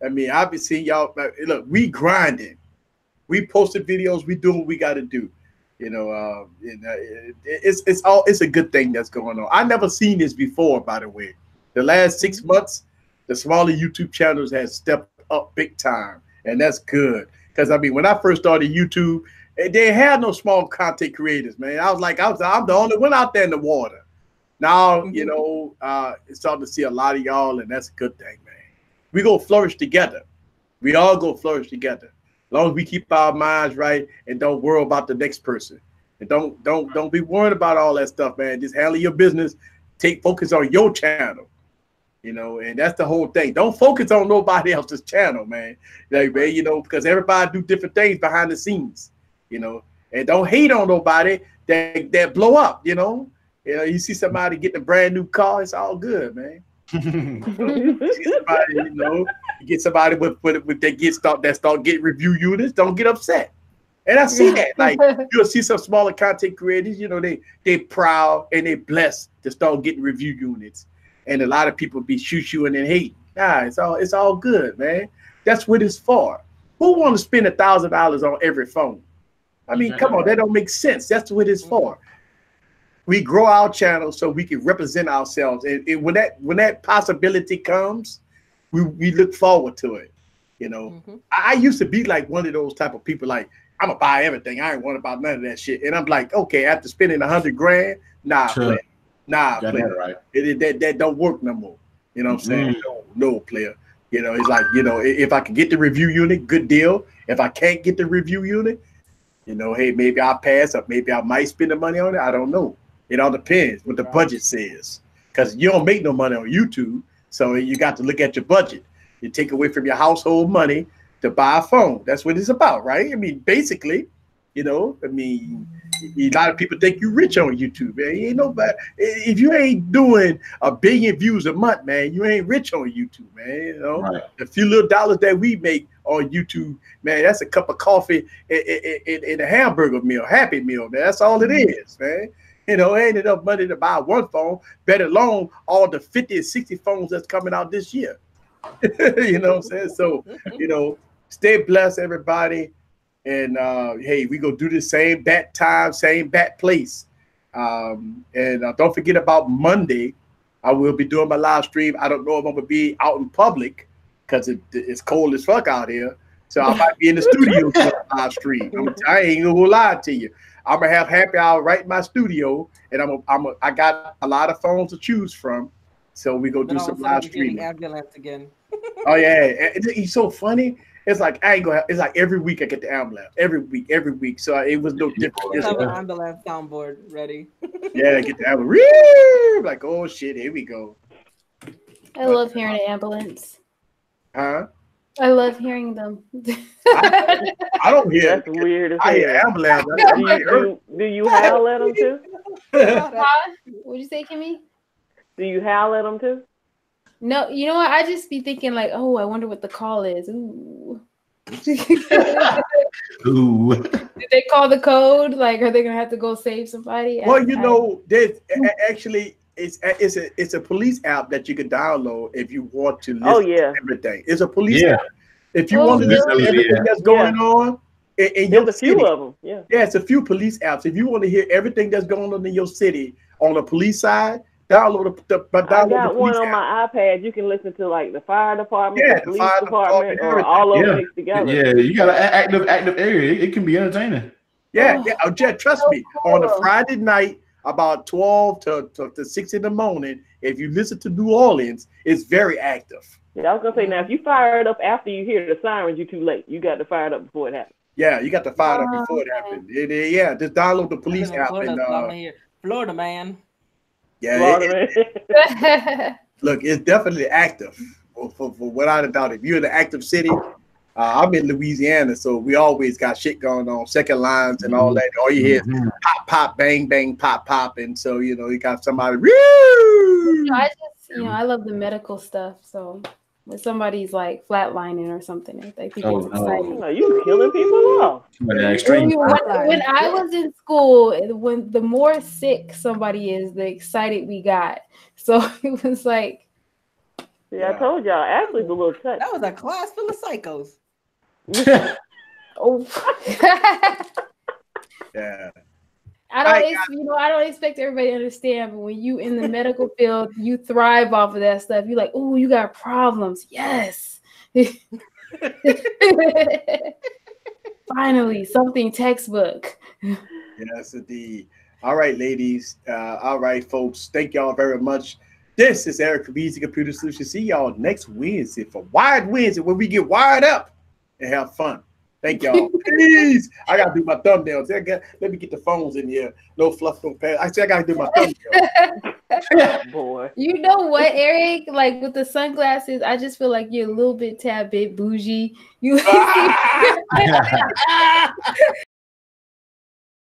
I mean, I've been seeing y'all. Look, we grinding. We posted videos. We doing what we got to do. It's a good thing that's going on. I never seen this before, by the way. The last 6 months, the smaller YouTube channels has stepped up big time, and that's good. Because I mean, when I first started YouTube, they had no small content creators, man. I'm the only one out there in the water. Now, it's starting to see a lot of y'all, and that's a good thing, man. We go flourish together. We all go flourish together. As long as we keep our minds right and don't worry about the next person. And don't be worried about all that stuff, man. Just handle your business. Take focus on your channel. And that's the whole thing. Don't focus on nobody else's channel, man. Because everybody do different things behind the scenes, and don't hate on nobody that blow up, you see somebody getting a brand new car, it's all good, man. You get somebody with that start getting review units, don't get upset. And I see that. Like you'll see some smaller content creators, they proud and they blessed to start getting review units. And a lot of people be shooing and hating. Nah, it's all good, man. That's what it's for. Who want to spend $1,000 on every phone? I mean, come on, that don't make sense. That's what it's for. We grow our channel so we can represent ourselves. And when that possibility comes, we look forward to it. I used to be like one of those type of people, like, I'm gonna buy everything. I ain't worried about none of that shit. And I'm like, okay, after spending $100,000, player. Right. That don't work no more. You know what I'm saying? No, player. It's like, if I can get the review unit, good deal. If I can't get the review unit, hey, maybe I'll pass up. Maybe I might spend the money on it. I don't know. It all depends what the budget says. Because you don't make no money on YouTube. So you got to look at your budget. You take away from your household money to buy a phone. That's what it's about, right? I mean, basically, a lot of people think you're rich on YouTube, man. You ain't nobody. If you ain't doing 1 billion views a month, man, you ain't rich on YouTube, man. Right. The few little dollars that we make on YouTube, man, that's a cup of coffee and a hamburger meal, Happy Meal, man. That's all it is, man. Ain't enough money to buy one phone, better alone all the 50 and 60 phones that's coming out this year. You know what I'm saying? So, stay blessed, everybody. and hey, we go do the same bat time, same bat place. And don't forget about Monday. I will be doing my live stream. I don't know if I'm gonna be out in public because it's cold as fuck out here. So I might be in the studio doing a live stream. I ain't gonna lie to you. I'm gonna have happy hour right in my studio, and I got a lot of phones to choose from. So we go do some live streaming. Ambulance again. Oh yeah, it's so funny. It's like I ain't gonna. It's like every week I get the ambulance. Every week. So it was no different. Just have an ambulance soundboard ready. Yeah, get the ambulance. Like, oh shit, here we go. I love hearing an ambulance. Huh? I love hearing them. I don't hear. That's weird as I hear hell. ambulance. Do you howl at them too? What'd you say, Kimmy? Do you howl at them too? No, you know what? I just be thinking like, oh, I wonder what the call is. Ooh. Ooh. Did they call the code? Like, are they gonna have to go save somebody? Well, you know, there's actually it's a police app that you can download if you want to listen to everything. It's a police app. If you want to listen to everything that's going on in your city. There's a few of them. Yeah, it's a few police apps. If you want to hear everything that's going on in your city on the police side, download the I got one on my iPad. You can listen to like the fire department, the police department, or all of them mixed together. Yeah, you got an active area. It can be entertaining. Yeah. Trust me. On a Friday night, about 12 to 6 in the morning, if you listen to New Orleans, it's very active. Yeah, I was gonna say now, if you fire it up after you hear the sirens, you're too late. You got to fire it up before it happens. Yeah, you got to fire it up before it happens. Yeah, just download the police app and Florida man. Yeah, look, it's definitely active. For without a doubt, if you're in an active city, I'm in Louisiana, so we always got shit going on, second lines and all that. All you hear is pop, pop, bang, bang, pop, pop, and so you got somebody. I love the medical stuff. So when somebody's like flatlining or something, I think it's exciting. No, you killing people off. When I was in school, when the more sick somebody is, the excited we got. So it was like, I told y'all, Ashley's a little touch. That was a class full of psychos. Yeah. I don't expect everybody to understand, but when you in the medical field, you thrive off of that stuff. You're like, oh, you got problems. Yes. Finally, something textbook. Yes, indeed. All right, ladies. All right, folks. Thank y'all very much. This is Eric from Easy Computer Solutions. See y'all next Wednesday for Wired Wednesday, where we get wired up and have fun. Thank y'all. Please. I got to do my thumbnails. Let me get the phones in here. No fluff, no pass. I got to do my thumbnails. Boy. You know what, Eric? Like with the sunglasses, I just feel like you're a little bit tad bit bougie. You